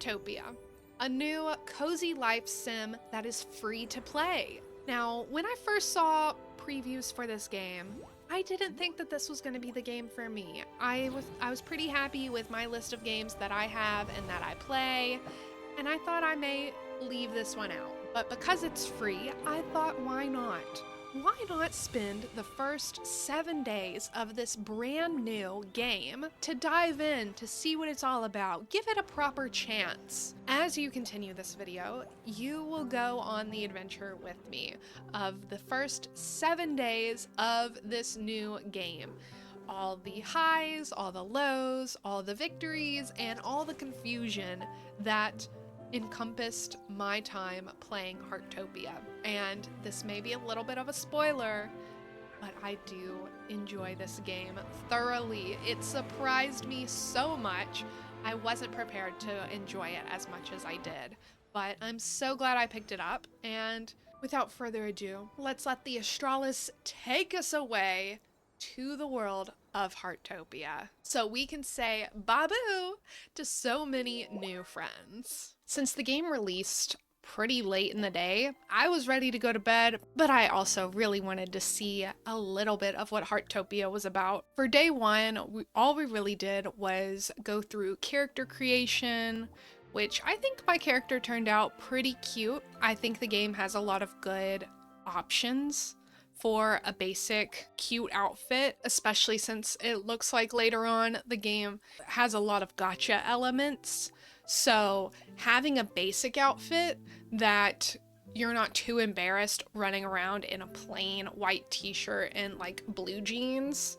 Heartopia, a new cozy life sim that is free to play. Now, when I first saw previews for this game, I didn't think that this was going to be the game for me. I was pretty happy with my list of games that I have and that I play, and I thought I may leave this one out. But because it's free, I thought, why not? Why not spend the first 7 days of this brand new game to dive in, to see what it's all about, give it a proper chance. As you continue this video, you will go on the adventure with me of the first 7 days of this new game. All the highs, all the lows, all the victories, and all the confusion that encompassed my time playing Heartopia. And this may be a little bit of a spoiler, but I do enjoy this game thoroughly. It surprised me so much. I wasn't prepared to enjoy it as much as I did, but I'm so glad I picked it up. And without further ado, let's let the Astralis take us away to the world of Heartopia, so we can say bye-boo to so many new friends. Since the game released pretty late in the day, I was ready to go to bed, but I also really wanted to see a little bit of what Heartopia was about. For day one, all we really did was go through character creation, which I think my character turned out pretty cute. I think the game has a lot of good options for a basic cute outfit, especially since it looks like later on the game has a lot of gacha elements. So having a basic outfit that you're not too embarrassed running around in a plain white t-shirt and like blue jeans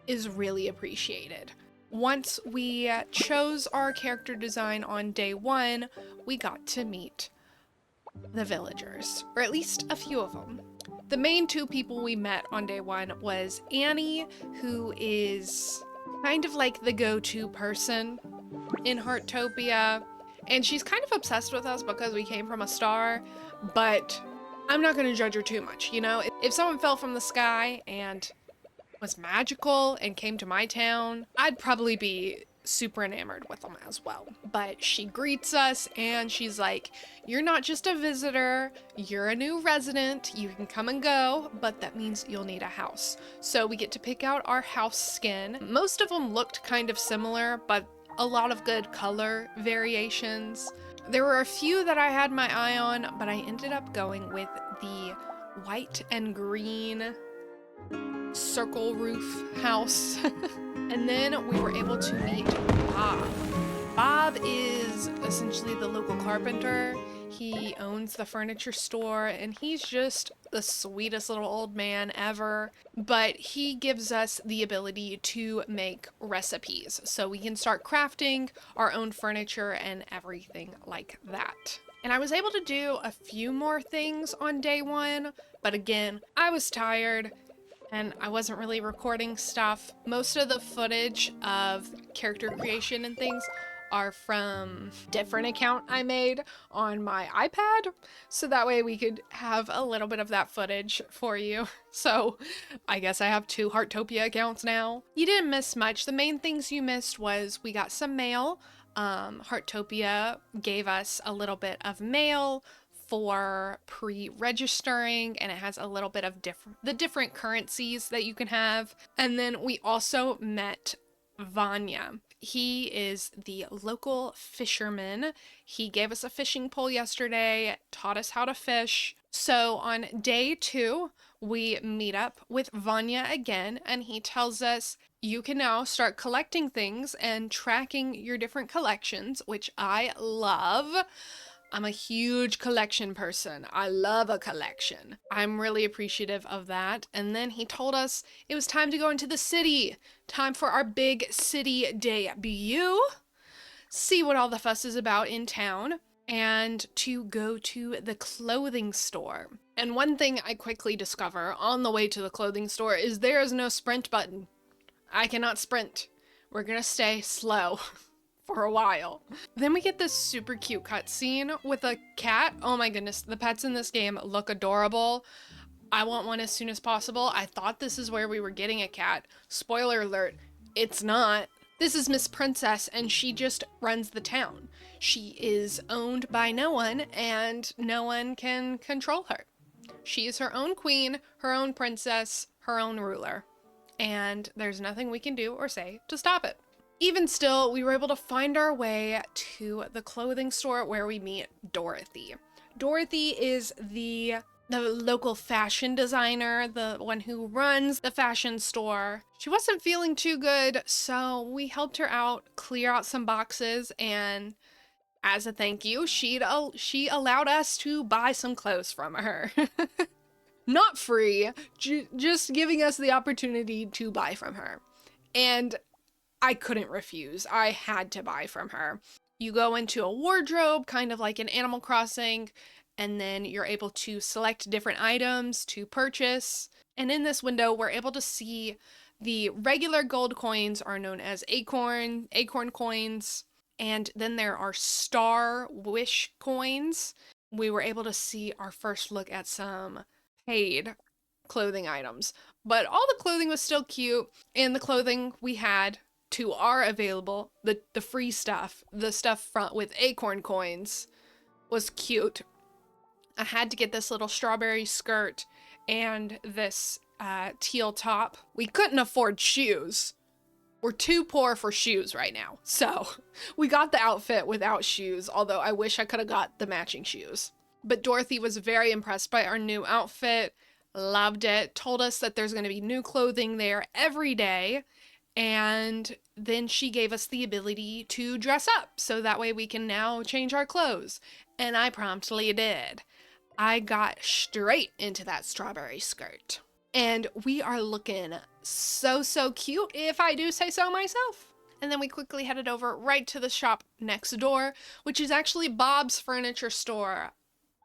is really appreciated. Once we chose our character design on day one, we got to meet the villagers, or at least a few of them. The main two people we met on day one was Annie, who is kind of like the go-to person in Heartopia, and she's kind of obsessed with us because we came from a star, but I'm not going to judge her too much, you know? If someone fell from the sky and was magical and came to my town, I'd probably be super enamored with them as well. But she greets us and she's like, you're not just a visitor, you're a new resident, you can come and go, but that means you'll need a house. So we get to pick out our house skin. Most of them looked kind of similar, but a lot of good color variations. There were a few that I had my eye on, but I ended up going with the white and green circle roof house. And then we were able to meet Bob. Bob is essentially the local carpenter. He owns the furniture store and he's just the sweetest little old man ever. But he gives us the ability to make recipes so we can start crafting our own furniture and everything like that. And I was able to do a few more things on day one, but again, I was tired and I wasn't really recording stuff. Most of the footage of character creation and things are from a different account I made on my iPad, so that way we could have a little bit of that footage for you. So I guess I have 2 Heartopia accounts now. You didn't miss much. The main things you missed was we got some mail. Heartopia gave us a little bit of mail for pre-registering, and it has a little bit of the different currencies that you can have. And then we also met Vanya. He is the local fisherman. He gave us a fishing pole yesterday, taught us how to fish. So on day 2, we meet up with Vanya again, and he tells us you can now start collecting things and tracking your different collections, which I love. I'm a huge collection person. I love a collection. I'm really appreciative of that. And then he told us it was time to go into the city. Time for our big city debut. See what all the fuss is about in town. And to go to the clothing store. And one thing I quickly discover on the way to the clothing store is there is no sprint button. I cannot sprint. We're gonna stay slow for a while. Then we get this super cute cutscene with a cat. Oh my goodness, the pets in this game look adorable. I want one as soon as possible. I thought this is where we were getting a cat. Spoiler alert, it's not. This is Miss Princess, and she just runs the town. She is owned by no one, and no one can control her. She is her own queen, her own princess, her own ruler. And there's nothing we can do or say to stop it. Even still, we were able to find our way to the clothing store where we meet Dorothy. Dorothy is the local fashion designer, the one who runs the fashion store. She wasn't feeling too good, so we helped her out, clear out some boxes, and as a thank you, she allowed us to buy some clothes from her. Not free, just giving us the opportunity to buy from her. And I couldn't refuse. I had to buy from her. You go into a wardrobe, kind of like in Animal Crossing, and then you're able to select different items to purchase. And in this window, we're able to see the regular gold coins are known as acorn coins, and then there are star wish coins. We were able to see our first look at some paid clothing items, but all the clothing was still cute, and the clothing we had to our available, the free stuff, the stuff front with acorn coins was cute. I had to get this little strawberry skirt and this teal top. We couldn't afford shoes. We're too poor for shoes right now. So we got the outfit without shoes, although I wish I could have got the matching shoes. But Dorothy was very impressed by our new outfit, loved it, told us that there's going to be new clothing there every day. And then she gave us the ability to dress up, so that way we can now change our clothes. And I promptly did. I got straight into that strawberry skirt. And we are looking so cute, if I do say so myself. And then we quickly headed over right to the shop next door, which is actually Bob's furniture store.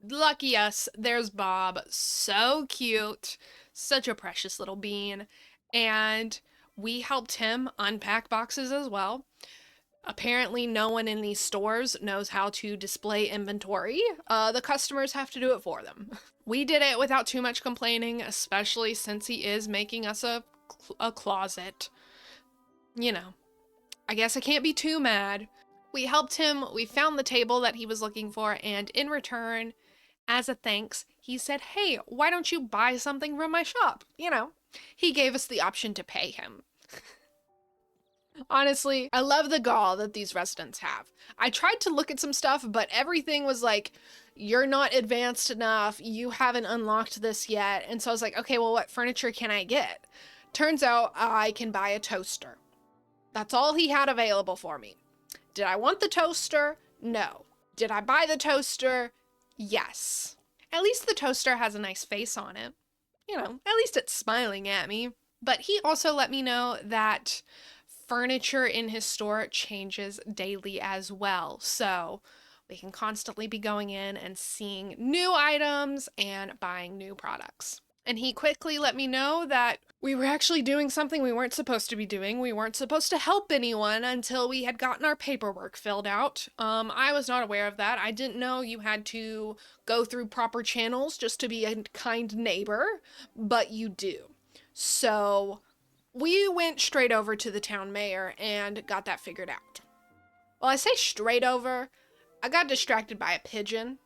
Lucky us, there's Bob. So cute. Such a precious little bean. And we helped him unpack boxes as well. Apparently, no one in these stores knows how to display inventory. The customers have to do it for them. We did it without too much complaining, especially since he is making us a closet. You know, I guess I can't be too mad. We helped him, we found the table that he was looking for, and in return, as a thanks, he said, hey, why don't you buy something from my shop? You know, he gave us the option to pay him. Honestly, I love the gall that these residents have. I tried to look at some stuff, but everything was like, you're not advanced enough, you haven't unlocked this yet. And so I was like, okay, well, what furniture can I get? Turns out I can buy a toaster. That's all he had available for me. Did I want the toaster? No. Did I buy the toaster? Yes. At least the toaster has a nice face on it. You know, at least it's smiling at me. But he also let me know that furniture in his store changes daily as well. So we can constantly be going in and seeing new items and buying new products. And he quickly let me know that we were actually doing something we weren't supposed to be doing. We weren't supposed to help anyone until we had gotten our paperwork filled out. I was not aware of that. I didn't know you had to go through proper channels just to be a kind neighbor, but you do. So we went straight over to the town mayor and got that figured out. Well, I say straight over, I got distracted by a pigeon.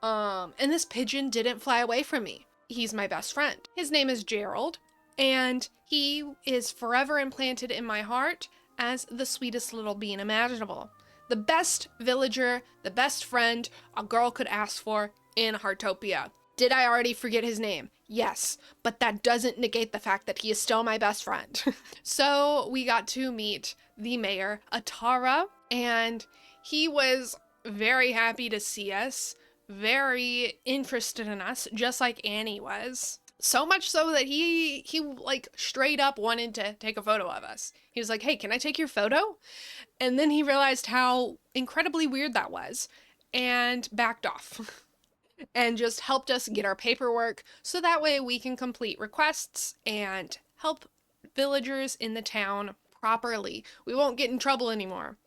And this pigeon didn't fly away from me. He's my best friend. His name is Gerald, and he is forever implanted in my heart as the sweetest little bean imaginable. The best villager, the best friend a girl could ask for in Heartopia. Did I already forget his name? Yes, but that doesn't negate the fact that he is still my best friend. So we got to meet the mayor, Atara, and he was very happy to see us, very interested in us, just like Annie was. So much so that he like straight up wanted to take a photo of us. He was like, hey, can I take your photo? And then he realized how incredibly weird that was and backed off. And just helped us get our paperwork so that way we can complete requests and help villagers in the town properly. We won't get in trouble anymore.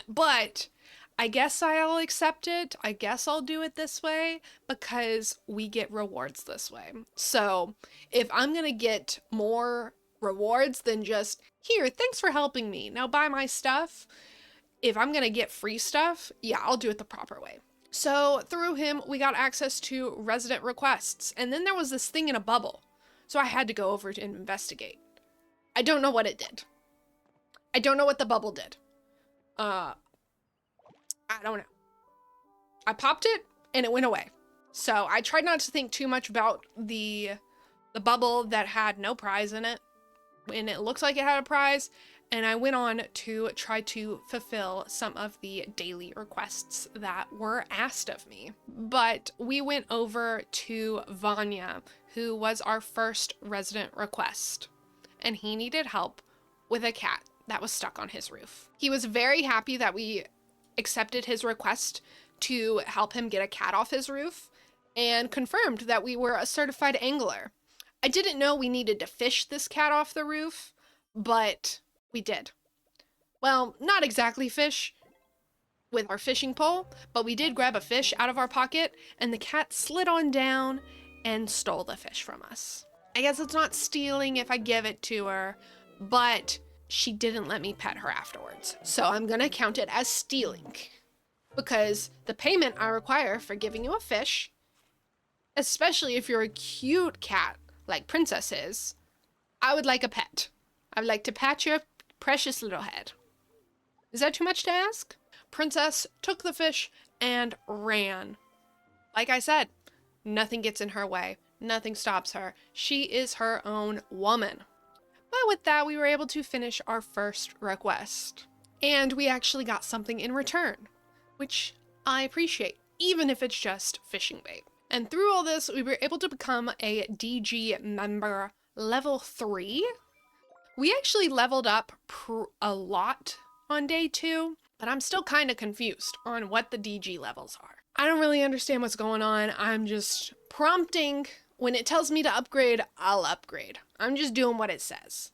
But I guess I'll accept it. I guess I'll do it this way because we get rewards this way. So if I'm gonna get more rewards than just Here, thanks for helping me. Now buy my stuff. If I'm gonna get free stuff, yeah, I'll do it the proper way. So through him, we got access to resident requests. And then there was this thing in a bubble. So I had to go over to investigate. I don't know what it did. I don't know what the bubble did. I don't know. I popped it and it went away. So I tried not to think too much about the bubble that had no prize in it when it looked like it had a prize. And I went on to try to fulfill some of the daily requests that were asked of me. But we went over to Vanya, who was our first resident request, and he needed help with a cat that was stuck on his roof. He was very happy that we accepted his request to help him get a cat off his roof and confirmed that we were a certified angler. I didn't know we needed to fish this cat off the roof, but we did. Well, not exactly fish with our fishing pole, but we did grab a fish out of our pocket and the cat slid on down and stole the fish from us. I guess it's not stealing if I give it to her, but she didn't let me pet her afterwards. So I'm gonna count it as stealing because the payment I require for giving you a fish, especially if you're a cute cat like Princess is, I would like a pet. I would like to pat your precious little head. Is that too much to ask? Princess took the fish and ran. Like I said, nothing gets in her way. Nothing stops her. She is her own woman. But with that, we were able to finish our first request. And we actually got something in return, which I appreciate, even if it's just fishing bait. And through all this, we were able to become a DG member level 3. We actually leveled up a lot on day 2, but I'm still kind of confused on what the DG levels are. I don't really understand what's going on. I'm just prompting. When it tells me to upgrade, I'll upgrade. I'm just doing what it says.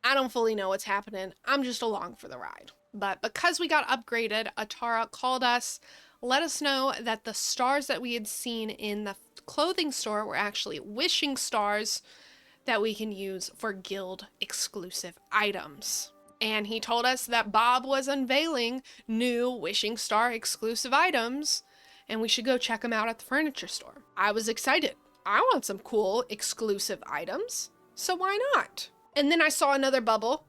I don't fully know what's happening. I'm just along for the ride. But because we got upgraded, Atara called us, let us know that the stars that we had seen in the clothing store were actually wishing stars that we can use for guild exclusive items. And he told us that Bob was unveiling new wishing star exclusive items and we should go check them out at the furniture store. I was excited. I want some cool exclusive items, so why not? And then I saw another bubble.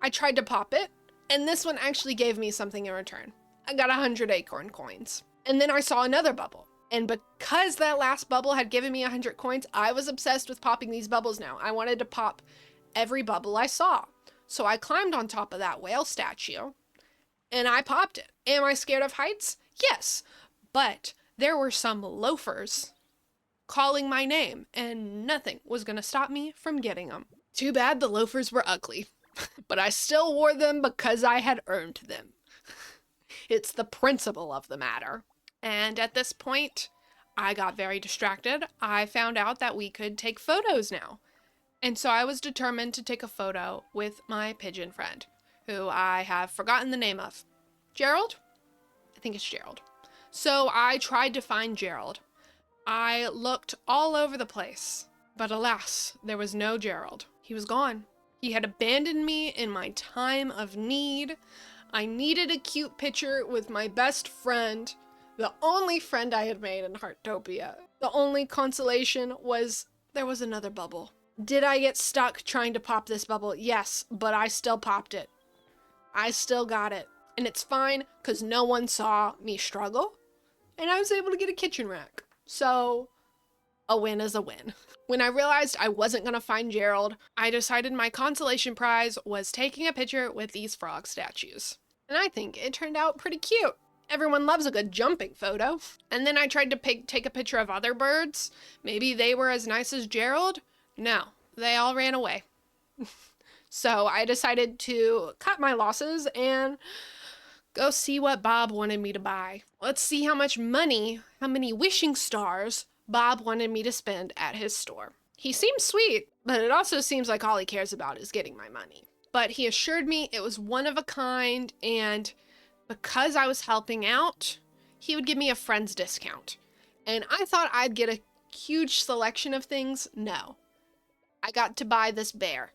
I tried to pop it, and this one actually gave me something in return. I got 100 acorn coins. And then I saw another bubble. And because that last bubble had given me 100 coins, I was obsessed with popping these bubbles now. I wanted to pop every bubble I saw. So I climbed on top of that whale statue, and I popped it. Am I scared of heights? Yes. But there were some loafers calling my name, and nothing was gonna stop me from getting them. Too bad the loafers were ugly, but I still wore them because I had earned them. It's the principle of the matter. And at this point, I got very distracted. I found out that we could take photos now. And so I was determined to take a photo with my pigeon friend, who I have forgotten the name of. Gerald? I think it's Gerald. So I tried to find Gerald. I looked all over the place, but alas, there was no Gerald. He was gone. He had abandoned me in my time of need. I needed a cute picture with my best friend, the only friend I had made in Heartopia. The only consolation was there was another bubble. Did I get stuck trying to pop this bubble? Yes, but I still popped it. I still got it. And it's fine, because no one saw me struggle, and I was able to get a kitchen rack. So, a win is a win. When I realized I wasn't going to find Gerald, I decided my consolation prize was taking a picture with these frog statues. And I think it turned out pretty cute. Everyone loves a good jumping photo. And then I tried to take a picture of other birds. Maybe they were as nice as Gerald. No, they all ran away. So I decided to cut my losses and go see what Bob wanted me to buy. Let's see how much money, how many wishing stars Bob wanted me to spend at his store. He seems sweet, but it also seems like all he cares about is getting my money. But he assured me it was one of a kind, and because I was helping out, he would give me a friend's discount. And I thought I'd get a huge selection of things. No. I got to buy this bear.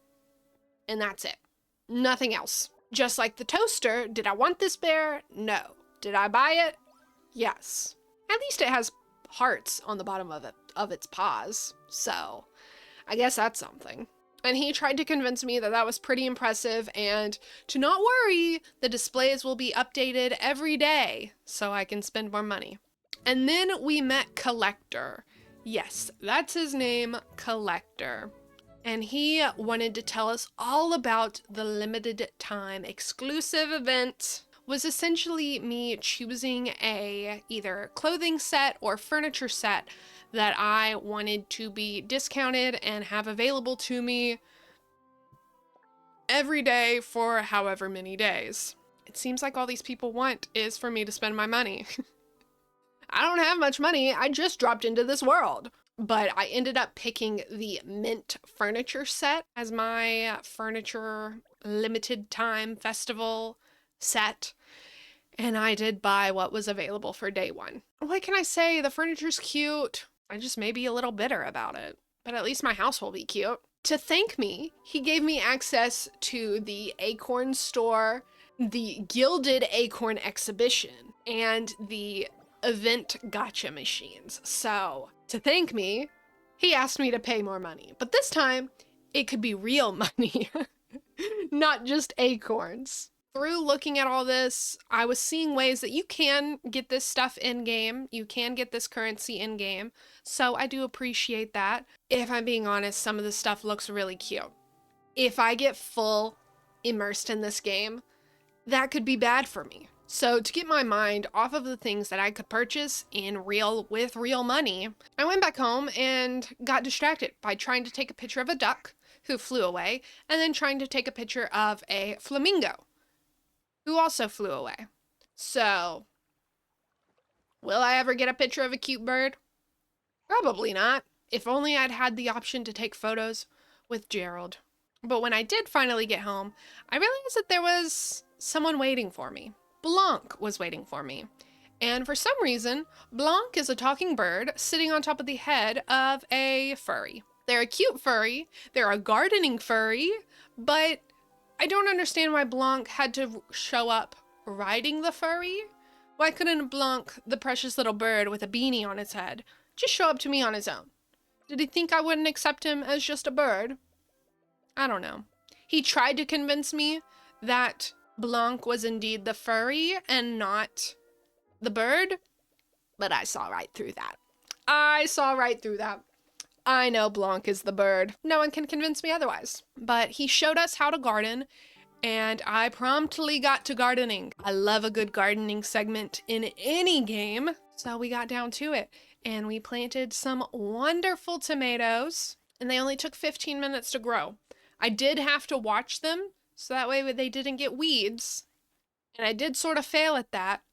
And that's it. Nothing else. Just like the toaster, did I want this bear? No. Did I buy it? Yes. At least it has hearts on the bottom of its paws. So, I guess that's something. And he tried to convince me that that was pretty impressive and to not worry, the displays will be updated every day so I can spend more money. And then we met Collector. Yes, that's his name, Collector. And he wanted to tell us all about the limited time exclusive event. Was essentially me choosing a either clothing set or furniture set that I wanted to be discounted and have available to me every day for however many days. It seems like all these people want is for me to spend my money. I don't have much money, I just dropped into this world. But I ended up picking the Mint furniture set as my furniture limited time festival set. And I did buy what was available for day one. What can I say? The furniture's cute. I just may be a little bitter about it. But at least my house will be cute. To thank me, he gave me access to the Acorn store, the Gilded Acorn exhibition, and the event gotcha machines. So, to thank me, he asked me to pay more money. But this time, it could be real money, not just acorns. Through looking at all this, I was seeing ways that you can get this stuff in-game. You can get this currency in-game. So I do appreciate that. If I'm being honest, some of the stuff looks really cute. If I get full immersed in this game, that could be bad for me. So to get my mind off of the things that I could purchase with real money, I went back home and got distracted by trying to take a picture of a duck who flew away, and then trying to take a picture of a flamingo who also flew away. So, will I ever get a picture of a cute bird? Probably not. If only I'd had the option to take photos with Gerald. But when I did finally get home, I realized that there was someone waiting for me. Blanc was waiting for me. And for some reason, Blanc is a talking bird sitting on top of the head of a furry. They're a cute furry, they're a gardening furry, but I don't understand why Blanc had to show up riding the furry. Why couldn't Blanc, the precious little bird with a beanie on its head, just show up to me on his own? Did he think I wouldn't accept him as just a bird? I don't know. He tried to convince me that Blanc was indeed the furry and not the bird, but I saw right through that. I know Blanc is the bird. No one can convince me otherwise. But he showed us how to garden, and I promptly got to gardening. I love a good gardening segment in any game. So we got down to it, and we planted some wonderful tomatoes, and they only took 15 minutes to grow. I did have to watch them, so that way they didn't get weeds. And I did sort of fail at that,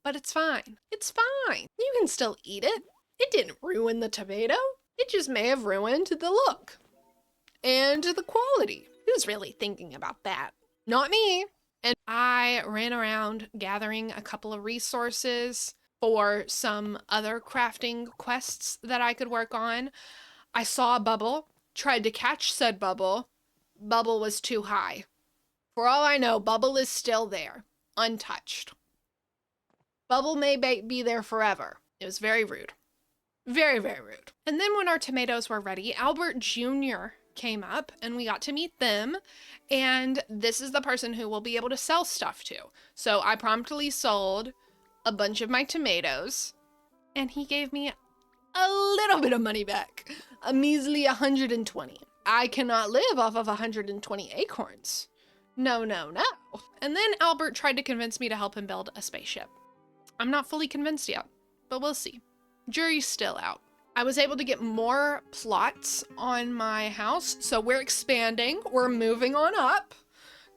but it's fine. It's fine. You can still eat it. It didn't ruin the tomato. It just may have ruined the look and the quality. Who's really thinking about that? Not me. And I ran around gathering a couple of resources for some other crafting quests that I could work on. I saw a bubble, tried to catch said bubble. Bubble was too high. For all I know, bubble is still there, untouched. Bubble may be there forever. It was very rude. Very, very rude. And then when our tomatoes were ready, Albert Jr. came up and we got to meet them. And this is the person who we'll be able to sell stuff to. So I promptly sold a bunch of my tomatoes and he gave me a little bit of money back. A measly 120. I cannot live off of 120 acorns. No, no, no. And then Albert tried to convince me to help him build a spaceship. I'm not fully convinced yet, but we'll see. Jury's still out. I was able to get more plots on my house, so we're expanding. We're moving on up.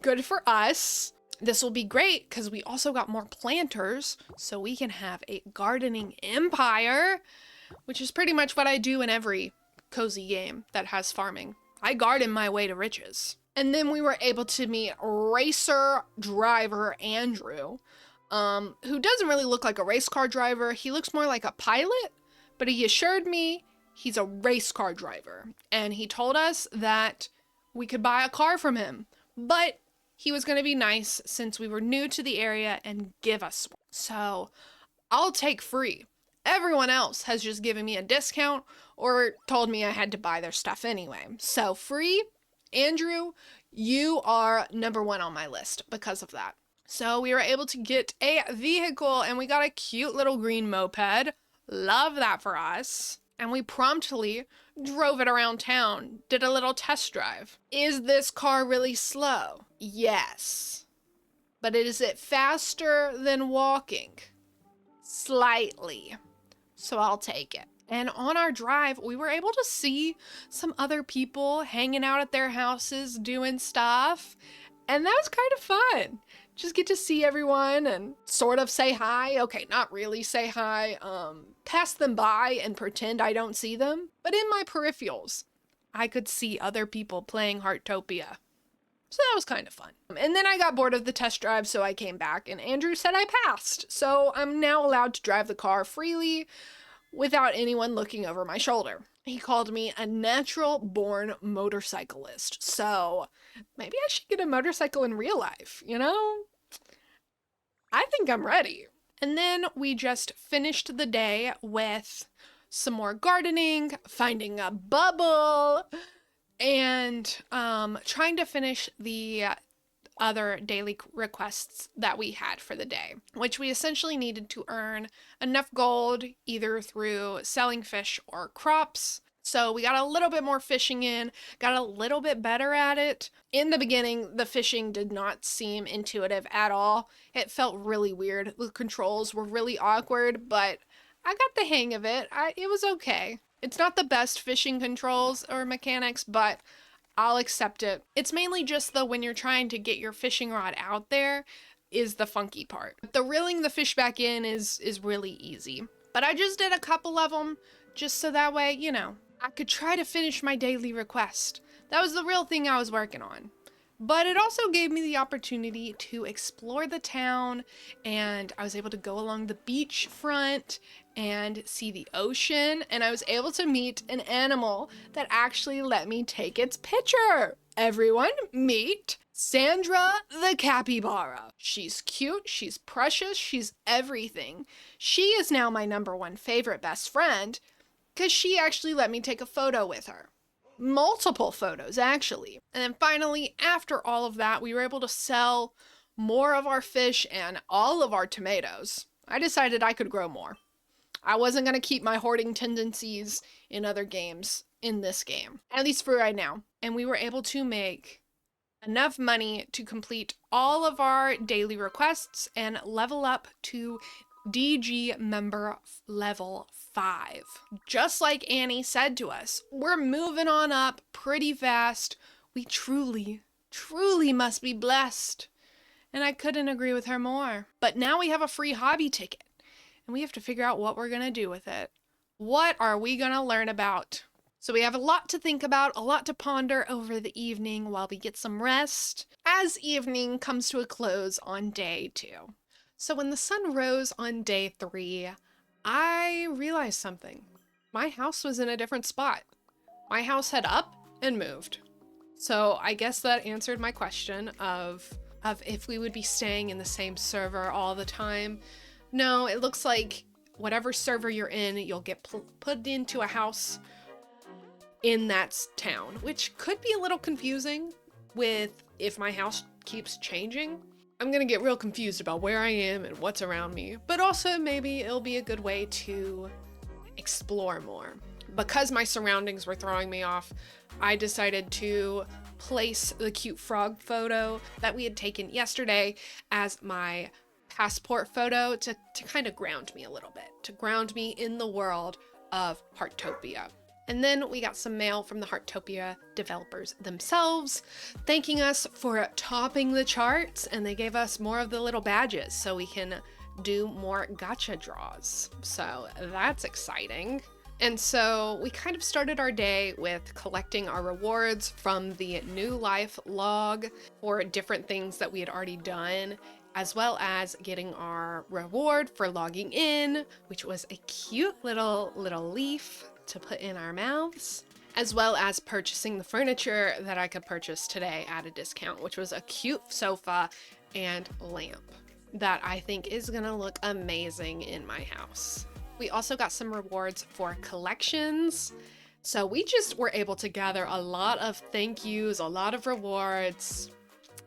Good for us. This will be great because we also got more planters, so we can have a gardening empire, which is pretty much what I do in every cozy game that has farming. I garden my way to riches. And then we were able to meet racer driver Andrew, who doesn't really look like a race car driver. He looks more like a pilot, but he assured me he's a race car driver. And he told us that we could buy a car from him, but he was going to be nice since we were new to the area and give us one. So I'll take free. Everyone else has just given me a discount or told me I had to buy their stuff anyway. So free, Andrew, you are number one on my list because of that. So we were able to get a vehicle and we got a cute little green moped. Love that for us. And we promptly drove it around town, did a little test drive. Is this car really slow? Yes. But is it faster than walking? Slightly. So I'll take it. And on our drive, we were able to see some other people hanging out at their houses doing stuff. And that was kind of fun. Just get to see everyone and sort of say hi. Okay, not really say hi. Pass them by and pretend I don't see them. But in my peripherals, I could see other people playing Heartopia. So that was kind of fun. And then I got bored of the test drive, so I came back and Andrew said I passed. So I'm now allowed to drive the car freely without anyone looking over my shoulder. He called me a natural-born motorcyclist. So maybe I should get a motorcycle in real life, you know? I think I'm ready. And then we just finished the day with some more gardening, finding a bubble, and trying to finish the other daily requests that we had for the day, which we essentially needed to earn enough gold either through selling fish or crops. So we got a little bit more fishing in, got a little bit better at it. In the beginning, the fishing did not seem intuitive at all. It felt really weird. The controls were really awkward, but I got the hang of it. It was okay. It's not the best fishing controls or mechanics, but I'll accept it. It's mainly just when you're trying to get your fishing rod out there is the funky part. The reeling the fish back in is really easy. But I just did a couple of them just so that way, you know, I could try to finish my daily request. That was the real thing I was working on. But it also gave me the opportunity to explore the town, and I was able to go along the beach front and see the ocean, and I was able to meet an animal that actually let me take its picture. Everyone, meet Sandra the capybara. She's cute, she's precious, she's everything. She is now my #1 favorite best friend because she actually let me take a photo with her. Multiple photos, actually. And then finally, after all of that, we were able to sell more of our fish and all of our tomatoes. I decided I could grow more. I wasn't going to keep my hoarding tendencies in other games in this game, at least for right now. And we were able to make enough money to complete all of our daily requests and level up to DG member level 5. Just like Annie said to us, we're moving on up pretty fast. We truly must be blessed. And I couldn't agree with her more. But now we have a free hobby ticket, and we have to figure out what we're going to do with it. What are we going to learn about? So we have a lot to think about, a lot to ponder over the evening while we get some rest, as evening comes to a close on day 2. So when the sun rose on day 3, I realized something. My house was in a different spot. My house had up and moved. So I guess that answered my question of if we would be staying in the same server all the time. No, it looks like whatever server you're in, you'll get put into a house in that town, which could be a little confusing with if my house keeps changing. I'm gonna get real confused about where I am and what's around me, but also maybe it'll be a good way to explore more. Because my surroundings were throwing me off, I decided to place the cute frog photo that we had taken yesterday as my passport photo to kind of ground me a little bit, to ground me in the world of Heartopia. And then we got some mail from the Heartopia developers themselves, thanking us for topping the charts, and they gave us more of the little badges so we can do more gacha draws. So that's exciting. And so we kind of started our day with collecting our rewards from the new life log for different things that we had already done, as well as getting our reward for logging in, which was a cute little leaf to put in our mouths. as well as purchasing the furniture that I could purchase today at a discount, which was a cute sofa and lamp that I think is gonna look amazing in my house. We also got some rewards for collections. So we just were able to gather a lot of thank yous, a lot of rewards.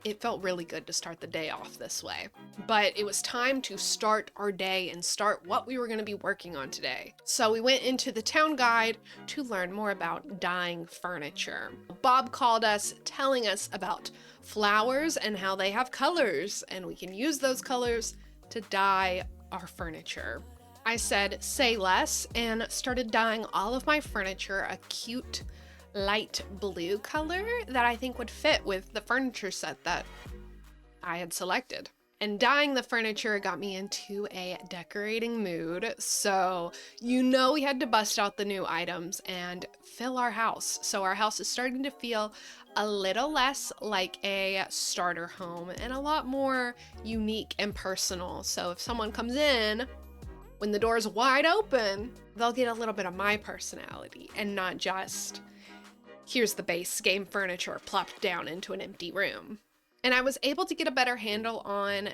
It felt really good to start the day off this way. But it was time to start our day and start what we were going to be working on today. So we went into the town guide to learn more about dyeing furniture. Bob called us telling us about flowers and how they have colors, and we can use those colors to dye our furniture. I said, say less, and started dyeing all of my furniture a cute light blue color that I think would fit with the furniture set that I had selected. And dyeing the furniture got me into a decorating mood, so you know we had to bust out the new items and fill our house. So our house is starting to feel a little less like a starter home and a lot more unique and personal. So if someone comes in, when the door's wide open, they'll get a little bit of my personality and not just, here's the base game furniture plopped down into an empty room. And I was able to get a better handle on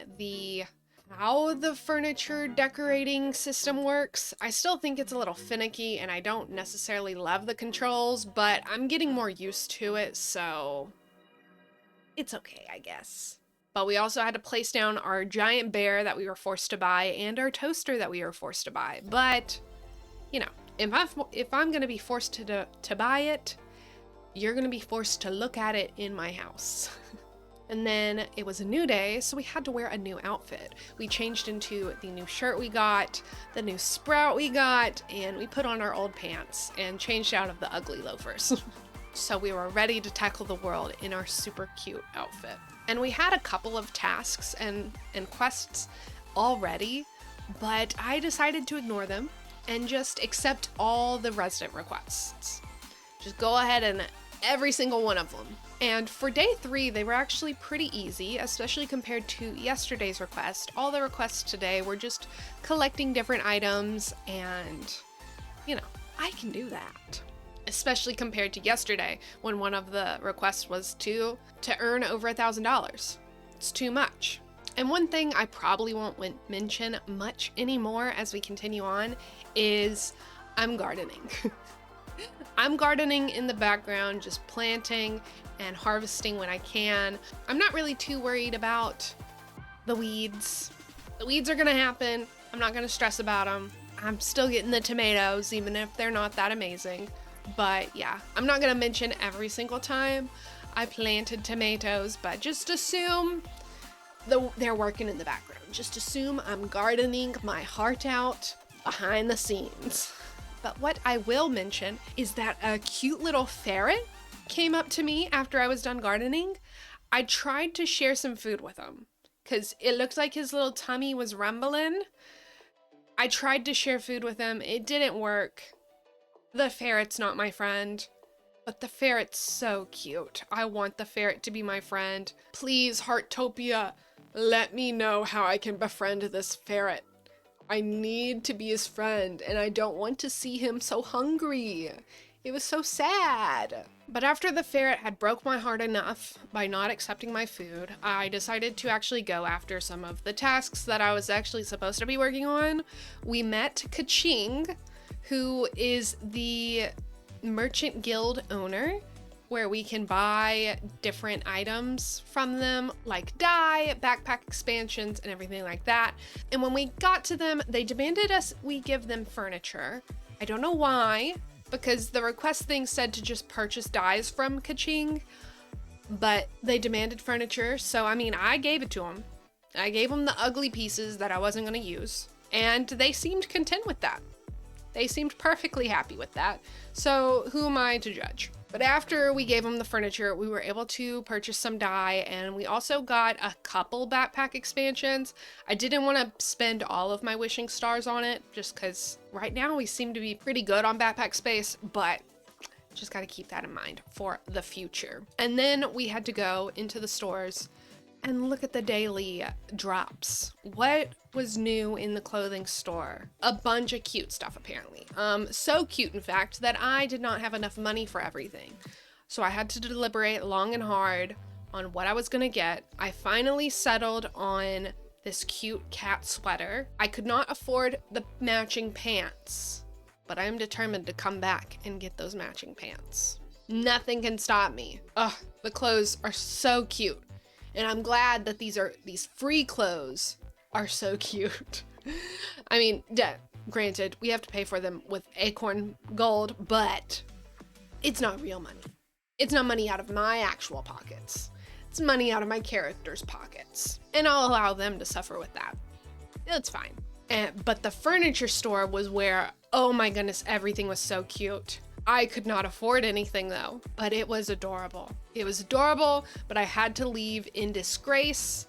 how the furniture decorating system works. I still think it's a little finicky and I don't necessarily love the controls, but I'm getting more used to it, so it's okay, I guess. But we also had to place down our giant bear that we were forced to buy and our toaster that we were forced to buy. But, you know, if I'm going to be forced to buy it, you're going to be forced to look at it in my house. And then it was a new day, so we had to wear a new outfit. We changed into the new shirt we got, the new sprout we got, and we put on our old pants and changed out of the ugly loafers. So we were ready to tackle the world in our super cute outfit. And we had a couple of tasks and quests already, but I decided to ignore them and just accept all the resident requests. Just go ahead and every single one of them. And for day 3, they were actually pretty easy, especially compared to yesterday's request. All the requests today were just collecting different items and, you know, I can do that. Especially compared to yesterday when one of the requests was to earn over $1,000. It's too much. And one thing I probably won't mention much anymore as we continue on is I'm gardening. I'm gardening in the background, just planting and harvesting when I can. I'm not really too worried about the weeds. The weeds are gonna happen. I'm not gonna stress about them. I'm still getting the tomatoes, even if they're not that amazing. But yeah, I'm not gonna mention every single time I planted tomatoes, but just assume they're working in the background. Just assume I'm gardening my heart out behind the scenes. But what I will mention is that a cute little ferret came up to me after I was done gardening. I tried to share some food with him because it looked like his little tummy was rumbling. I tried to share food with him. It didn't work. The ferret's not my friend, but the ferret's so cute. I want the ferret to be my friend. Please, Heartopia, let me know how I can befriend this ferret. I need to be his friend, and I don't want to see him so hungry. It was so sad. But after the ferret had broke my heart enough by not accepting my food, I decided to actually go after some of the tasks that I was actually supposed to be working on. We met Kaching, who is the merchant guild owner, where we can buy different items from them, like dye, backpack expansions, and everything like that. And when we got to them, they demanded us we give them furniture. I don't know why, because the request thing said to just purchase dyes from Kaching, but they demanded furniture, so I mean, I gave it to them. I gave them the ugly pieces that I wasn't gonna use, and they seemed content with that. They seemed perfectly happy with that, so who am I to judge? But after we gave them the furniture, we were able to purchase some dye, and we also got a couple backpack expansions. I didn't want to spend all of my wishing stars on it, just because right now we seem to be pretty good on backpack space, but just got to keep that in mind for the future. And then we had to go into the stores and look at the daily drops. What was new in the clothing store? A bunch of cute stuff, apparently. So cute, in fact, that I did not have enough money for everything. So I had to deliberate long and hard on what I was gonna get. I finally settled on this cute cat sweater. I could not afford the matching pants, but I am determined to come back and get those matching pants. Nothing can stop me. Ugh, the clothes are so cute. And I'm glad that these free clothes are so cute. I mean, granted, we have to pay for them with acorn gold, but it's not real money. It's not money out of my actual pockets. It's money out of my character's pockets. And I'll allow them to suffer with that. It's fine. But the furniture store was where, oh my goodness, everything was so cute. I could not afford anything though, but it was adorable. It was adorable, but I had to leave in disgrace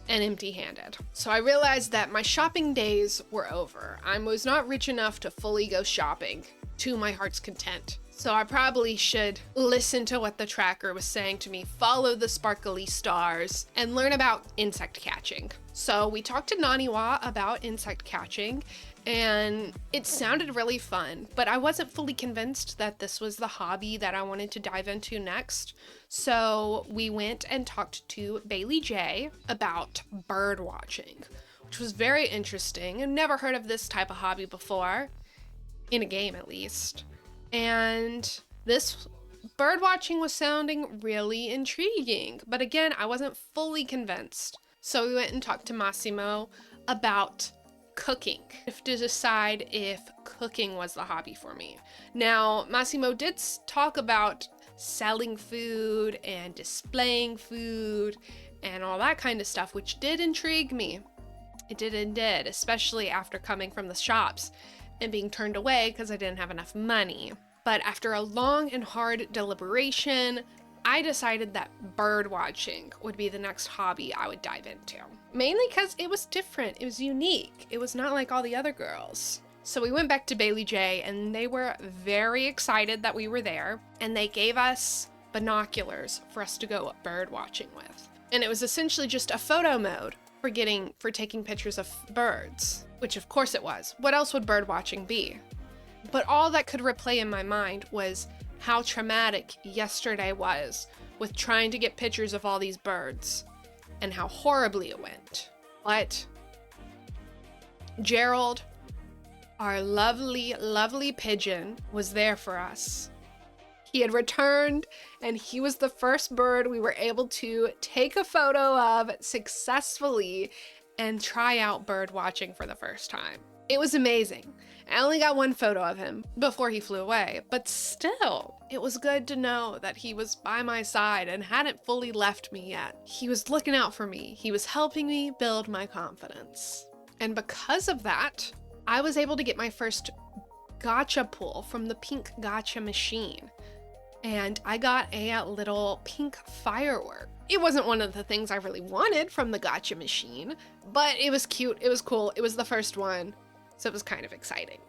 and empty-handed. So I realized that my shopping days were over. I was not rich enough to fully go shopping to my heart's content. So I probably should listen to what the tracker was saying to me, follow the sparkly stars, and learn about insect catching. So we talked to Naniwa about insect catching, and it sounded really fun, but I wasn't fully convinced that this was the hobby that I wanted to dive into next. So we went and talked to Bailey J about bird watching, which was very interesting. I've never heard of this type of hobby before, in a game at least. And this bird watching was sounding really intriguing, but again, I wasn't fully convinced. So we went and talked to Massimo about cooking, to decide if cooking was the hobby for me. Now, Massimo did talk about selling food and displaying food and all that kind of stuff, which did intrigue me. It did, especially after coming from the shops and being turned away because I didn't have enough money. But after a long and hard deliberation, I decided that bird watching would be the next hobby I would dive into. Mainly because it was different, it was unique, it was not like all the other girls. So we went back to Bailey J and they were very excited that we were there, and they gave us binoculars for us to go bird watching with. And it was essentially just a photo mode for taking pictures of birds, which of course it was. What else would bird watching be? But all that could replay in my mind was how traumatic yesterday was with trying to get pictures of all these birds and how horribly it went. But Gerald, our lovely, lovely pigeon, was there for us. He had returned and he was the first bird we were able to take a photo of successfully and try out bird watching for the first time. It was amazing. I only got one photo of him before he flew away, but still, it was good to know that he was by my side and hadn't fully left me yet. He was looking out for me. He was helping me build my confidence. And because of that, I was able to get my first gacha pull from the pink gacha machine. And I got a little pink firework. It wasn't one of the things I really wanted from the gacha machine, but it was cute, it was cool, it was the first one. So it was kind of exciting.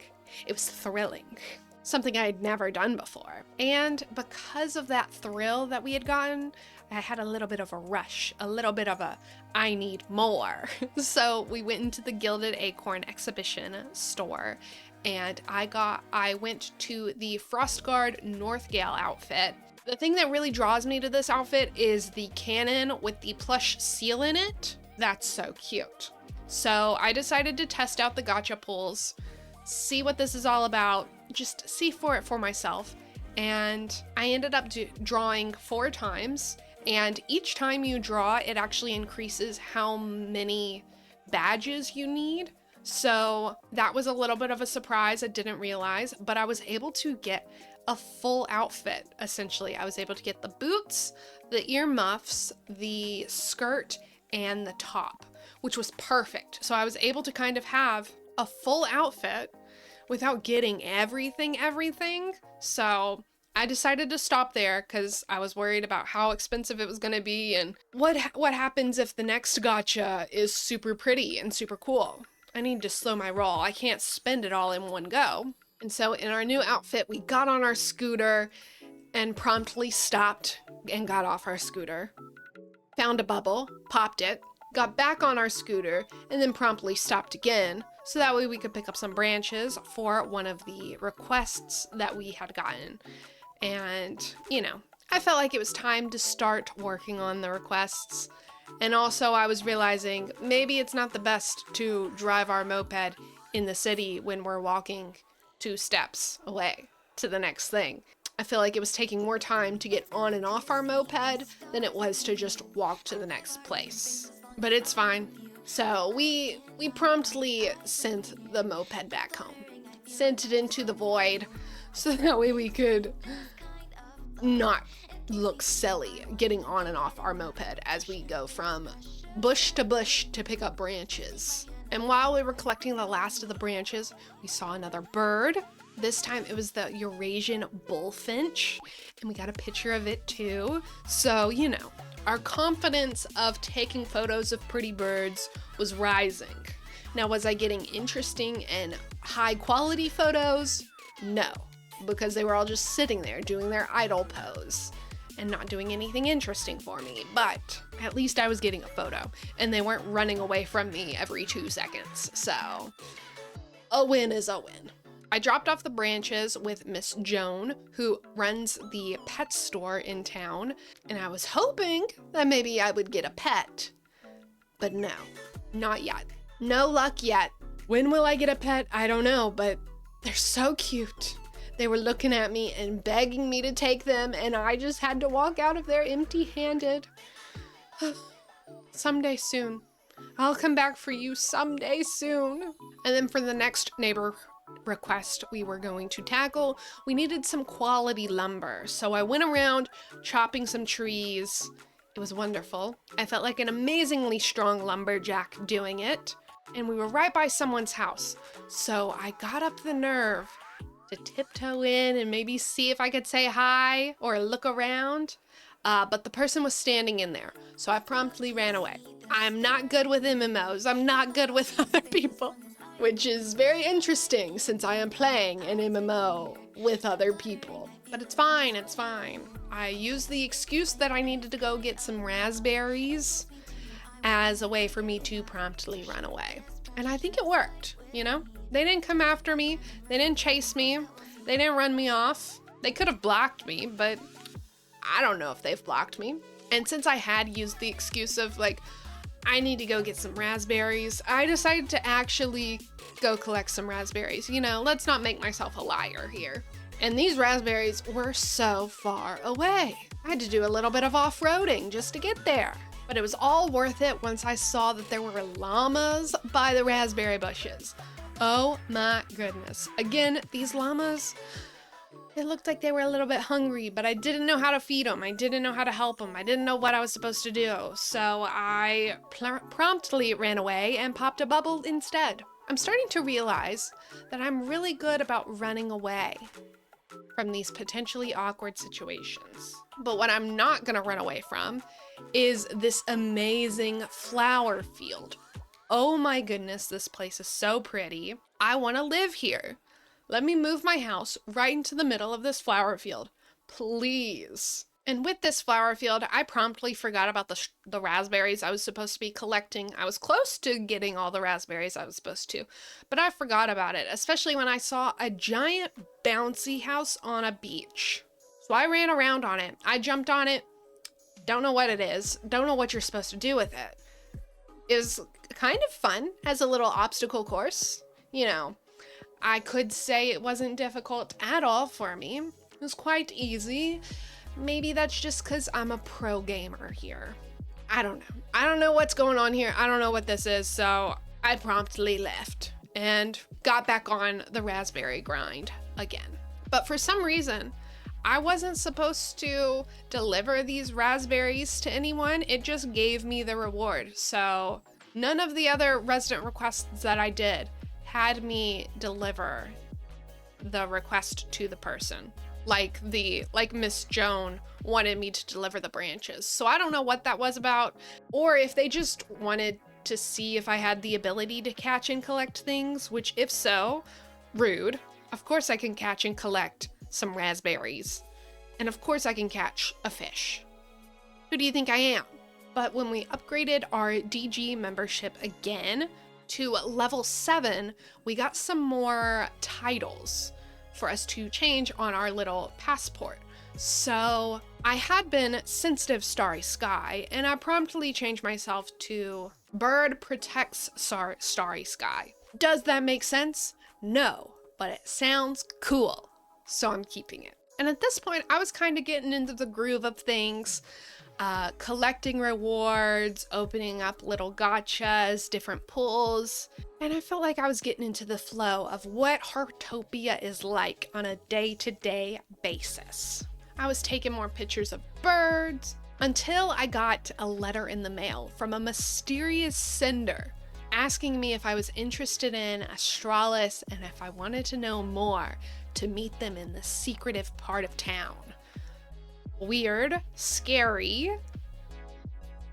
It was thrilling. Something I had never done before. And because of that thrill that we had gotten, I had a little bit of a rush, a little bit of a, I need more. So we went into the Gilded Acorn exhibition store and I went to the Frostguard Northgale outfit. The thing that really draws me to this outfit is the cannon with the plush seal in it. That's so cute. So I decided to test out the gacha pulls, see what this is all about, just see for it for myself. And I ended up drawing 4 times. And each time you draw, it actually increases how many badges you need. So that was a little bit of a surprise. I didn't realize, but I was able to get a full outfit, essentially. I was able to get the boots, the earmuffs, the skirt, and the top, which was perfect. So I was able to kind of have a full outfit without getting everything. So I decided to stop there because I was worried about how expensive it was going to be and what happens if the next gacha is super pretty and super cool. I need to slow my roll. I can't spend it all in one go. And so in our new outfit, we got on our scooter and promptly stopped and got off our scooter. found a bubble, popped it, got back on our scooter, and then promptly stopped again, so that way we could pick up some branches for one of the requests that we had gotten. And, I felt like it was time to start working on the requests. And also I was realizing maybe it's not the best to drive our moped in the city when we're walking 2 steps away to the next thing. I feel like it was taking more time to get on and off our moped than it was to just walk to the next place. But it's fine. So we promptly sent the moped back home. Sent it into the void so that way we could not look silly getting on and off our moped as we go from bush to pick up branches. And while we were collecting the last of the branches, we saw another bird. This time it was the Eurasian bullfinch, and we got a picture of it too. So, our confidence of taking photos of pretty birds was rising. Now, was I getting interesting and high quality photos? No, because they were all just sitting there doing their idle pose and not doing anything interesting for me. But at least I was getting a photo, and they weren't running away from me every 2 seconds. So, a win is a win. I dropped off the branches with Miss Joan, who runs the pet store in town, and I was hoping that maybe I would get a pet. But no, not yet. No luck yet. When will I get a pet? I don't know, but they're so cute. They were looking at me and begging me to take them, and I just had to walk out of there empty-handed. Someday soon. I'll come back for you someday soon. And then for the next neighbor request we were going to tackle, we needed some quality lumber. So I went around chopping some trees. It was wonderful. I felt like an amazingly strong lumberjack doing it. And we were right by someone's house. So I got up the nerve to tiptoe in and maybe see if I could say hi or look around. But the person was standing in there. So I promptly ran away. I'm not good with MMOs. I'm not good with other people. Which is very interesting since I am playing an MMO with other people. But it's fine, it's fine. I used the excuse that I needed to go get some raspberries as a way for me to promptly run away. And I think it worked, They didn't come after me, they didn't chase me, they didn't run me off. They could have blocked me, but I don't know if they've blocked me. And since I had used the excuse of I need to go get some raspberries, I decided to actually go collect some raspberries. Let's not make myself a liar here. And these raspberries were so far away. I had to do a little bit of off-roading just to get there. But it was all worth it once I saw that there were llamas by the raspberry bushes. Oh my goodness. Again, these llamas, it looked like they were a little bit hungry, but I didn't know how to feed them. I didn't know how to help them. I didn't know what I was supposed to do. So I promptly ran away and popped a bubble instead. I'm starting to realize that I'm really good about running away from these potentially awkward situations. But what I'm not gonna run away from is this amazing flower field. Oh my goodness, this place is so pretty. I wanna live here. Let me move my house right into the middle of this flower field, please. And with this flower field, I promptly forgot about the raspberries I was supposed to be collecting. I was close to getting all the raspberries I was supposed to, but I forgot about it, especially when I saw a giant bouncy house on a beach. So I ran around on it. I jumped on it. Don't know what it is. Don't know what you're supposed to do with it. It was kind of fun as a little obstacle course. I could say it wasn't difficult at all for me. It was quite easy. Maybe that's just because I'm a pro gamer here. I don't know. I don't know what's going on here. I don't know what this is, so I promptly left and got back on the raspberry grind again. But for some reason, I wasn't supposed to deliver these raspberries to anyone. It just gave me the reward. So none of the other resident requests that I did had me deliver the request to the person. Like Miss Joan wanted me to deliver the branches. So I don't know what that was about, or if they just wanted to see if I had the ability to catch and collect things, which if so, rude. Of course I can catch and collect some raspberries. And of course I can catch a fish. Who do you think I am? But when we upgraded our DG membership again to level 7, we got some more titles for us to change on our little passport. So I had been Sensitive Starry Sky, and I promptly changed myself to Bird Protects Starry Sky. Does that make sense? No, but it sounds cool, so I'm keeping it. And at this point, I was kind of getting into the groove of things, collecting rewards, opening up little gotchas, different pulls, and I felt like I was getting into the flow of what Heartopia is like on a day-to-day basis. I was taking more pictures of birds until I got a letter in the mail from a mysterious sender asking me if I was interested in Astralis and if I wanted to know more to meet them in the secretive part of town. Weird, scary,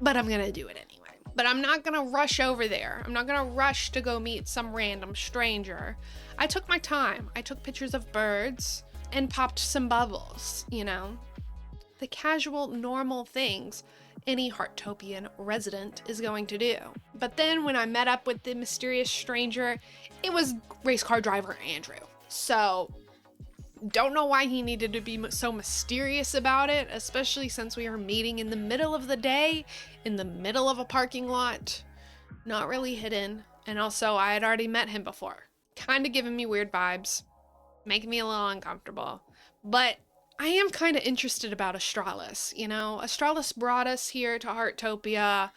but I'm gonna do it anyway. But I'm not gonna rush over there. I'm not gonna rush to go meet some random stranger. I took my time. I took pictures of birds and popped some bubbles, you know? The casual, normal things any Heartopian resident is going to do. But then when I met up with the mysterious stranger, it was race car driver Andrew. So, don't know why he needed to be so mysterious about it, especially since we were meeting in the middle of the day, in the middle of a parking lot, not really hidden. And also, I had already met him before. Kind of giving me weird vibes, making me a little uncomfortable. But I am kind of interested about Astralis, you know? Astralis brought us here to Heartopia,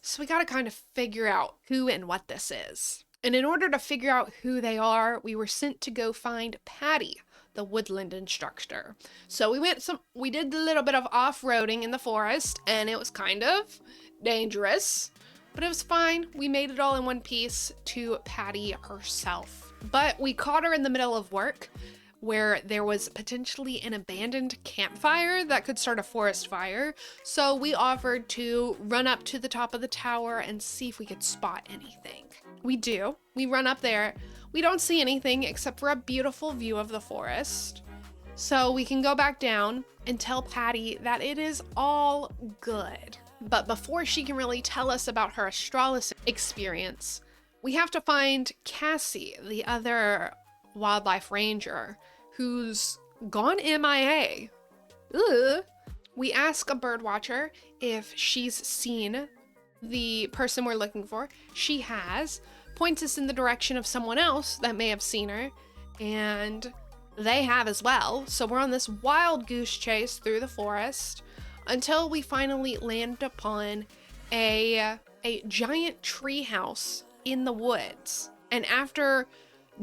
so we gotta kind of figure out who and what this is. And in order to figure out who they are, we were sent to go find Patty, the woodland instructor. So we did a little bit of off-roading in the forest, and it was kind of dangerous, but it was fine. We made it all in one piece to Patty herself. But we caught her in the middle of work, where there was potentially an abandoned campfire that could start a forest fire. So we offered to run up to the top of the tower and see if we could spot anything. We do. We run up there. We don't see anything except for a beautiful view of the forest. So we can go back down and tell Patty that it is all good. But before she can really tell us about her Astralis experience, we have to find Cassie, the other wildlife ranger, who's gone MIA. Ugh. We ask a bird watcher if she's seen the person we're looking for. She has. Points us in the direction of someone else that may have seen her, and they have as well. So we're on this wild goose chase through the forest until we finally land upon a giant tree house in the woods. And after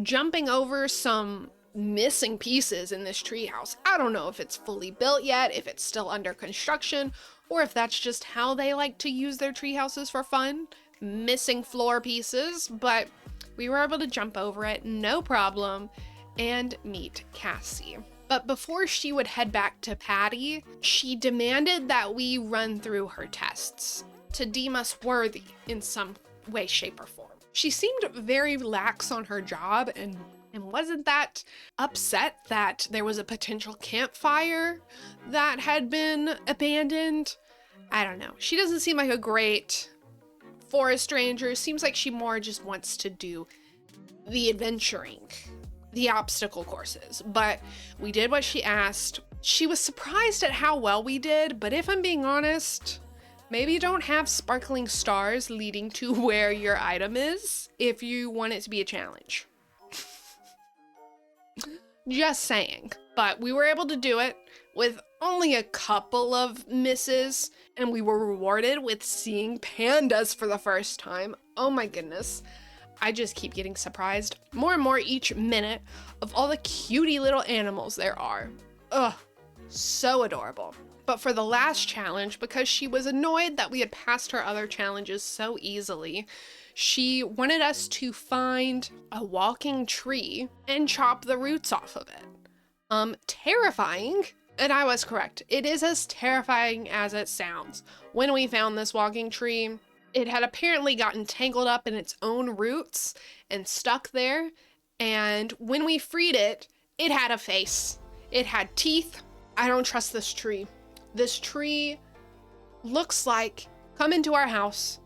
jumping over some missing pieces in this treehouse. I don't know if it's fully built yet, if it's still under construction, or if that's just how they like to use their treehouses for fun. Missing floor pieces, but we were able to jump over it, no problem, and meet Cassie. But before she would head back to Patty, she demanded that we run through her tests to deem us worthy in some way, shape, or form. She seemed very lax on her job and wasn't that upset that there was a potential campfire that had been abandoned. I don't know. She doesn't seem like a great forest ranger. Seems like she more just wants to do the adventuring, the obstacle courses. But we did what she asked. She was surprised at how well we did, but if I'm being honest, maybe don't have sparkling stars leading to where your item is if you want it to be a challenge. Just saying. But we were able to do it with only a couple of misses, and we were rewarded with seeing pandas for the first time. Oh my goodness. I just keep getting surprised more and more each minute of all the cutie little animals there are. Ugh, so adorable. But for the last challenge, because she was annoyed that we had passed her other challenges so easily, she wanted us to find a walking tree and chop the roots off of it. Terrifying. And I was correct. It is as terrifying as it sounds. When we found this walking tree, it had apparently gotten tangled up in its own roots and stuck there. And when we freed it, it had a face. It had teeth. I don't trust this tree. This tree looks like come into our house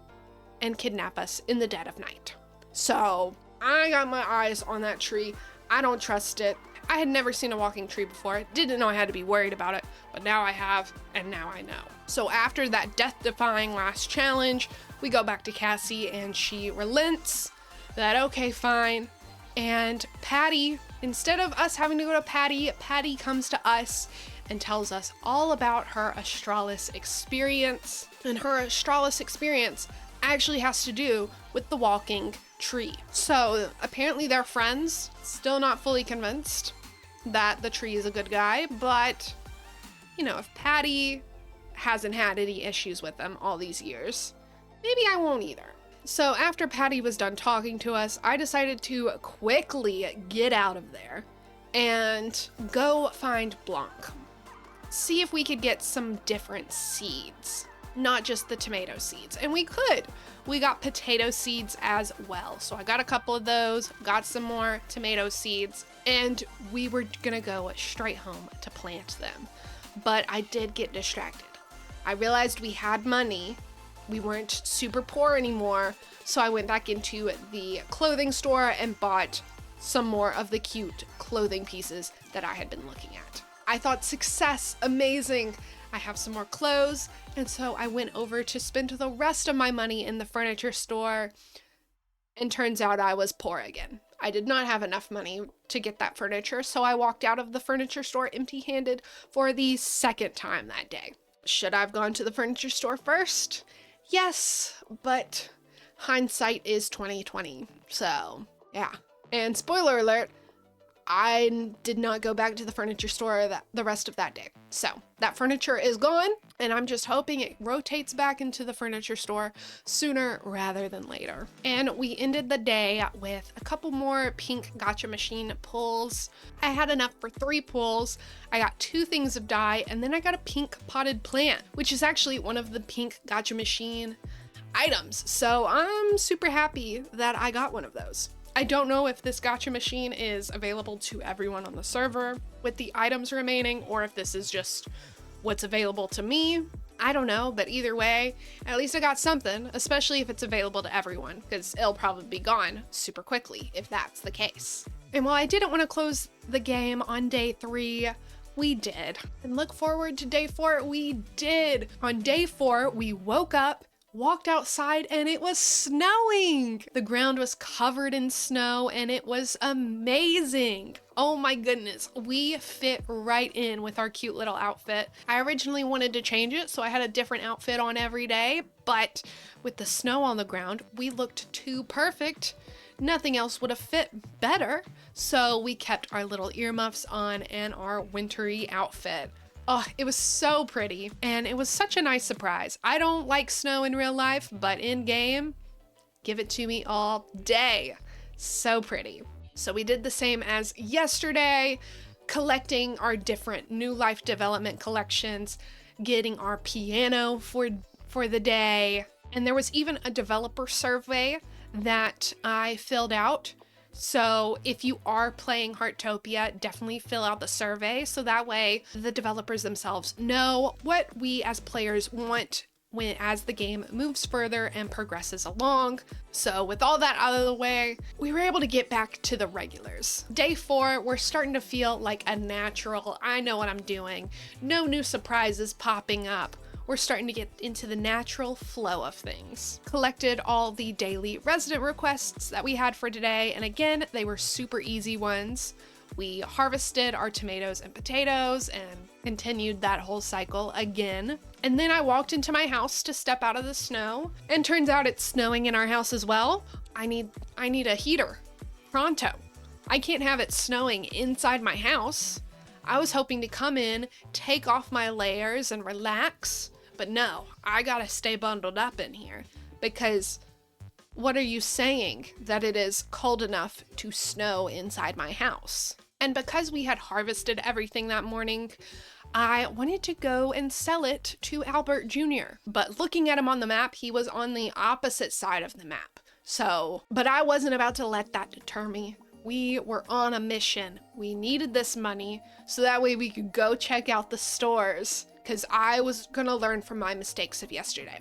and kidnap us in the dead of night. So I got my eyes on that tree. I don't trust it. I had never seen a walking tree before. Didn't know I had to be worried about it, but now I have, and now I know. So after that death-defying last challenge, we go back to Cassie and she relents that, okay, fine. And Patty, instead of us having to go to Patty, Patty comes to us and tells us all about her Astralis experience. And her Astralis experience actually has to do with the walking tree. So apparently they're friends, still not fully convinced that the tree is a good guy, but you know, if Patty hasn't had any issues with them all these years, maybe I won't either. So after Patty was done talking to us, I decided to quickly get out of there and go find Blanc. See if we could get some different seeds, not just the tomato seeds. And we could. We got potato seeds as well. So I got a couple of those, got some more tomato seeds, and we were gonna go straight home to plant them. But I did get distracted. I realized we had money. We weren't super poor anymore. So I went back into the clothing store and bought some more of the cute clothing pieces that I had been looking at. I thought, success, amazing. I have some more clothes. And so I went over to spend the rest of my money in the furniture store. And turns out I was poor again. I did not have enough money to get that furniture. So I walked out of the furniture store empty-handed for the second time that day. Should I have gone to the furniture store first? Yes, but hindsight is 2020. So yeah. And spoiler alert, I did not go back to the furniture store the rest of that day. So that furniture is gone, and I'm just hoping it rotates back into the furniture store sooner rather than later. And we ended the day with a couple more pink gacha machine pulls. I had enough for 3 pulls. I got 2 things of dye, and then I got a pink potted plant, which is actually one of the pink gacha machine items. So I'm super happy that I got one of those. I don't know if this gacha machine is available to everyone on the server with the items remaining, or if this is just what's available to me. I don't know, but either way, at least I got something, especially if it's available to everyone, because it'll probably be gone super quickly if that's the case. And while I didn't want to close the game on day 3, we did. And look forward to day 4, we did. On day 4, we woke up, walked outside, and it was snowing. The ground was covered in snow and it was amazing. Oh my goodness, we fit right in with our cute little outfit. I originally wanted to change it, so I had a different outfit on every day, but with the snow on the ground, we looked too perfect. Nothing else would have fit better. So we kept our little earmuffs on and our wintry outfit. Oh, it was so pretty, and it was such a nice surprise. I don't like snow in real life, but in game, give it to me all day. So pretty. So we did the same as yesterday, collecting our different new life development collections, getting our piano for the day, and there was even a developer survey that I filled out. So if you are playing Heartopia, definitely fill out the survey so that way the developers themselves know what we as players want as the game moves further and progresses along. So with all that out of the way, we were able to get back to the regulars. Day 4, we're starting to feel like a natural, I know what I'm doing, no new surprises popping up. We're starting to get into the natural flow of things. Collected all the daily resident requests that we had for today, and again, they were super easy ones. We harvested our tomatoes and potatoes and continued that whole cycle again. And then I walked into my house to step out of the snow, and turns out it's snowing in our house as well. I need a heater, pronto. I can't have it snowing inside my house. I was hoping to come in, take off my layers and relax. But no, I gotta stay bundled up in here, because what are you saying that it is cold enough to snow inside my house? And because we had harvested everything that morning, I wanted to go and sell it to Albert Jr. But looking at him on the map, he was on the opposite side of the map. But I wasn't about to let that deter me. We were on a mission. We needed this money so that way we could go check out the stores, because I was gonna learn from my mistakes of yesterday.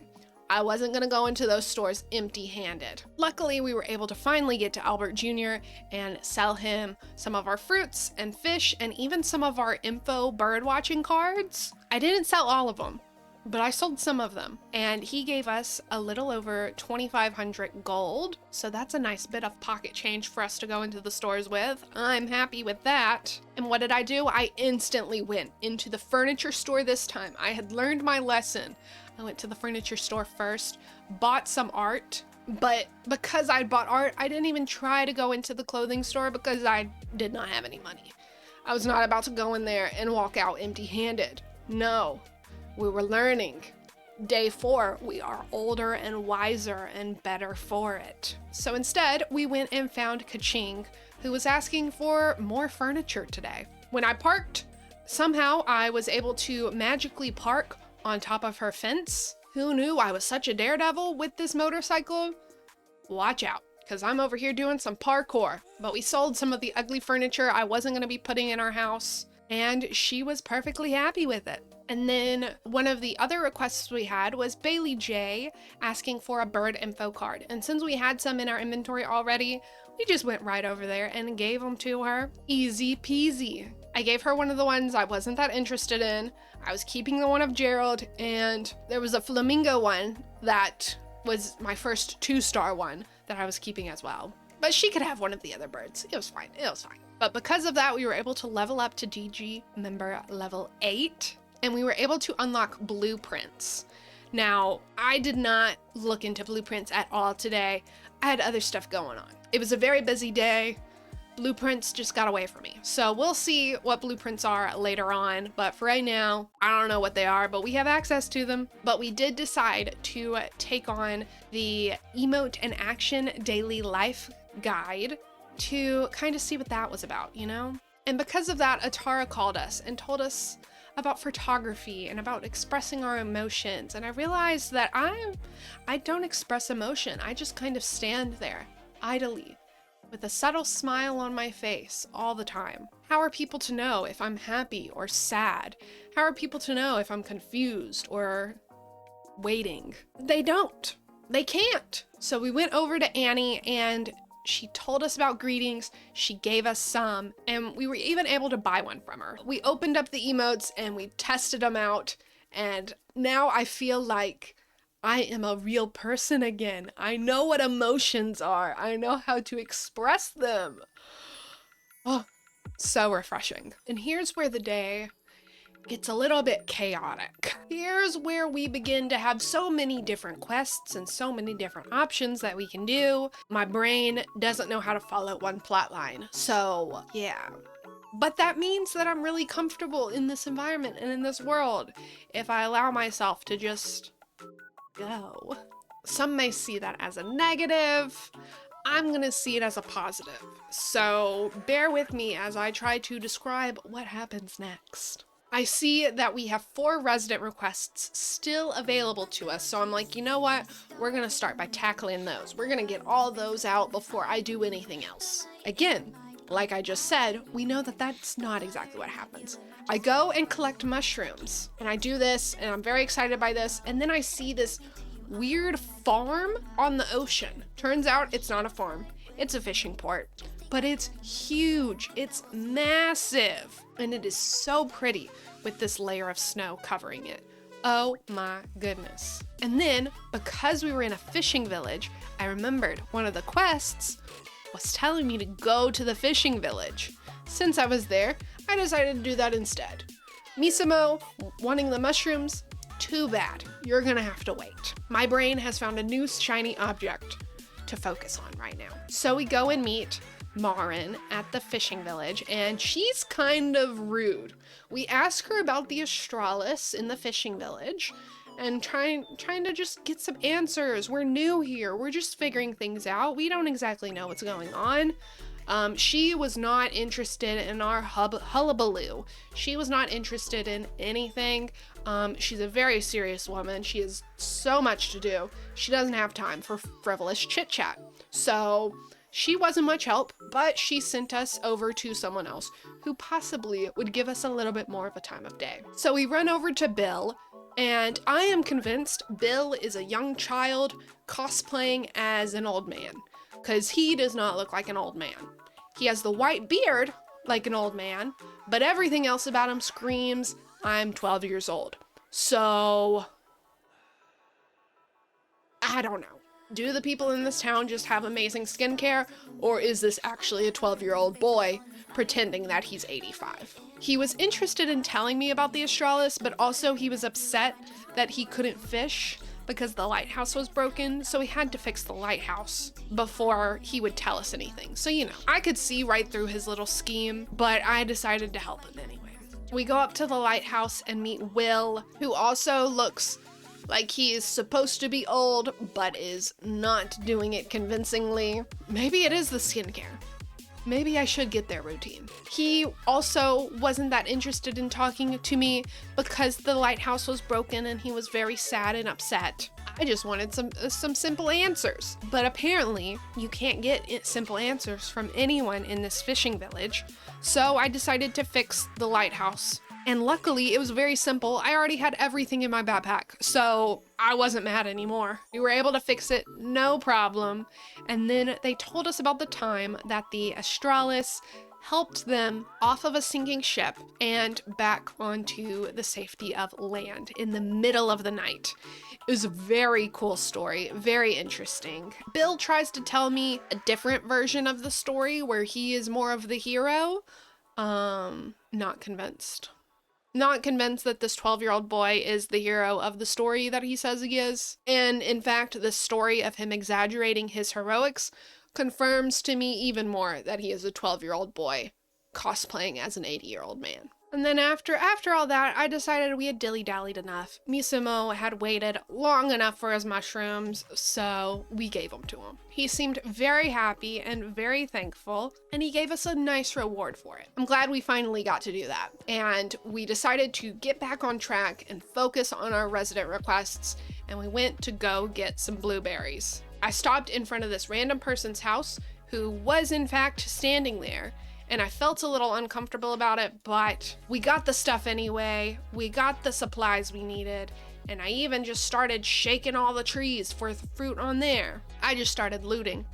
I wasn't gonna go into those stores empty-handed. Luckily, we were able to finally get to Albert Jr. and sell him some of our fruits and fish and even some of our info bird watching cards. I didn't sell all of them, but I sold some of them, and he gave us a little over 2,500 gold. So that's a nice bit of pocket change for us to go into the stores with. I'm happy with that. And what did I do? I instantly went into the furniture store this time. I had learned my lesson. I went to the furniture store first, bought some art, but because I bought art, I didn't even try to go into the clothing store because I did not have any money. I was not about to go in there and walk out empty-handed. No. We were learning. Day 4, we are older and wiser and better for it. So instead, we went and found Kaching, who was asking for more furniture today. When I parked, somehow I was able to magically park on top of her fence. Who knew I was such a daredevil with this motorcycle? Watch out, because I'm over here doing some parkour. But we sold some of the ugly furniture I wasn't going to be putting in our house, and she was perfectly happy with it. And then one of the other requests we had was Bailey J asking for a bird info card. And since we had some in our inventory already, we just went right over there and gave them to her. Easy peasy. I gave her one of the ones I wasn't that interested in. I was keeping the one of Gerald, and there was a flamingo one that was my first 2-star one that I was keeping as well. But she could have one of the other birds. It was fine. It was fine. But because of that, we were able to level up to DG member level 8. And we were able to unlock blueprints. Now, I did not look into blueprints at all today. I had other stuff going on. It was a very busy day. Blueprints just got away from me. So we'll see what blueprints are later on. But for right now, I don't know what they are, but we have access to them. But we did decide to take on the emote and action daily life guide to kind of see what that was about, you know? And because of that, Atara called us and told us about photography and about expressing our emotions. And I realized that I don't express emotion. I just kind of stand there idly with a subtle smile on my face all the time. How are people to know if I'm happy or sad? How are people to know if I'm confused or waiting? They don't. They can't. So we went over to Annie and she told us about greetings, she gave us some, and we were even able to buy one from her. We opened up the emotes and we tested them out, and now I feel like I am a real person again. I know what emotions are. I know how to express them. Oh, so refreshing. And here's where the day gets a little bit chaotic. Here's where we begin to have so many different quests and so many different options that we can do. My brain doesn't know how to follow one plot line. So yeah. But that means that I'm really comfortable in this environment and in this world if I allow myself to just go. Some may see that as a negative. I'm gonna see it as a positive. So bear with me as I try to describe what happens next. I see that we have 4 resident requests still available to us, so I'm like, you know what? We're gonna start by tackling those. We're gonna get all those out before I do anything else. Again, like I just said, we know that that's not exactly what happens. I go and collect mushrooms, and I do this, and I'm very excited by this, and then I see this weird farm on the ocean. Turns out it's not a farm, it's a fishing port. But it's huge, it's massive, and it is so pretty with this layer of snow covering it. Oh my goodness. And then, because we were in a fishing village, I remembered one of the quests was telling me to go to the fishing village. Since I was there, I decided to do that instead. Misamo, wanting the mushrooms? Too bad, you're gonna have to wait. My brain has found a new shiny object to focus on right now. So we go and meet Marin at the fishing village, and she's kind of rude. We ask her about the Astralis in the fishing village and trying to just get some answers. We're new here. We're just figuring things out. We don't exactly know what's going on. She was not interested in our hullabaloo. She was not interested in anything. She's a very serious woman. She has so much to do. She doesn't have time for frivolous chit chat. So She wasn't much help, but she sent us over to someone else who possibly would give us a little bit more of a time of day. So we run over to Bill, and I am convinced Bill is a young child cosplaying as an old man, because he does not look like an old man. He has the white beard like an old man, but everything else about him screams, I'm 12 years old. So, I don't know. Do the people in this town just have amazing skincare, or is this actually a 12-year-old boy pretending that he's 85? He was interested in telling me about the Australis, but also he was upset that he couldn't fish because the lighthouse was broken, so he had to fix the lighthouse before he would tell us anything. So, you know, I could see right through his little scheme, but I decided to help him anyway. We go up to the lighthouse and meet Will, who also looks like he is supposed to be old, but is not doing it convincingly. Maybe it is the skincare. Maybe I should get their routine. He also wasn't that interested in talking to me because the lighthouse was broken and he was very sad and upset. I just wanted some simple answers. But apparently, you can't get simple answers from anyone in this fishing village. So I decided to fix the lighthouse. And luckily, it was very simple. I already had everything in my backpack, so I wasn't mad anymore. We were able to fix it, no problem. And then they told us about the time that the Australis helped them off of a sinking ship and back onto the safety of land in the middle of the night. It was a very cool story, very interesting. Bill tries to tell me a different version of the story where he is more of the hero. Not convinced. Not convinced that this 12-year-old boy is the hero of the story that he says he is. And in fact, the story of him exaggerating his heroics confirms to me even more that he is a 12-year-old boy cosplaying as an 80-year-old man. And then after all that, I decided we had dilly-dallied enough. Misumo had waited long enough for his mushrooms, so we gave them to him. He seemed very happy and very thankful, and he gave us a nice reward for it. I'm glad we finally got to do that. And we decided to get back on track and focus on our resident requests, and we went to go get some blueberries. I stopped in front of this random person's house who was in fact standing there, and I felt a little uncomfortable about it, but we got the stuff anyway. We got the supplies we needed, and I even just started shaking all the trees for the fruit on there. I just started looting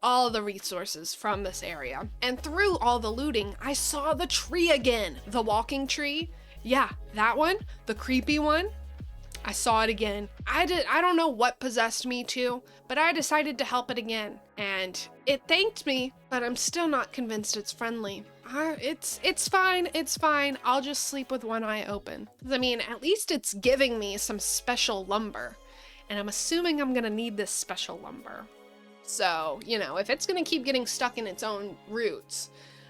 all the resources from this area. And through all the looting, I saw the tree again. The walking tree. Yeah, that one. The creepy one. I saw it again. I don't know what possessed me to, but I decided to help it again. And it thanked me, but I'm still not convinced it's friendly. It's fine. I'll just sleep with one eye open. I mean, at least it's giving me some special lumber. And I'm assuming I'm gonna need this special lumber. So, you know, if it's gonna keep getting stuck in its own roots,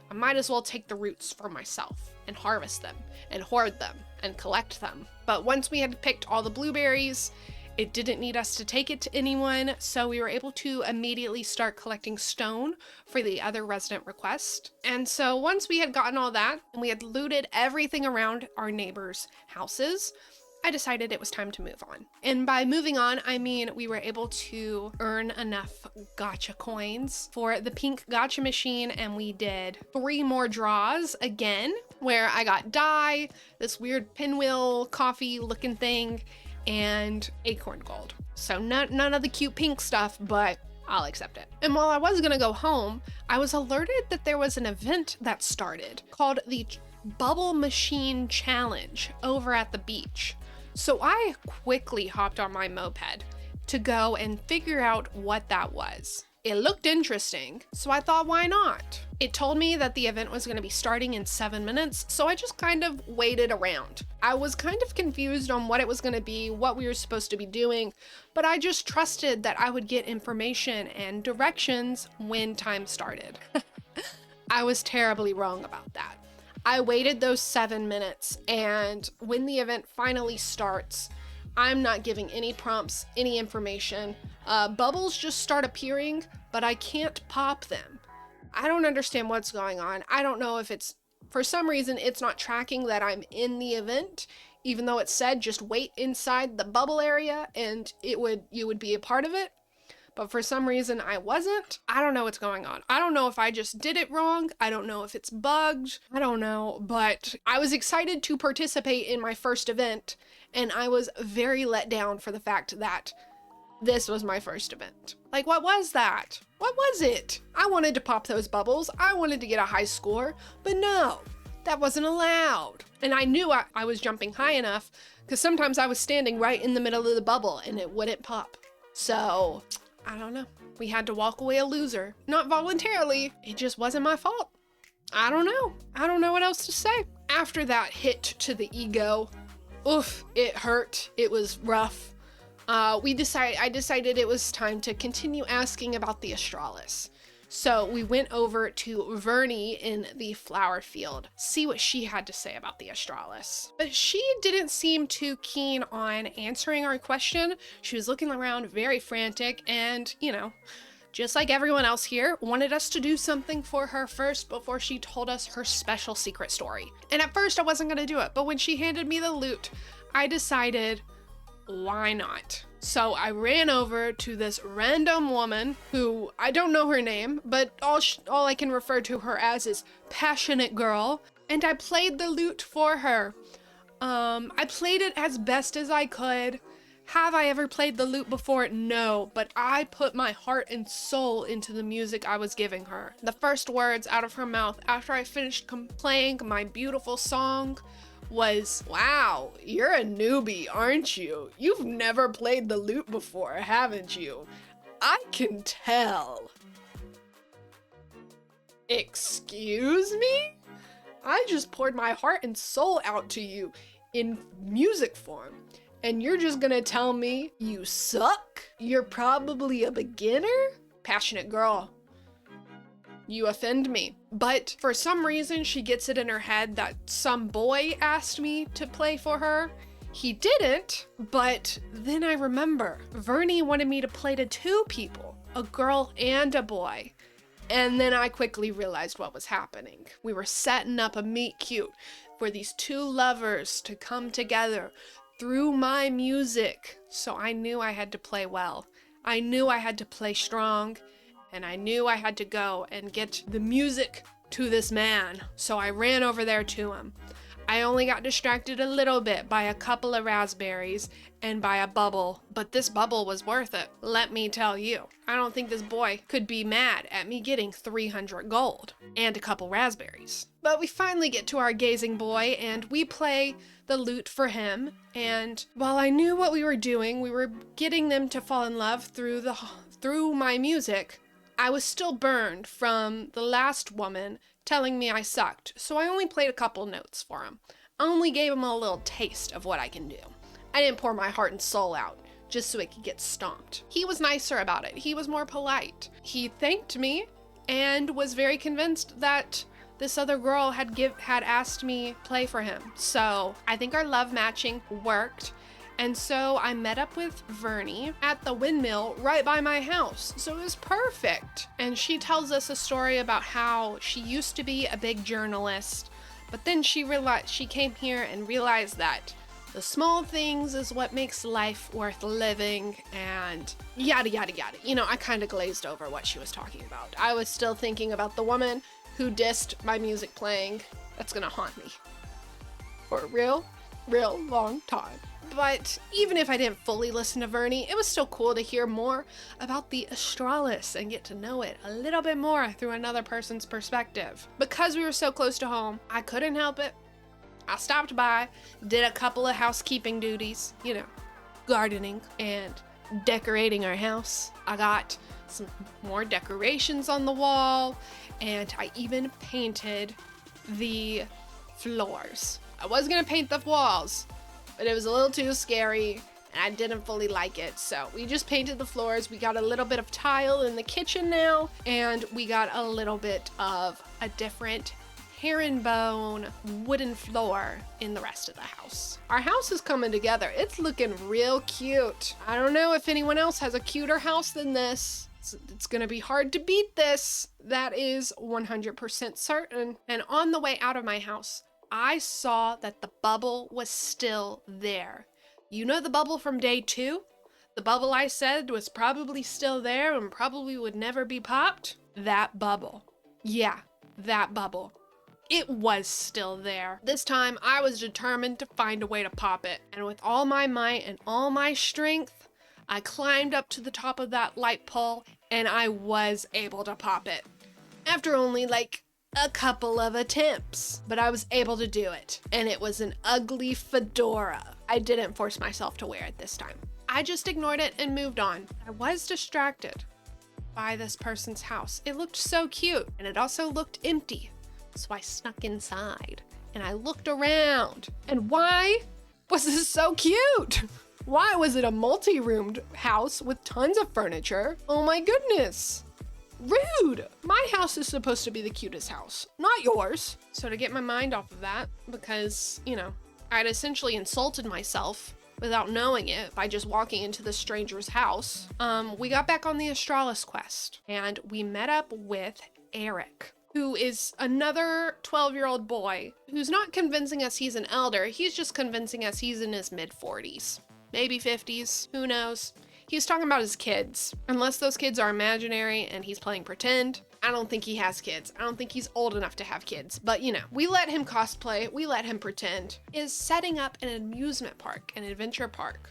I might as well take the roots for myself and harvest them and hoard them and collect them. But once we had picked all the blueberries, it didn't need us to take it to anyone, so we were able to immediately start collecting stone for the other resident request. And so once we had gotten all that and we had looted everything around our neighbors' houses, I decided it was time to move on. And by moving on, I mean we were able to earn enough gacha coins for the pink gacha machine, and we did 3 more draws again, where I got dye, this weird pinwheel coffee looking thing, and acorn gold. So none of the cute pink stuff, but I'll accept it. And while I was gonna go home, I was alerted that there was an event that started called the Bubble Machine Challenge over at the beach. So I quickly hopped on my moped to go and figure out what that was. It looked interesting, so I thought, why not? It told me that the event was going to be starting in 7 minutes, so I just kind of waited around. I was kind of confused on what it was going to be, what we were supposed to be doing, but I just trusted that I would get information and directions when time started. I was terribly wrong about that. I waited those 7 minutes, and when the event finally starts, I'm not giving any prompts, any information. Bubbles just start appearing, but I can't pop them. I don't understand what's going on. I don't know if it's, for some reason, it's not tracking that I'm in the event, even though it said just wait inside the bubble area and you would be a part of it. but for some reason I wasn't. I don't know what's going on. I don't know if I just did it wrong. I don't know if it's bugged. I don't know, but I was excited to participate in my first event, and I was very let down for the fact that this was my first event. Like, what was that? What was it? I wanted to pop those bubbles. I wanted to get a high score, but no, that wasn't allowed. And I knew I was jumping high enough because sometimes I was standing right in the middle of the bubble and it wouldn't pop. So, I don't know. We had to walk away a loser. Not voluntarily. It just wasn't my fault. I don't know. I don't know what else to say. After that hit to the ego, oof, it hurt. It was rough. I decided it was time to continue asking about the Astralis. So we went over to Vernie in the flower field, see what she had to say about the Astralis. But she didn't seem too keen on answering our question. She was looking around very frantic and, you know, just like everyone else here, wanted us to do something for her first before she told us her special secret story. And at first I wasn't gonna do it, but when she handed me the loot, I decided, why not? So I ran over to this random woman who, I don't know her name, but all I can refer to her as is Passionate Girl, and I played the loot for her. I played it as best as I could. Have I ever played the loot before? No, but I put my heart and soul into the music I was giving her. The first words out of her mouth after I finished playing my beautiful song was, "Wow, you're a newbie, aren't you? You've never played the lute before, haven't you? I can tell." Excuse me? I just poured my heart and soul out to you in music form, and you're just gonna tell me you suck? You're probably a beginner? Passionate Girl, you offend me. But for some reason, she gets it in her head that some boy asked me to play for her. He didn't, but then I remember Vernie wanted me to play to 2 people, a girl and a boy. And then I quickly realized what was happening. We were setting up a meet cute for these 2 lovers to come together through my music. So I knew I had to play well. I knew I had to play strong. And I knew I had to go and get the music to this man. So I ran over there to him. I only got distracted a little bit by a couple of raspberries and by a bubble, but this bubble was worth it, let me tell you. I don't think this boy could be mad at me getting 300 gold and a couple raspberries. But we finally get to our gazing boy and we play the lute for him. And while I knew what we were doing, we were getting them to fall in love through my music. I was still burned from the last woman telling me I sucked, so I only played a couple notes for him. I only gave him a little taste of what I can do. I didn't pour my heart and soul out just so it could get stomped. He was nicer about it. He was more polite. He thanked me and was very convinced that this other girl had asked me play for him. So I think our love matching worked. And so I met up with Vernie at the windmill right by my house. So it was perfect. And she tells us a story about how she used to be a big journalist, but then she came here and realized that the small things is what makes life worth living, and yada yada yada. You know, I kind of glazed over what she was talking about. I was still thinking about the woman who dissed my music playing. That's gonna haunt me for a real long time. But even if I didn't fully listen to Vernie, it was still cool to hear more about the Astralis and get to know it a little bit more through another person's perspective. Because we were so close to home, I couldn't help it. I stopped by, did a couple of housekeeping duties, you know, gardening and decorating our house. I got some more decorations on the wall, and I even painted the floors. I was gonna paint the walls, but it was a little too scary and I didn't fully like it. So we just painted the floors. We got a little bit of tile in the kitchen now, and we got a little bit of a different herringbone wooden floor in the rest of the house. Our house is coming together. It's looking real cute. I don't know if anyone else has a cuter house than this. It's gonna be hard to beat this. That is 100% certain. And on the way out of my house, I saw that the bubble was still there. You know the bubble from day 2? The bubble I said was probably still there and probably would never be popped. That bubble. Yeah, that bubble. It was still there. This time I was determined to find a way to pop it. And with all my might and all my strength, I climbed up to the top of that light pole and I was able to pop it. After only like a couple of attempts, but I was able to do it. And it was an ugly fedora. I didn't force myself to wear it this time. I just ignored it and moved on. I was distracted by this person's house. It looked so cute and it also looked empty. So I snuck inside and I looked around. And why was this so cute? Why was it a multi-roomed house with tons of furniture? Oh my goodness. Rude. My house is supposed to be the cutest house, not yours. So to get my mind off of that, because, you know, I'd essentially insulted myself without knowing it by just walking into the stranger's house, we got back on the Astralis quest and we met up with Eric, who is another 12-year-old boy who's not convincing us he's an elder. He's just convincing us he's in his mid-40s, maybe 50s, who knows? He's talking about his kids. Unless those kids are imaginary and he's playing pretend, I don't think he has kids. I don't think he's old enough to have kids, but you know, we let him cosplay, we let him pretend. Is setting up an amusement park, an adventure park.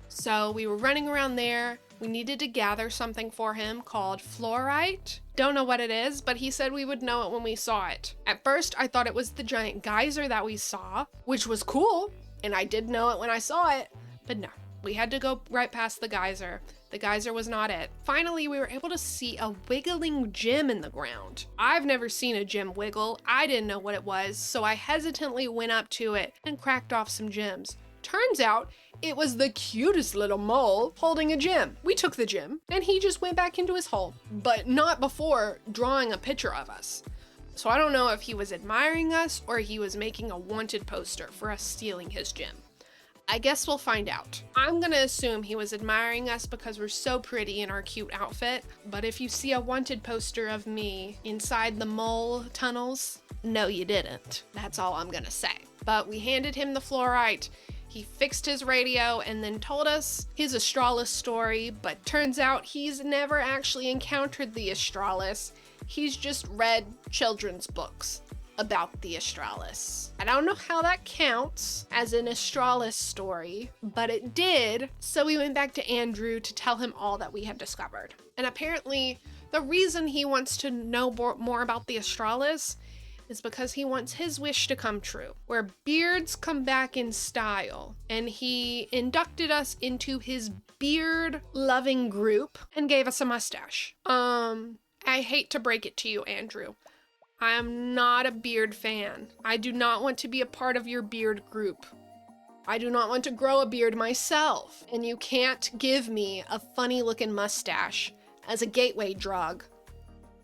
So we were running around there. We needed to gather something for him called fluorite. Don't know what it is, but he said we would know it when we saw it. At first, I thought it was the giant geyser that we saw, which was cool, and I did know it when I saw it, but no. We had to go right past the geyser. The geyser was not it. Finally, we were able to see a wiggling gem in the ground. I've never seen a gem wiggle. I didn't know what it was, so I hesitantly went up to it and cracked off some gems. Turns out, it was the cutest little mole holding a gem. We took the gem, and he just went back into his hole, but not before drawing a picture of us. So I don't know if he was admiring us or he was making a wanted poster for us stealing his gem. I guess we'll find out. I'm gonna assume he was admiring us because we're so pretty in our cute outfit, but if you see a wanted poster of me inside the mole tunnels, no you didn't. That's all I'm gonna say. But we handed him the fluorite, he fixed his radio and then told us his Astralis story, but turns out he's never actually encountered the Astralis. He's just read children's books about the Astralis. I don't know how that counts as an Astralis story, but it did. So we went back to Andrew to tell him all that we had discovered. And apparently the reason he wants to know more about the Astralis is because he wants his wish to come true, where beards come back in style. And he inducted us into his beard loving group and gave us a mustache. I hate to break it to you, Andrew. I am not a beard fan. I do not want to be a part of your beard group. I do not want to grow a beard myself. And you can't give me a funny looking mustache as a gateway drug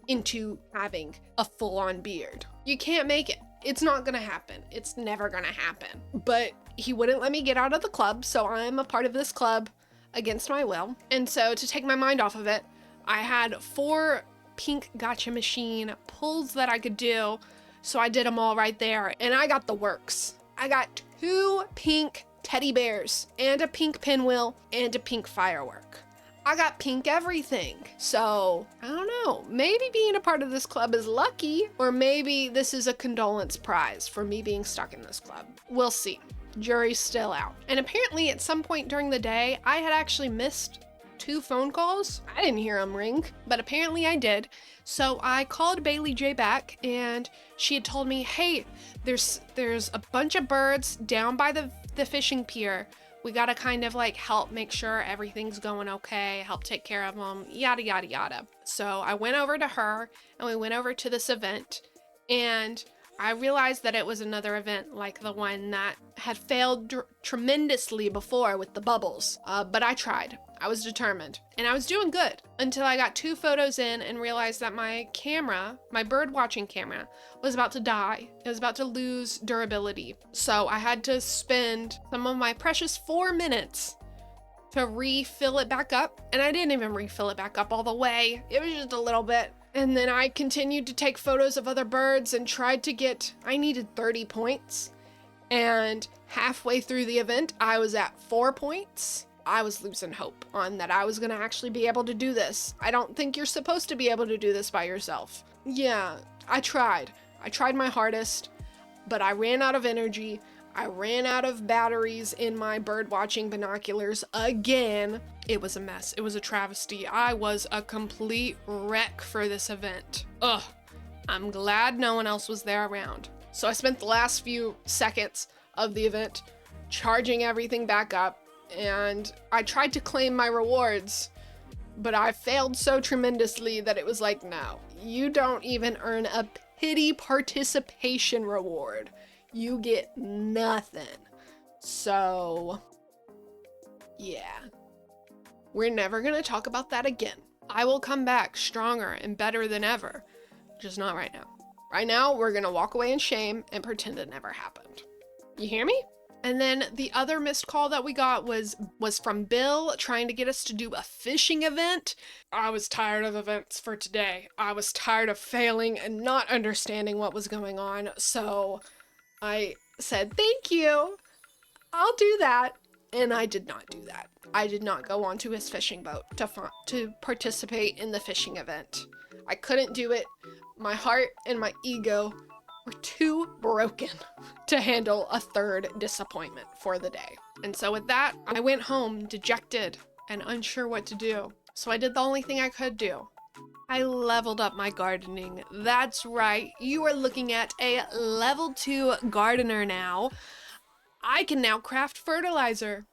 into having a full-on beard. You can't make it. It's not gonna happen. It's never gonna happen. But he wouldn't let me get out of the club, so I'm a part of this club against my will. And so to take my mind off of it, I had 4 pink gotcha machine pulls that I could do, so I did them all right there, and I got the works. I got 2 pink teddy bears and a pink pinwheel and a pink firework. I got pink everything. So I don't know, maybe being a part of this club is lucky, or maybe this is a condolence prize for me being stuck in this club. We'll see. Jury's still out. And apparently at some point during the day, I had actually missed 2 phone calls. I didn't hear them ring, but apparently I did. So I called Bailey J back and she had told me, hey, there's a bunch of birds down by the fishing pier. We gotta kind of like help make sure everything's going okay, help take care of them, yada, yada, yada. So I went over to her and we went over to this event, and I realized that it was another event like the one that had failed tremendously before with the bubbles. But I tried. I was determined. And I was doing good until I got 2 photos in and realized that my camera, my bird watching camera, was about to die. It was about to lose durability. So I had to spend some of my precious 4 minutes to refill it back up. And I didn't even refill it back up all the way. It was just a little bit. And then I continued to take photos of other birds and tried to get, I needed 30 points. And halfway through the event, I was at 4 points. I was losing hope on that I was gonna actually be able to do this. I don't think you're supposed to be able to do this by yourself. Yeah, I tried. I tried my hardest, but I ran out of energy. I ran out of batteries in my bird watching binoculars again. It was a mess. It was a travesty. I was a complete wreck for this event. Ugh. I'm glad no one else was there around. So I spent the last few seconds of the event charging everything back up, and I tried to claim my rewards, but I failed so tremendously that it was like, no, you don't even earn a pity participation reward. You get nothing. So, yeah. We're never gonna talk about that again. I will come back stronger and better than ever. Just not right now. Right now, we're gonna walk away in shame and pretend it never happened. You hear me? And then the other missed call that we got was from Bill trying to get us to do a fishing event. I was tired of events for today. I was tired of failing and not understanding what was going on. So I said, thank you. I'll do that. And I did not do that. I did not go onto his fishing boat to participate in the fishing event. I couldn't do it. My heart and my ego were too broken to handle a third disappointment for the day. And so with that, I went home dejected and unsure what to do. So I did the only thing I could do. I leveled up my gardening. That's right, you are looking at a level 2 gardener now. I can now craft fertilizer.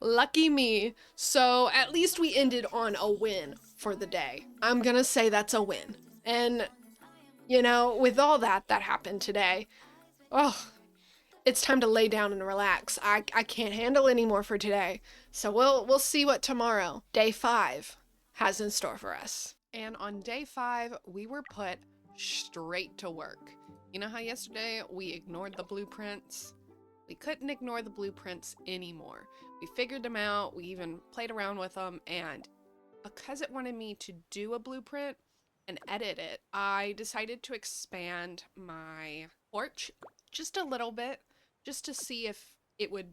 Lucky me. So at least we ended on a win for the day. I'm gonna say that's a win. And you know, with all that happened today, oh, it's time to lay down and relax. I can't handle any more for today. So we'll see what tomorrow, day 5, has in store for us. And on day 5, we were put straight to work. You know how yesterday we ignored the blueprints? We couldn't ignore the blueprints anymore. We figured them out, we even played around with them, and because it wanted me to do a blueprint and edit it, I decided to expand my porch just a little bit, just to see if it would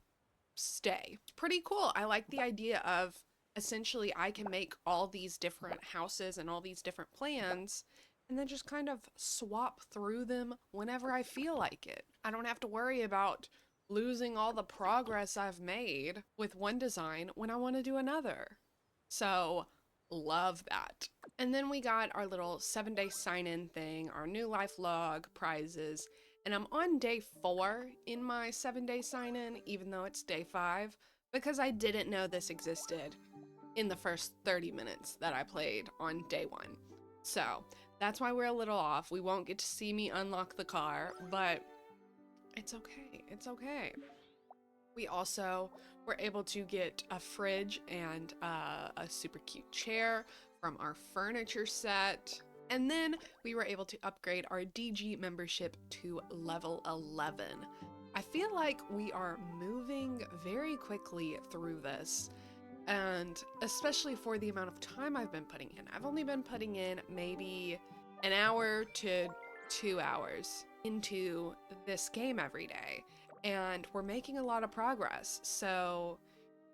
stay. Pretty cool. I like the idea of essentially I can make all these different houses and all these different plans and then just kind of swap through them whenever I feel like it. I don't have to worry about losing all the progress I've made with one design when I want to do another. So, love that. And then we got our little 7-day sign-in thing, our new life log, prizes, and I'm on day 4 in my 7-day sign-in, even though it's day 5, because I didn't know this existed in the first 30 minutes that I played on day 1. So that's why we're a little off. We won't get to see me unlock the car, but it's okay. It's okay. We also were able to get a fridge and a super cute chair from our furniture set. And then we were able to upgrade our DG membership to level 11. I feel like we are moving very quickly through this, and especially for the amount of time I've been putting in. I've only been putting in maybe an hour to 2 hours into this game every day, and we're making a lot of progress. So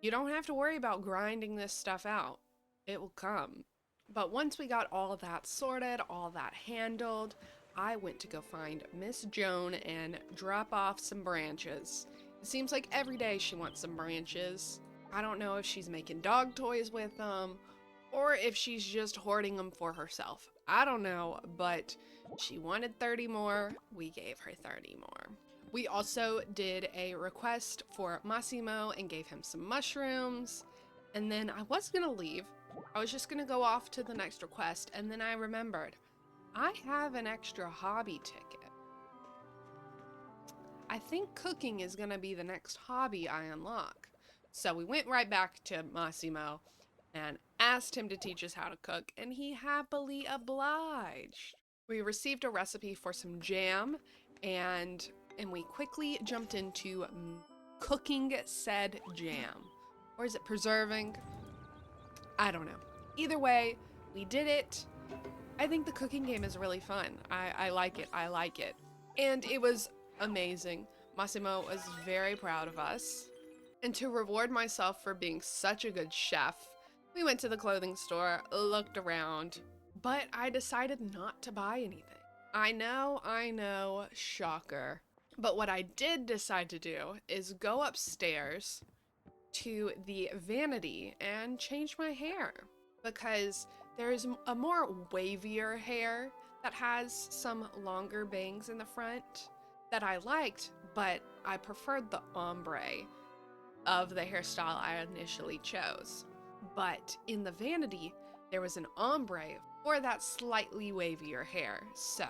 you don't have to worry about grinding this stuff out. It will come. But once we got all that sorted, all that handled, I went to go find Miss Joan and drop off some branches. It seems like every day she wants some branches. I don't know if she's making dog toys with them or if she's just hoarding them for herself. I don't know, but she wanted 30 more. We gave her 30 more. We also did a request for Massimo and gave him some mushrooms. And then I was gonna leave. I was just gonna go off to the next request, and then I remembered I have an extra hobby ticket. I think cooking is gonna be the next hobby I unlock. So we went right back to Massimo and asked him to teach us how to cook, and he happily obliged. We received a recipe for some jam, and we quickly jumped into cooking said jam. Or is it preserving? I don't know. Either way, we did it. I think the cooking game is really fun. I like it. I like it. And it was amazing. Massimo was very proud of us. And to reward myself for being such a good chef, we went to the clothing store, looked around, but I decided not to buy anything. I know, shocker. But what I did decide to do is go upstairs to the vanity and change my hair, because there's a more wavier hair that has some longer bangs in the front that I liked, but I preferred the ombre of the hairstyle I initially chose. But in the vanity, there was an ombre for that slightly wavier hair. So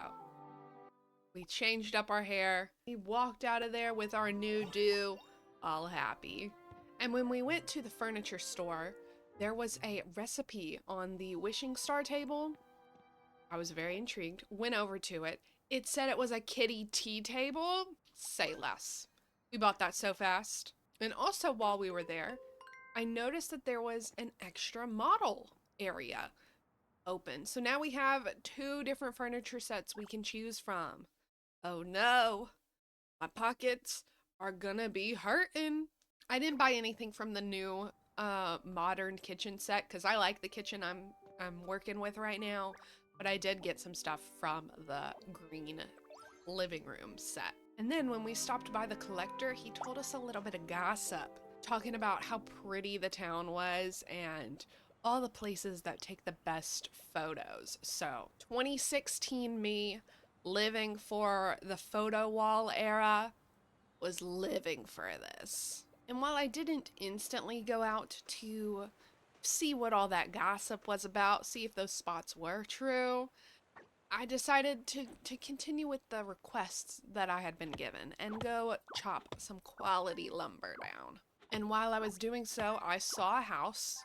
we changed up our hair. We walked out of there with our new do, all happy. And when we went to the furniture store, there was a recipe on the wishing star table. I was very intrigued, went over to it. It said it was a kitty tea table. Say less. We bought that so fast. And also while we were there, I noticed that there was an extra model area open. So now we have 2 different furniture sets we can choose from. Oh no, my pockets are gonna be hurting. I didn't buy anything from the new modern kitchen set because I like the kitchen I'm working with right now, but I did get some stuff from the green living room set. And then when we stopped by the collector, he told us a little bit of gossip, talking about how pretty the town was and all the places that take the best photos. So 2016 me, living for the photo wall era, was living for this. And while I didn't instantly go out to see what all that gossip was about, see if those spots were true, I decided to continue with the requests that I had been given and go chop some quality lumber down. And while I was doing so, I saw a house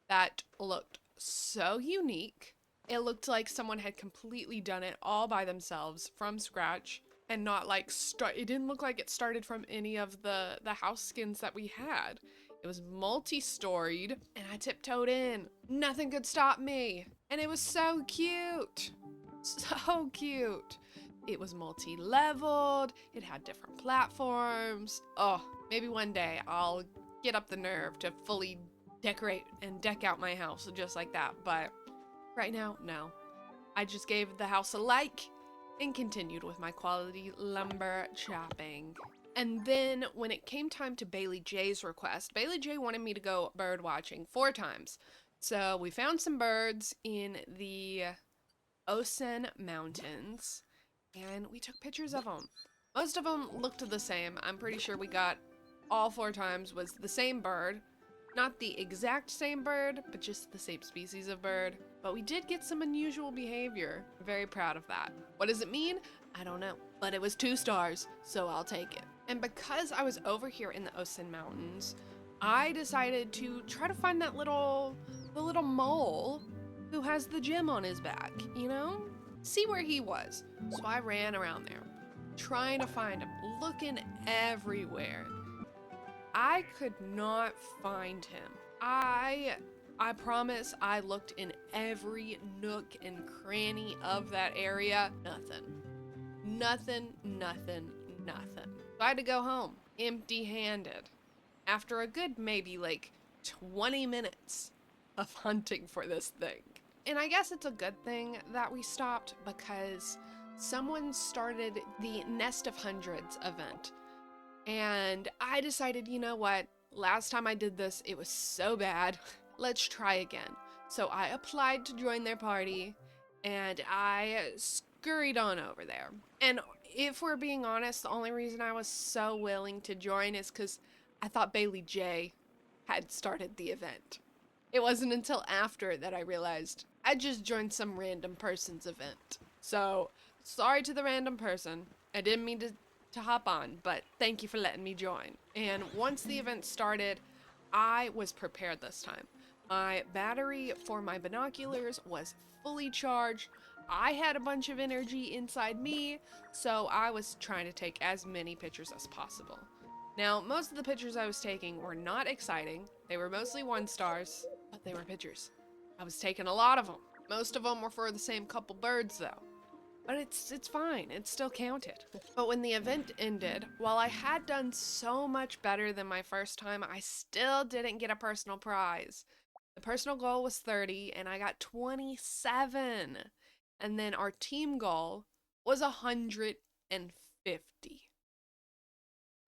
that looked so unique. It looked like someone had completely done it all by themselves from scratch and not like it didn't look like it started from any of the house skins that we had. It was multi-storied and I tiptoed in. Nothing could stop me. And it was so cute. So cute. It was multi-leveled. It had different platforms. Oh, maybe one day I'll get up the nerve to fully decorate and deck out my house just like that. But right now, no. I just gave the house a like and continued with my quality lumber chopping. And then when it came time to Bailey J's request, Bailey J wanted me to go bird watching 4 times. So we found some birds in the Osen Mountains and we took pictures of them. Most of them looked the same. I'm pretty sure we got all 4 times was the same bird. Not the exact same bird, but just the same species of bird. But we did get some unusual behavior. Very proud of that. What does it mean? I don't know. But it was 2 stars, so I'll take it. And because I was over here in the Osen Mountains, I decided to try to find the little mole who has the gem on his back, you know? See where he was. So I ran around there, trying to find him, looking everywhere. I could not find him. I promise I looked in every nook and cranny of that area. Nothing. So I had to go home empty-handed after a good maybe like 20 minutes of hunting for this thing. And I guess it's a good thing that we stopped because someone started the Nest of Hundreds event. And I decided, you know what? Last time I did this, it was so bad. Let's try again. So I applied to join their party and I scurried on over there. And if we're being honest, the only reason I was so willing to join is because I thought Bailey J had started the event. It wasn't until after that I realized I just joined some random person's event. So, sorry to the random person. I didn't mean to hop on, but thank you for letting me join. And once the event started, I was prepared this time. My battery for my binoculars was fully charged. I had a bunch of energy inside me, so I was trying to take as many pictures as possible. Now, most of the pictures I was taking were not exciting. They were mostly 1 stars, but they were pictures. I was taking a lot of them. Most of them were for the same couple birds, though. but it's fine. It still counted. But when the event ended, while I had done so much better than my first time, I still didn't get a personal prize. The personal goal was 30 and I got 27. And then our team goal was 150.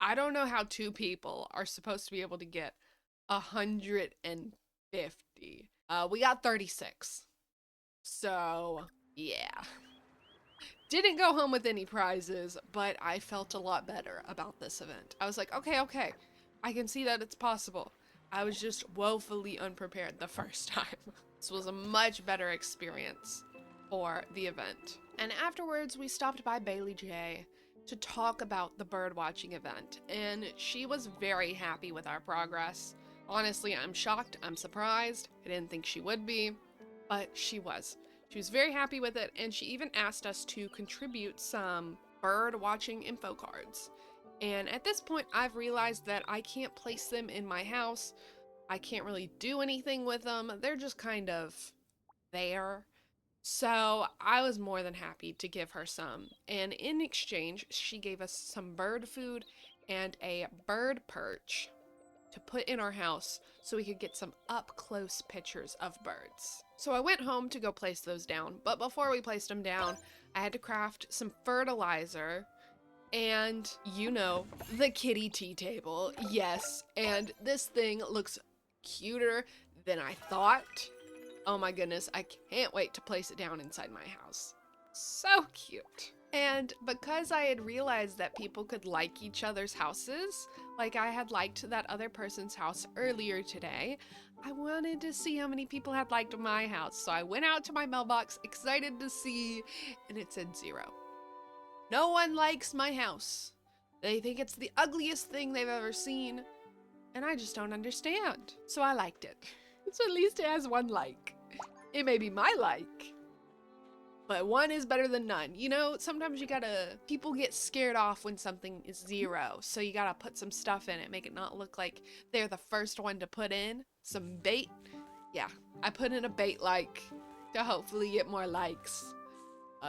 I don't know how two people are supposed to be able to get 150. We got 36. So, yeah. Didn't go home with any prizes, but I felt a lot better about this event. I was like, okay, I can see that it's possible. I was just woefully unprepared the first time. This was a much better experience for the event. And afterwards, we stopped by Bailey J to talk about the bird watching event, and she was very happy with our progress. Honestly, I'm shocked, I'm surprised. I didn't think she would be, but she was. She was very happy with it, and she even asked us to contribute some bird watching info cards. And at this point, I've realized that I can't place them in my house. I can't really do anything with them. They're just kind of there. So I was more than happy to give her some. And in exchange, she gave us some bird food and a bird perch to put in our house so we could get some up close pictures of birds. So I went home to go place those down, but before we placed them down, I had to craft some fertilizer and, you know, the kitty tea table. Yes, and this thing looks cuter than I thought. Oh my goodness, I can't wait to place it down inside my house. So cute. And because I had realized that people could like each other's houses, like I had liked that other person's house earlier today, I wanted to see how many people had liked my house. So I went out to my mailbox, excited to see, and it said 0. No one likes my house. They think it's the ugliest thing they've ever seen, and I just don't understand. So I liked it. So at least it has 1 like. It may be my like, but 1 is better than none. You know, sometimes you gotta, people get scared off when something is 0. So you gotta put some stuff in it, make it not look like they're the first one to put in some bait. Yeah, I put in a bait like to hopefully get more likes.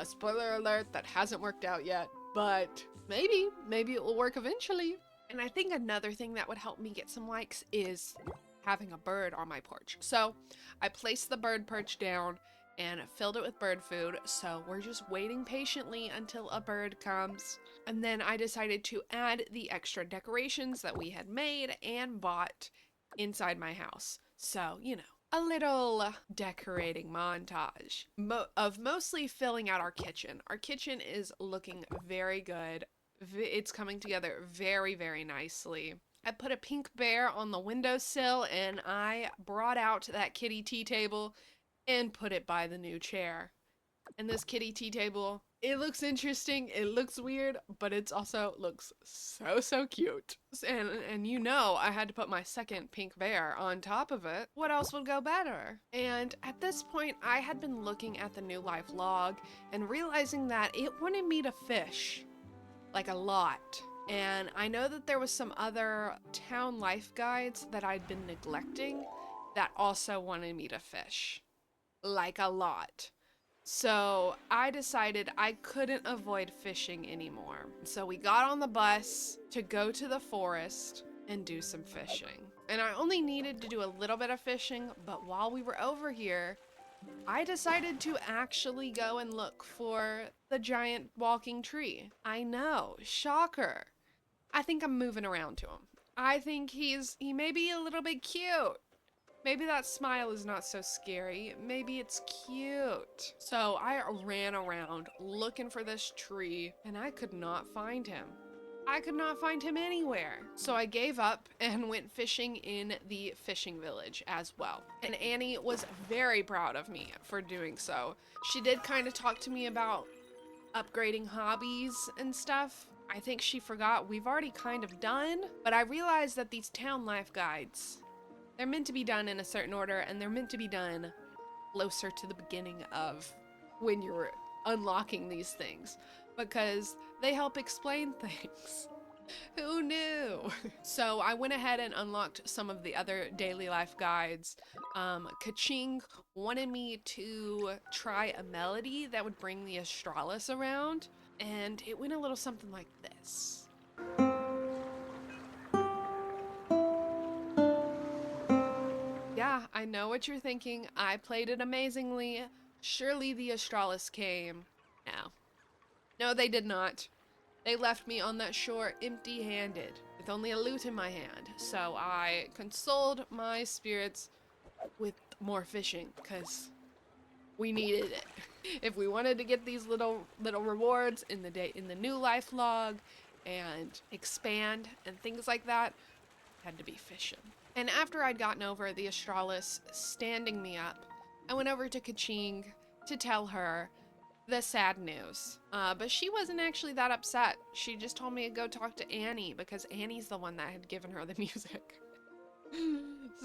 Spoiler alert, that hasn't worked out yet, but maybe it will work eventually. And I think another thing that would help me get some likes is having a bird on my porch. So I placed the bird perch down and filled it with bird food. So we're just waiting patiently until a bird comes. And then I decided to add the extra decorations that we had made and bought inside my house. So, you know, a little decorating montage of mostly filling out our kitchen. Our kitchen is looking very good. It's coming together very, very nicely. I put a pink bear on the windowsill and I brought out that kitty tea table and put it by the new chair. And this kitty tea table, it looks interesting, it looks weird, but it's also looks so cute. And you know, I had to put my second pink bear on top of it. What else would go better? And at this point, I had been looking at the New Life log and realizing that it wanted me to fish, like a lot. And I know that there was some other town life guides that I'd been neglecting that also wanted me to fish, like a lot. So I decided I couldn't avoid fishing anymore. So we got on the bus to go to the forest and do some fishing. And I only needed to do a little bit of fishing, but while we were over here, I decided to actually go and look for the giant walking tree. I know, shocker. I think I'm moving around to him. I think he may be a little bit cute. Maybe that smile is not so scary. Maybe it's cute. So I ran around looking for this tree and I could not find him. I could not find him anywhere. So I gave up and went fishing in the fishing village as well. And Annie was very proud of me for doing so. She did kind of talk to me about upgrading hobbies and stuff. I think she forgot we've already kind of done, but I realized that these town life guides, they're meant to be done in a certain order, and they're meant to be done closer to the beginning of when you're unlocking these things, because they help explain things. Who knew? So I went ahead and unlocked some of the other daily life guides. Kaching wanted me to try a melody that would bring the Astralis around, and it went a little something like this. Yeah, I know what you're thinking. I played it amazingly. Surely the Astralis came. No. No, they did not. They left me on that shore empty-handed, with only a lute in my hand. So I consoled my spirits with more fishing, because we needed it. If we wanted to get these little rewards in the new life log and expand and things like that, had to be fishing. And after I'd gotten over the Astralis standing me up, I went over to Kaching to tell her the sad news. But she wasn't actually that upset. She just told me to go talk to Annie because Annie's the one that had given her the music.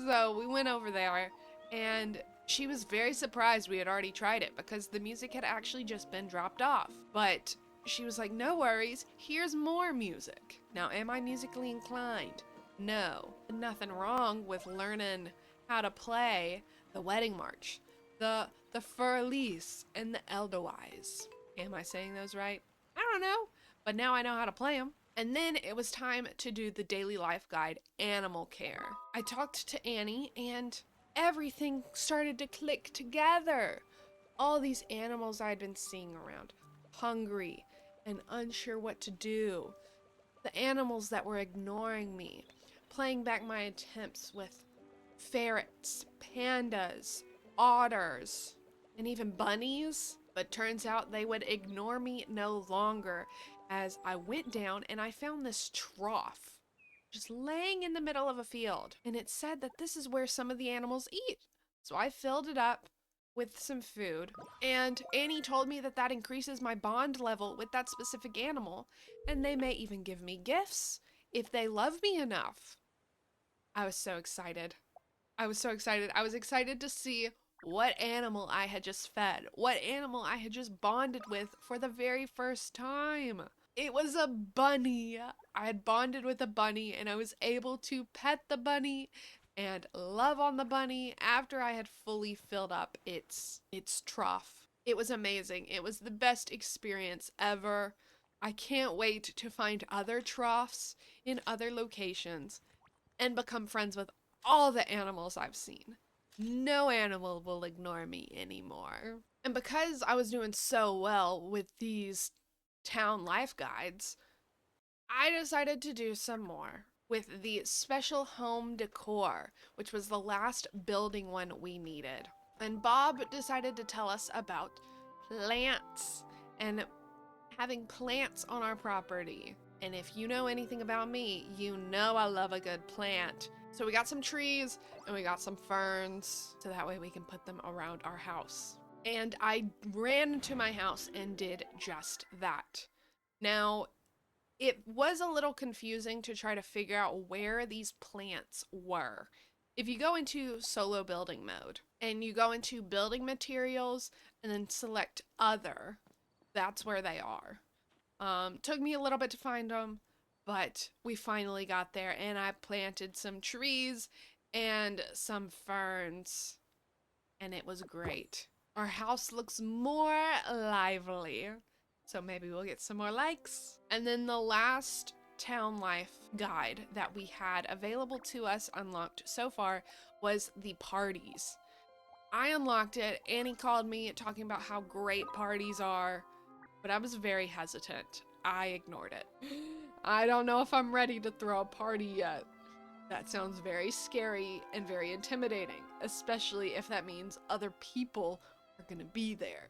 So we went over there and she was very surprised we had already tried it because the music had actually just been dropped off. But she was like, no worries, here's more music. Now, am I musically inclined? No. Nothing wrong with learning how to play the wedding march, the Fur-Elise, and the Edelweiss. Am I saying those right? I don't know, but now I know how to play them. And then it was time to do the daily life guide, Animal Care. I talked to Annie and everything started to click together. All these animals I'd been seeing around, hungry and unsure what to do. The animals that were ignoring me, playing back my attempts with ferrets, pandas, otters, and even bunnies. But turns out they would ignore me no longer as I went down and I found this trough just laying in the middle of a field. And it said that this is where some of the animals eat. So I filled it up with some food. And Annie told me that that increases my bond level with that specific animal. And they may even give me gifts if they love me enough. I was so excited. I was so excited. I was excited to see what animal I had just fed, what animal I had just bonded with for the very first time. It was a bunny. I had bonded with a bunny and I was able to pet the bunny and love on the bunny after I had fully filled up its trough. It was amazing. It was the best experience ever. I can't wait to find other troughs in other locations and become friends with all the animals I've seen. No animal will ignore me anymore. And because I was doing so well with these town life guides, I decided to do some more with the special home decor, which was the last building one we needed. And Bob decided to tell us about plants and having plants on our property. And if you know anything about me, you know I love a good plant. So we got some trees and we got some ferns so that way we can put them around our house. And I ran to my house and did just that. Now, it was a little confusing to try to figure out where these plants were. If you go into solo building mode and you go into building materials and then select other, that's where they are. Took me a little bit to find them, but we finally got there and I planted some trees and some ferns and it was great. Our house looks more lively, so maybe we'll get some more likes. And then the last town life guide that we had available to us unlocked so far was the parties. I unlocked it. Annie called me talking about how great parties are, but I was very hesitant. I ignored it. I don't know if I'm ready to throw a party yet. That sounds very scary and very intimidating, especially if that means other people are gonna be there.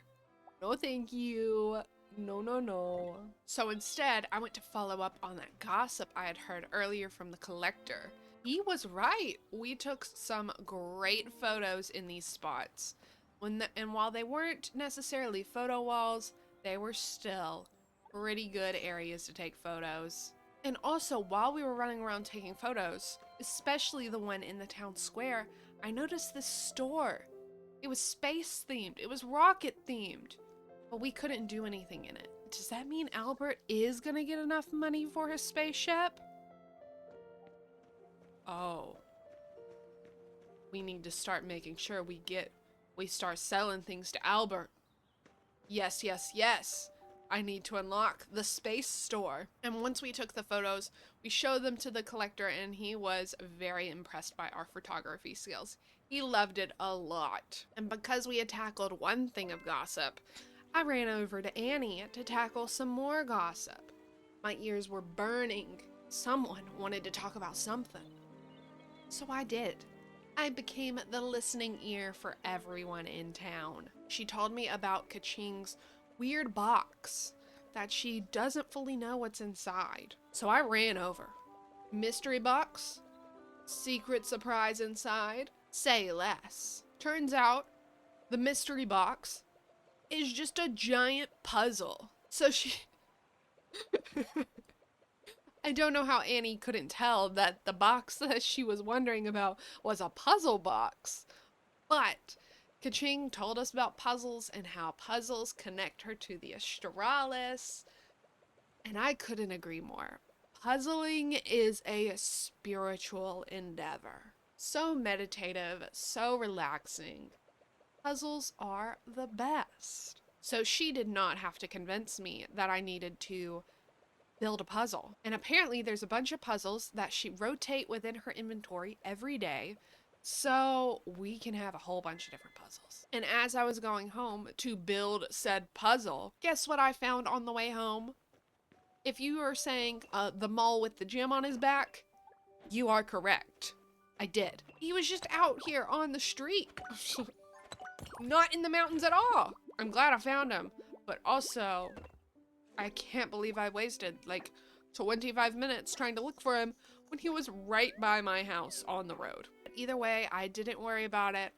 No thank you. No, no, no. So instead, I went to follow up on that gossip I had heard earlier from the collector. He was right. We took some great photos in these spots. And while they weren't necessarily photo walls, they were still pretty good areas to take photos. And also, while we were running around taking photos, especially the one in the town square, I noticed this store. It was space themed. It was rocket themed. But we couldn't do anything in it. does that mean Albert is gonna get enough money for his spaceship? Oh. We need to start making sure we start selling things to Albert. Yes, yes, yes. I need to unlock the space store. And once we took the photos, we showed them to the collector and he was very impressed by our photography skills. He loved it a lot. And because we had tackled one thing of gossip, I ran over to Annie to tackle some more gossip. My ears were burning. Someone wanted to talk about something. So I did. I became the listening ear for everyone in town. She told me about Kaching's weird box that she doesn't fully know what's inside. So I ran over. Mystery box? Secret surprise inside? Say less. Turns out the mystery box is just a giant puzzle. So she... I don't know how Annie couldn't tell that the box that she was wondering about was a puzzle box. But Kaching told us about puzzles and how puzzles connect her to the Astralis. And I couldn't agree more. Puzzling is a spiritual endeavor. So meditative, so relaxing. Puzzles are the best. So she did not have to convince me that I needed to build a puzzle. And apparently there's a bunch of puzzles that she rotate within her inventory every day, so we can have a whole bunch of different puzzles. And as I was going home to build said puzzle, guess what I found on the way home? If you are saying the mole with the gym on his back, you are correct. I did. He was just out here on the street. Not in the mountains at all. I'm glad I found him, but also I can't believe I wasted like 25 minutes trying to look for him when he was right by my house on the road. But either way, I didn't worry about it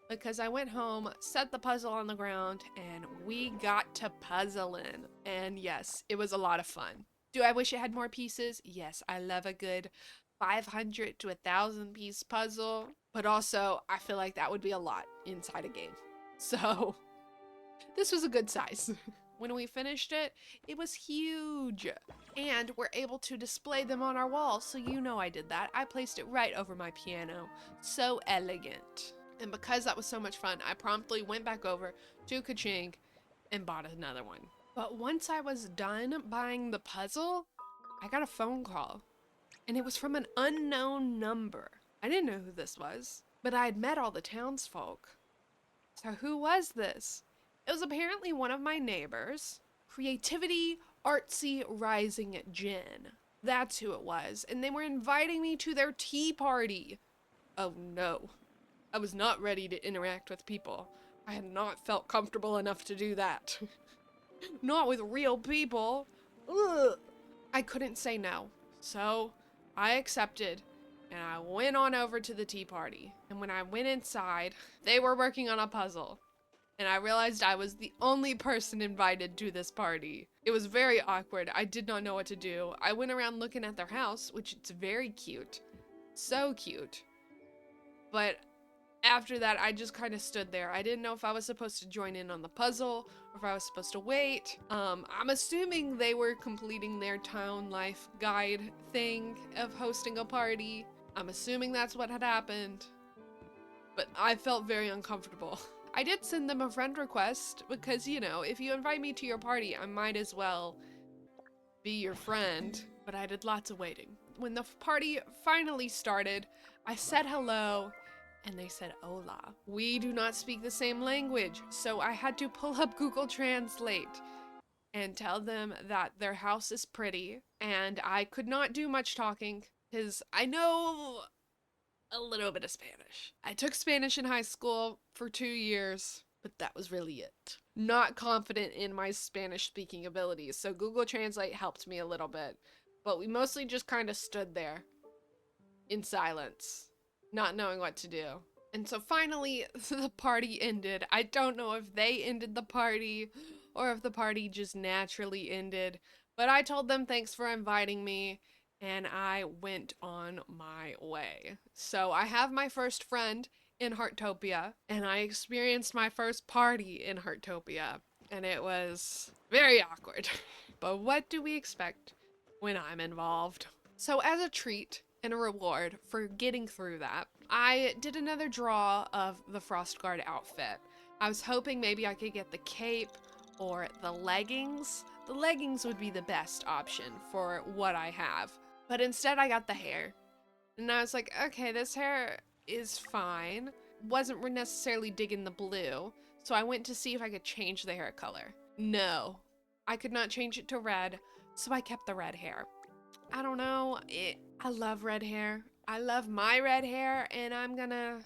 because I went home, set the puzzle on the ground, and we got to puzzling. And yes, it was a lot of fun. Do I wish it had more pieces? Yes, I love a good 500 to 1,000 piece puzzle, but also I feel like that would be a lot inside a game. So this was a good size. When we finished it, it was huge. And we're able to display them on our wall, so you know I did that. I placed it right over my piano. So elegant. And because that was so much fun, I promptly went back over to Kaching and bought another one. But once I was done buying the puzzle, I got a phone call. And it was from an unknown number. I didn't know who this was, but I had met all the townsfolk. So who was this? It was apparently one of my neighbors. Creativity Artsy Rising Gin. That's who it was. And they were inviting me to their tea party. Oh no. I was not ready to interact with people. I had not felt comfortable enough to do that. Not with real people. Ugh. I couldn't say no. So I accepted and I went on over to the tea party. And when I went inside, they were working on a puzzle. And I realized I was the only person invited to this party. It was very awkward. I did not know what to do. I went around looking at their house, which it's very cute. So cute. But after that, I just kind of stood there. I didn't know if I was supposed to join in on the puzzle or if I was supposed to wait. I'm assuming they were completing their town life guide thing of hosting a party. I'm assuming that's what had happened. But I felt very uncomfortable. I did send them a friend request because, you know, if you invite me to your party, I might as well be your friend. But I did lots of waiting. When the party finally started, I said hello and they said hola. We do not speak the same language, so I had to pull up Google Translate and tell them that their house is pretty, and I could not do much talking because I know a little bit of Spanish. I took Spanish in high school for 2 years, but that was really it. Not confident in my Spanish speaking abilities, so Google Translate helped me a little bit, but we mostly just kind of stood there in silence, not knowing what to do. And so finally, the party ended. I don't know if they ended the party or if the party just naturally ended, but I told them thanks for inviting me, and I went on my way. So I have my first friend in Heartopia, and I experienced my first party in Heartopia, and it was Very awkward. But what do we expect when I'm involved? So, as a treat and a reward for getting through that, I did another draw of the Frost Guard outfit. I was hoping maybe I could get the cape or the leggings. The leggings would be the best option for what I have. But instead, I got the hair. And I was like, okay, this hair is fine. Wasn't necessarily digging the blue, so I went to see if I could change the hair color. No, I could not change it to red, so I kept the red hair. I don't know, I love red hair. I love my red hair, and I'm gonna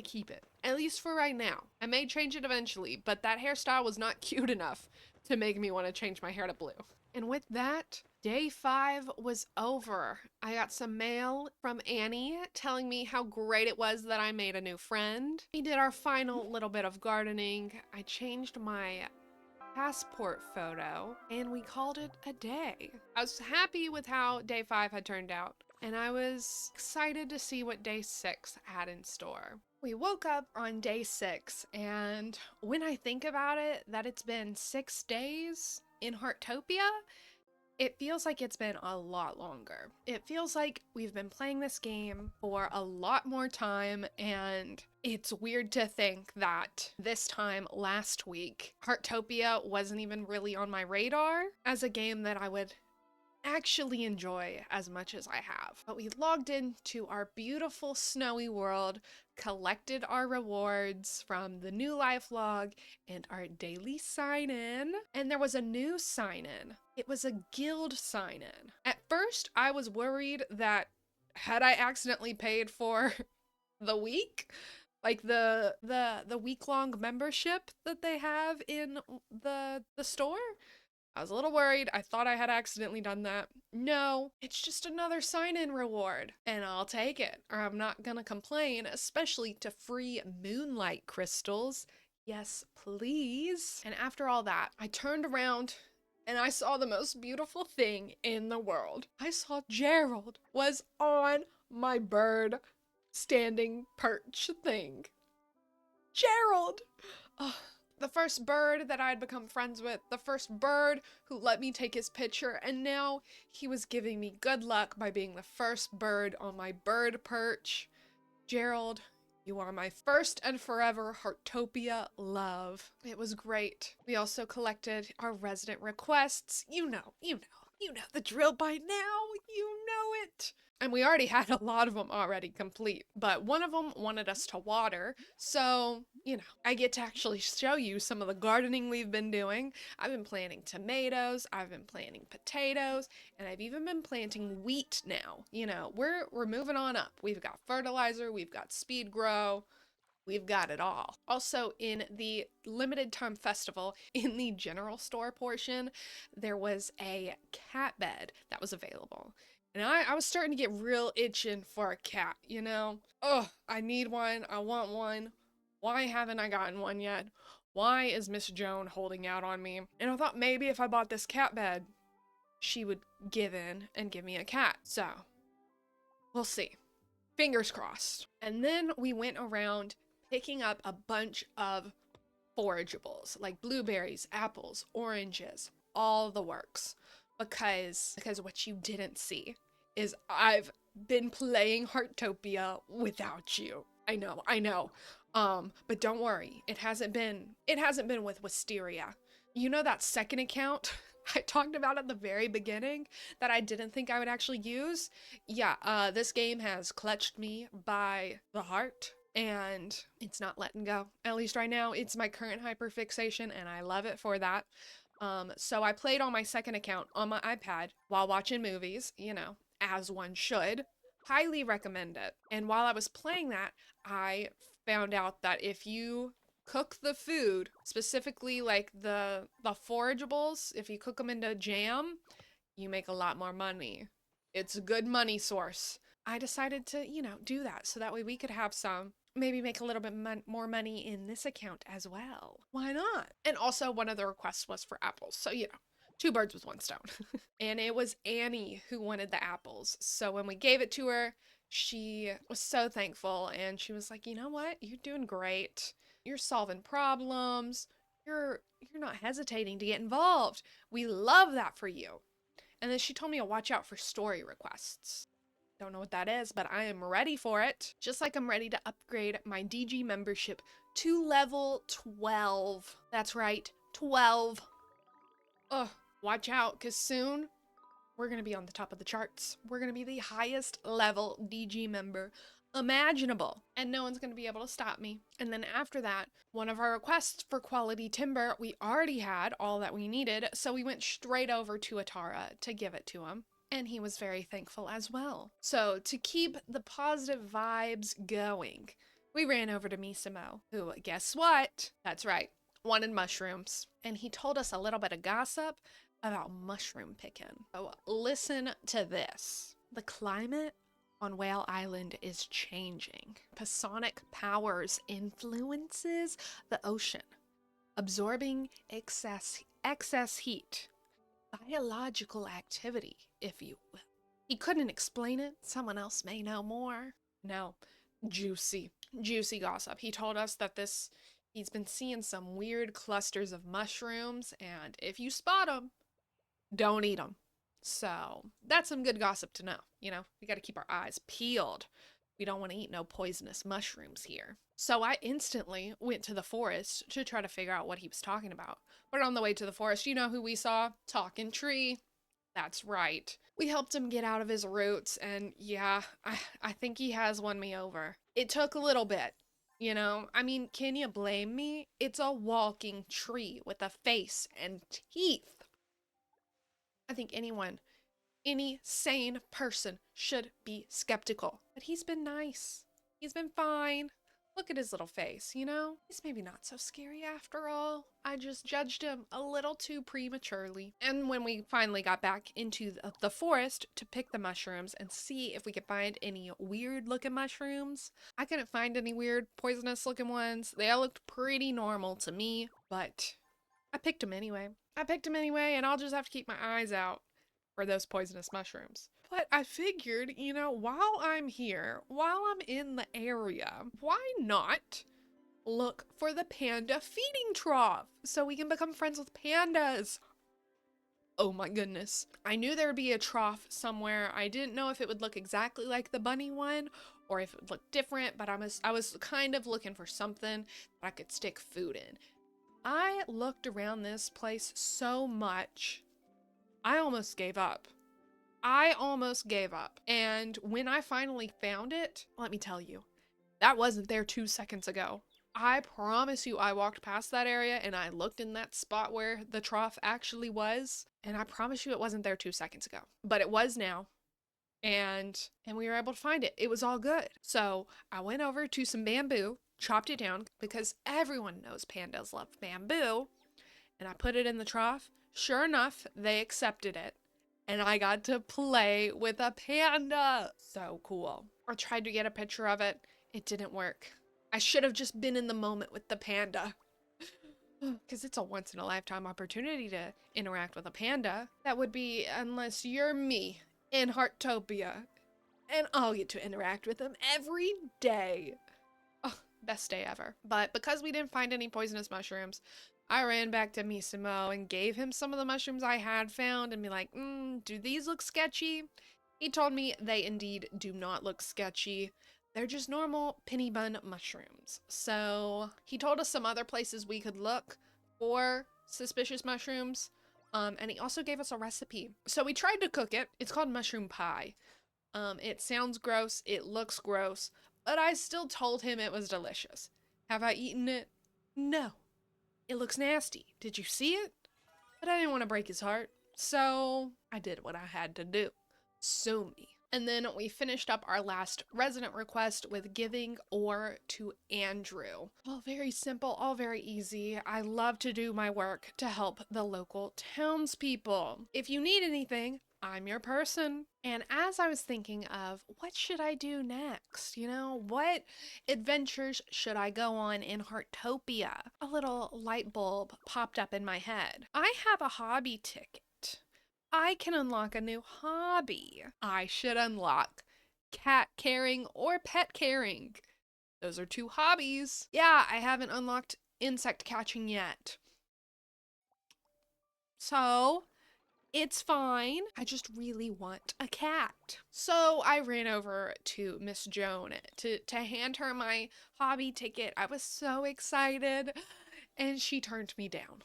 keep it. At least for right now. I may change it eventually, but that hairstyle was not cute enough to make me want to change my hair to blue. And with that, day 5 was over. I got some mail from Annie telling me how great it was that I made a new friend. We did our final little bit of gardening. I changed my passport photo and we called it a day. I was happy with how day 5 had turned out, and I was excited to see what day 6 had in store. We woke up on day 6, and when I think about it, that it's been 6 days in Heartopia, it feels like it's been a lot longer. It feels like we've been playing this game for a lot more time, and it's weird to think that this time last week, Heartopia wasn't even really on my radar as a game that I would actually enjoy as much as I have. But we logged into our beautiful snowy world, collected our rewards from the new life log and our daily sign-in, and there was a new sign-in. It was a guild sign-in. At first, I was worried that had I accidentally paid for the week, like the week-long membership that they have in the store, I was a little worried. I thought I had accidentally done that. No, it's just another sign-in reward, and I'll take it, or I'm not gonna complain, especially to free moonlight crystals. Yes, please. And after all that, I turned around and I saw the most beautiful thing in the world. I saw Gerald was on my bird standing perch thing. Gerald! Oh, the first bird that I had become friends with, the first bird who let me take his picture, and now he was giving me good luck by being the first bird on my bird perch. Gerald, you are my first and forever Heartopia love. It was great. We also collected our resident requests. You know the drill by now. You know it. And we already had a lot of them already complete, but one of them wanted us to water, so, I get to actually show you some of the gardening we've been doing. I've been planting tomatoes, I've been planting potatoes, and I've even been planting wheat now. We're moving on up. We've got fertilizer, we've got speed grow, we've got it all. Also, in the limited time festival, in the general store portion, there was a cat bed that was available. And I was starting to get real itching for a cat, Oh, I need one. I want one. Why haven't I gotten one yet? Why is Miss Joan holding out on me? And I thought maybe if I bought this cat bed, she would give in and give me a cat. So, we'll see. Fingers crossed. And then we went around picking up a bunch of forageables, like blueberries, apples, oranges, all the works. Because what you didn't see is I've been playing Heartopia without you. I know. But don't worry, it hasn't been with Wisteria. That second account I talked about at the very beginning that I didn't think I would actually use? Yeah, this game has clutched me by the heart, and it's not letting go. At least right now, it's my current hyperfixation, and I love it for that. So I played on my second account on my iPad while watching movies, as one should. Highly recommend it. And while I was playing that, I found out that if you cook the food, specifically like the forageables, if you cook them into jam, you make a lot more money. It's a good money source. I decided to, do that so that way we could have some. Maybe make a little bit more money in this account as well. Why not? And also one of the requests was for apples. So, two birds with one stone. And it was Annie who wanted the apples. So when we gave it to her, she was so thankful. And she was like, you know what? You're doing great. You're solving problems. You're not hesitating to get involved. We love that for you. And then she told me to watch out for story requests. Don't know what that is, but I am ready for it. Just like I'm ready to upgrade my DG membership to level 12. That's right, 12. Ugh, watch out, because soon we're going to be on the top of the charts. We're going to be the highest level DG member imaginable, and no one's going to be able to stop me. And then after that, one of our requests for quality timber, we already had all that we needed, so we went straight over to Atara to give it to him. And he was very thankful as well. So to keep the positive vibes going, we ran over to Misimo, who, guess what? That's right, wanted mushrooms. And he told us a little bit of gossip about mushroom picking. So listen to this. The climate on Whale Island is changing. Pasonic powers influences the ocean, absorbing excess heat. Biological activity, if you will. He couldn't explain it. Someone else may know more. No, juicy gossip. He told us that he's been seeing some weird clusters of mushrooms, and if you spot them, don't eat them. So that's some good gossip to know. You know, we got to keep our eyes peeled. We don't want to eat no poisonous mushrooms here. So I instantly went to the forest to try to figure out what he was talking about. But on the way to the forest, you know who we saw? Talking Tree. That's right. We helped him get out of his roots, and yeah, I think he has won me over. It took a little bit, you know? I mean, can you blame me? It's a walking tree with a face and teeth. I think any sane person should be skeptical. But he's been nice. He's been fine. Look at his little face, you know? He's maybe not so scary after all. I just judged him a little too prematurely. And when we finally got back into the forest to pick the mushrooms and see if we could find any weird looking mushrooms, I couldn't find any weird poisonous looking ones. They all looked pretty normal to me, but I picked them anyway. And I'll just have to keep my eyes out for those poisonous mushrooms. But I figured, you know, while I'm here, while I'm in the area, why not look for the panda feeding trough so we can become friends with pandas? Oh my goodness. I knew there would be a trough somewhere. I didn't know if it would look exactly like the bunny one or if it would look different, but I was kind of looking for something that I could stick food in. I looked around this place so much, I almost gave up. And when I finally found it, let me tell you, that wasn't there 2 seconds ago. I promise you, I walked past that area and I looked in that spot where the trough actually was, and I promise you it wasn't there 2 seconds ago. But it was now. And we were able to find it. It was all good. So I went over to some bamboo, chopped it down because everyone knows pandas love bamboo, and I put it in the trough. Sure enough, they accepted it. And I got to play with a panda. So cool. I tried to get a picture of it. It didn't work. I should have just been in the moment with the panda. Because it's a once in a lifetime opportunity to interact with a panda. That would be unless you're me in Heartopia. And I'll get to interact with them every day. Oh, best day ever. But because we didn't find any poisonous mushrooms, I ran back to Misimo and gave him some of the mushrooms I had found and be like, do these look sketchy? He told me they indeed do not look sketchy. They're just normal penny bun mushrooms. So he told us some other places we could look for suspicious mushrooms. And he also gave us a recipe. So we tried to cook it. It's called mushroom pie. It sounds gross. It looks gross. But I still told him it was delicious. Have I eaten it? No. It looks nasty. Did you see it? But I didn't want to break his heart, so I did what I had to do. Sue me. And then we finished up our last resident request with giving ore to Andrew. All very simple, all very easy. I love to do my work to help the local townspeople. If you need anything, I'm your person. And as I was thinking of what should I do next, you know, what adventures should I go on in Heartopia? A little light bulb popped up in my head. I have a hobby ticket. I can unlock a new hobby. I should unlock cat caring or pet caring. Those are 2 hobbies. Yeah, I haven't unlocked insect catching yet. So it's fine. I just really want a cat. So I ran over to Miss Joan to hand her my hobby ticket. I was so excited. And she turned me down.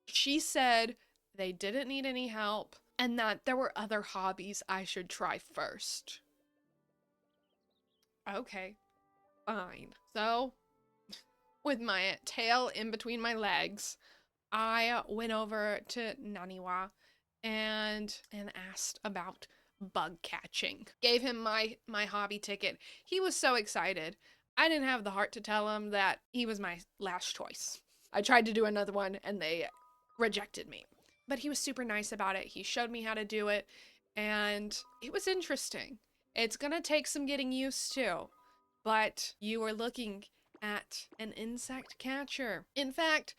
She said they didn't need any help and that there were other hobbies I should try first. Okay, fine. So, with my tail in between my legs, I went over to Naniwa and asked about bug catching. Gave him my hobby ticket. He was so excited. I didn't have the heart to tell him that he was my last choice. I tried to do another one and they rejected me. But he was super nice about it. He showed me how to do it and it was interesting. It's gonna take some getting used to, but you are looking at an insect catcher. In fact,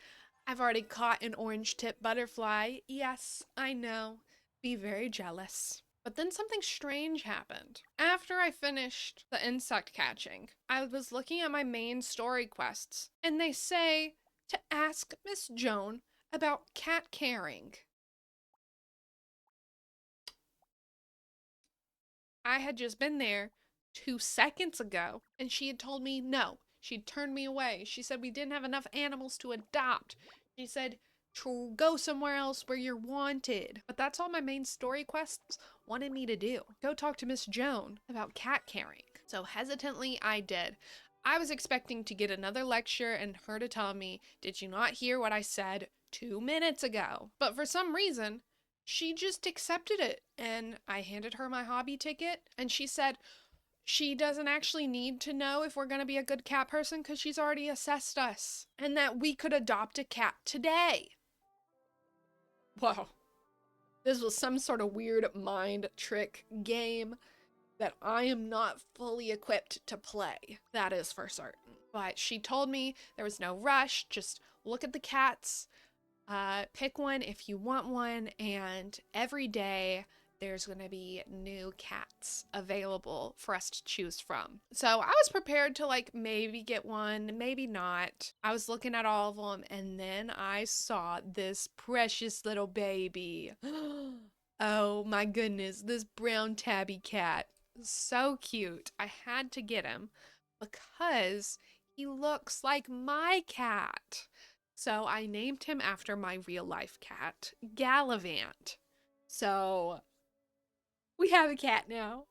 I've already caught an orange tip butterfly. Yes, I know. Be very jealous. But then something strange happened. After I finished the insect catching, I was looking at my main story quests, and they say to ask Miss Joan about cat caring. I had just been there 2 seconds ago, and she had told me no. She'd turned me away. She said we didn't have enough animals to adopt. She said to go somewhere else where you're wanted. But that's all my main story quests wanted me to do. Go talk to Miss Joan about cat caring. So hesitantly, I did. I was expecting to get another lecture and her to tell me, did you not hear what I said 2 minutes ago? But for some reason, she just accepted it. And I handed her my hobby ticket and she said she doesn't actually need to know if we're going to be a good cat person because she's already assessed us and that we could adopt a cat today. Whoa. This was some sort of weird mind trick game that I am not fully equipped to play. That is for certain. But she told me there was no rush, just look at the cats, pick one if you want one, and every day there's going to be new cats available for us to choose from. So I was prepared to like maybe get one, maybe not. I was looking at all of them and then I saw this precious little baby. Oh my goodness, this brown tabby cat. So cute. I had to get him because he looks like my cat. So I named him after my real life cat, Gallivant. So we have a cat now.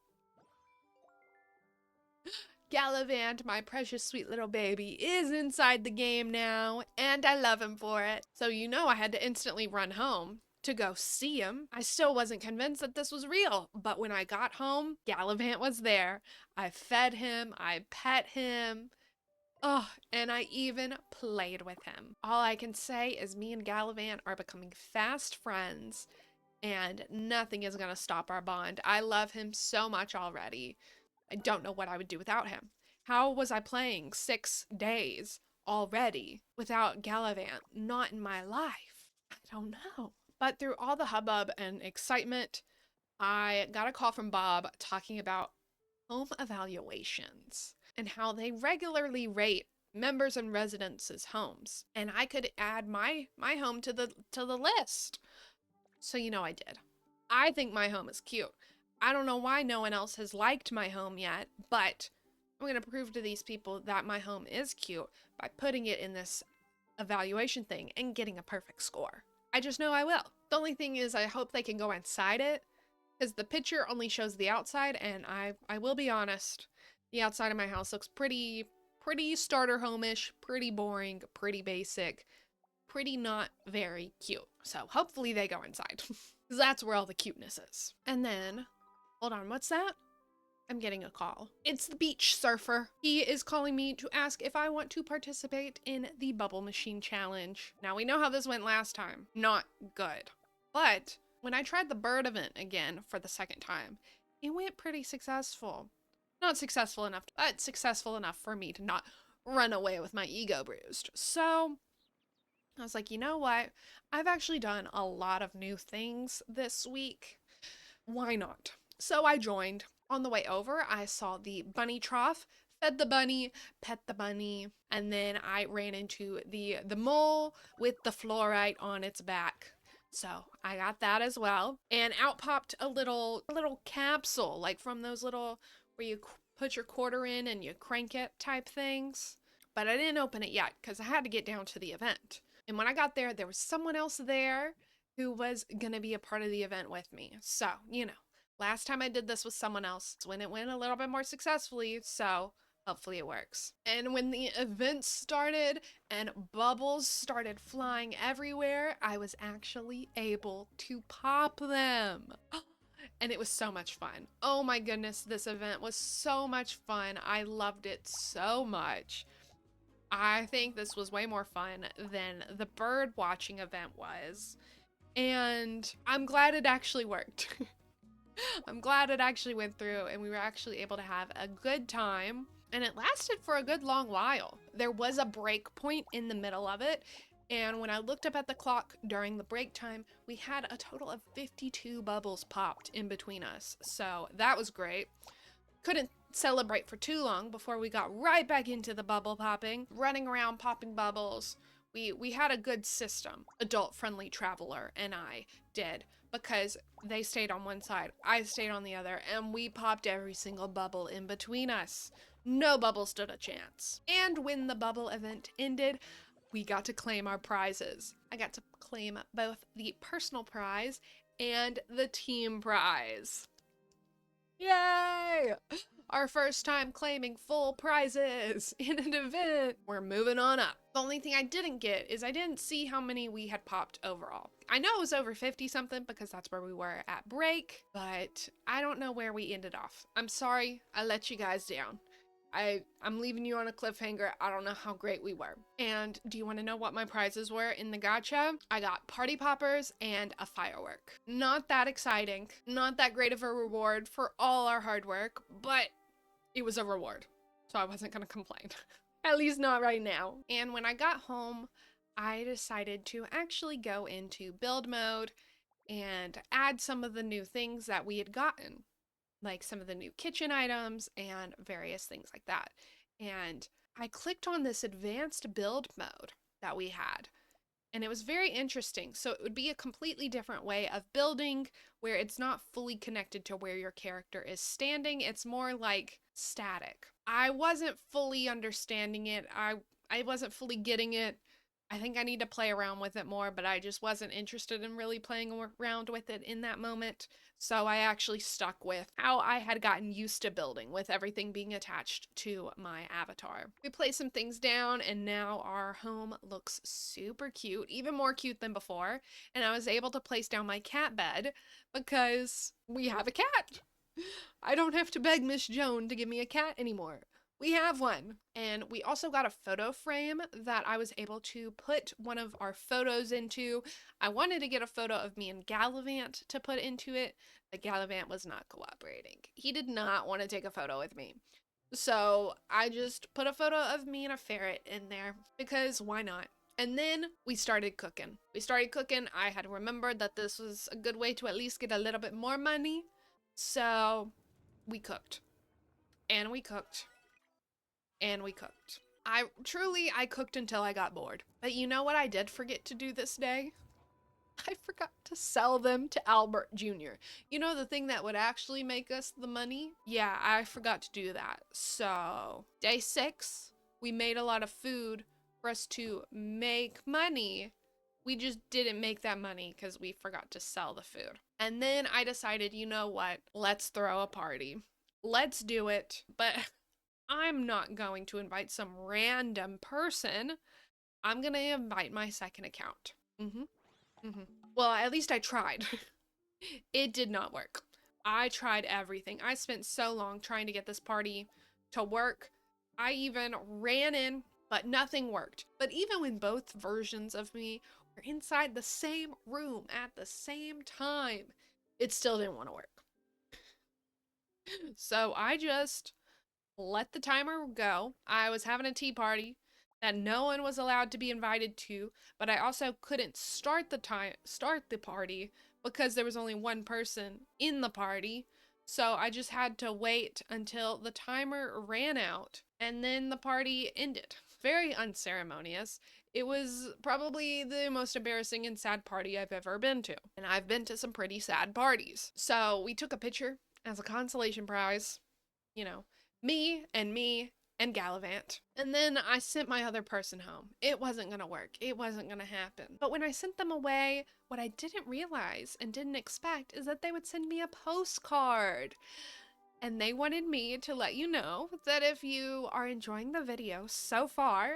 Gallivant, my precious sweet little baby, is inside the game now, and I love him for it. So you know I had to instantly run home to go see him. I still wasn't convinced that this was real, but when I got home, Gallivant was there. I fed him, I pet him, oh, and I even played with him. All I can say is me and Gallivant are becoming fast friends, and nothing is gonna stop our bond. I love him so much already. I don't know what I would do without him. How was I playing 6 days already without Gallivant not in my life? I don't know. But through all the hubbub and excitement, I got a call from Bob talking about home evaluations and how they regularly rate members and residents' homes. And I could add my home to the list. So you know I did. I think my home is cute. I don't know why no one else has liked my home yet, but I'm going to prove to these people that my home is cute by putting it in this evaluation thing and getting a perfect score. I just know I will. The only thing is I hope they can go inside it because the picture only shows the outside, and I will be honest, the outside of my house looks pretty starter home-ish, pretty boring, pretty basic, pretty not very cute. So hopefully they go inside because that's where all the cuteness is. And then, hold on, what's that? I'm getting a call. It's the beach surfer. He is calling me to ask if I want to participate in the bubble machine challenge. Now we know how this went last time. Not good. But when I tried the bird event again for the second time, it went pretty successful. Not successful enough, but successful enough for me to not run away with my ego bruised. So I was like, you know what? I've actually done a lot of new things this week. Why not? So I joined. On the way over, I saw the bunny trough, fed the bunny, pet the bunny, and then I ran into the mole with the fluorite on its back. So I got that as well. And out popped a little capsule, like from those little where you put your quarter in and you crank it type things. But I didn't open it yet because I had to get down to the event. And when I got there, there was someone else there who was going to be a part of the event with me. So, last time I did this with someone else when it went a little bit more successfully. So hopefully it works. And when the event started and bubbles started flying everywhere, I was actually able to pop them. And it was so much fun. Oh my goodness, this event was so much fun. I loved it so much. I think this was way more fun than the bird watching event was. And I'm glad it actually worked. I'm glad it actually went through and we were actually able to have a good time. And it lasted for a good long while. There was a break point in the middle of it. And when I looked up at the clock during the break time, we had a total of 52 bubbles popped in between us. So that was great. Couldn't celebrate for too long before we got right back into the bubble popping, running around popping bubbles. We had a good system. Adult-friendly traveler and I did, because they stayed on one side, I stayed on the other, and we popped every single bubble in between us. No bubble stood a chance. And when the bubble event ended, we got to claim our prizes. I got to claim both the personal prize and the team prize. Yay! Our first time claiming full prizes in an event. We're moving on up. The only thing I didn't get is I didn't see how many we had popped overall. I know it was over 50 something because that's where we were at break, but I don't know where we ended off. I'm sorry, I let you guys down. I'm leaving you on a cliffhanger. I don't know how great we were. And do you want to know what my prizes were in the gacha? I got party poppers and a firework. Not that exciting. Not that great of a reward for all our hard work, but it was a reward. So I wasn't going to complain. At least not right now. And when I got home, I decided to actually go into build mode and add some of the new things that we had gotten, like some of the new kitchen items and various things like that. And I clicked on this advanced build mode that we had, and it was very interesting. So it would be a completely different way of building where it's not fully connected to where your character is standing. It's more like static. I wasn't fully understanding it. I wasn't fully getting it. I think I need to play around with it more, but I just wasn't interested in really playing around with it in that moment. So I actually stuck with how I had gotten used to building, with everything being attached to my avatar. We placed some things down and now our home looks super cute, even more cute than before. And I was able to place down my cat bed because we have a cat. I don't have to beg Miss Joan to give me a cat anymore. We have one. And we also got a photo frame that I was able to put one of our photos into. I wanted to get a photo of me and Gallivant to put into it, but Gallivant was not cooperating. He did not want to take a photo with me. So I just put a photo of me and a ferret in there because why not? And then we started cooking. I had remembered that this was a good way to at least get a little bit more money. So we cooked. And we cooked. And we cooked. I cooked until I got bored. But you know what I did forget to do this day? I forgot to sell them to Albert Jr. You know, the thing that would actually make us the money? Yeah, I forgot to do that. So, day 6, we made a lot of food for us to make money. We just didn't make that money because we forgot to sell the food. And then I decided, you know what? Let's throw a party. Let's do it. But I'm not going to invite some random person. I'm gonna invite my second account. Well, at least I tried. It did not work. I tried everything. I spent so long trying to get this party to work. I even ran in, but nothing worked. But even when both versions of me were inside the same room at the same time, it still didn't want to work. So I just let the timer go. I was having a tea party that no one was allowed to be invited to, but I also couldn't start the party because there was only one person in the party. So I just had to wait until the timer ran out and then the party ended. Very unceremonious. It was probably the most embarrassing and sad party I've ever been to. And I've been to some pretty sad parties. So we took a picture as a consolation prize. You know, me and Gallivant. And then I sent my other person home. It wasn't gonna work. It wasn't gonna happen. But when I sent them away, what I didn't realize and didn't expect is that they would send me a postcard. And they wanted me to let you know that if you are enjoying the video so far,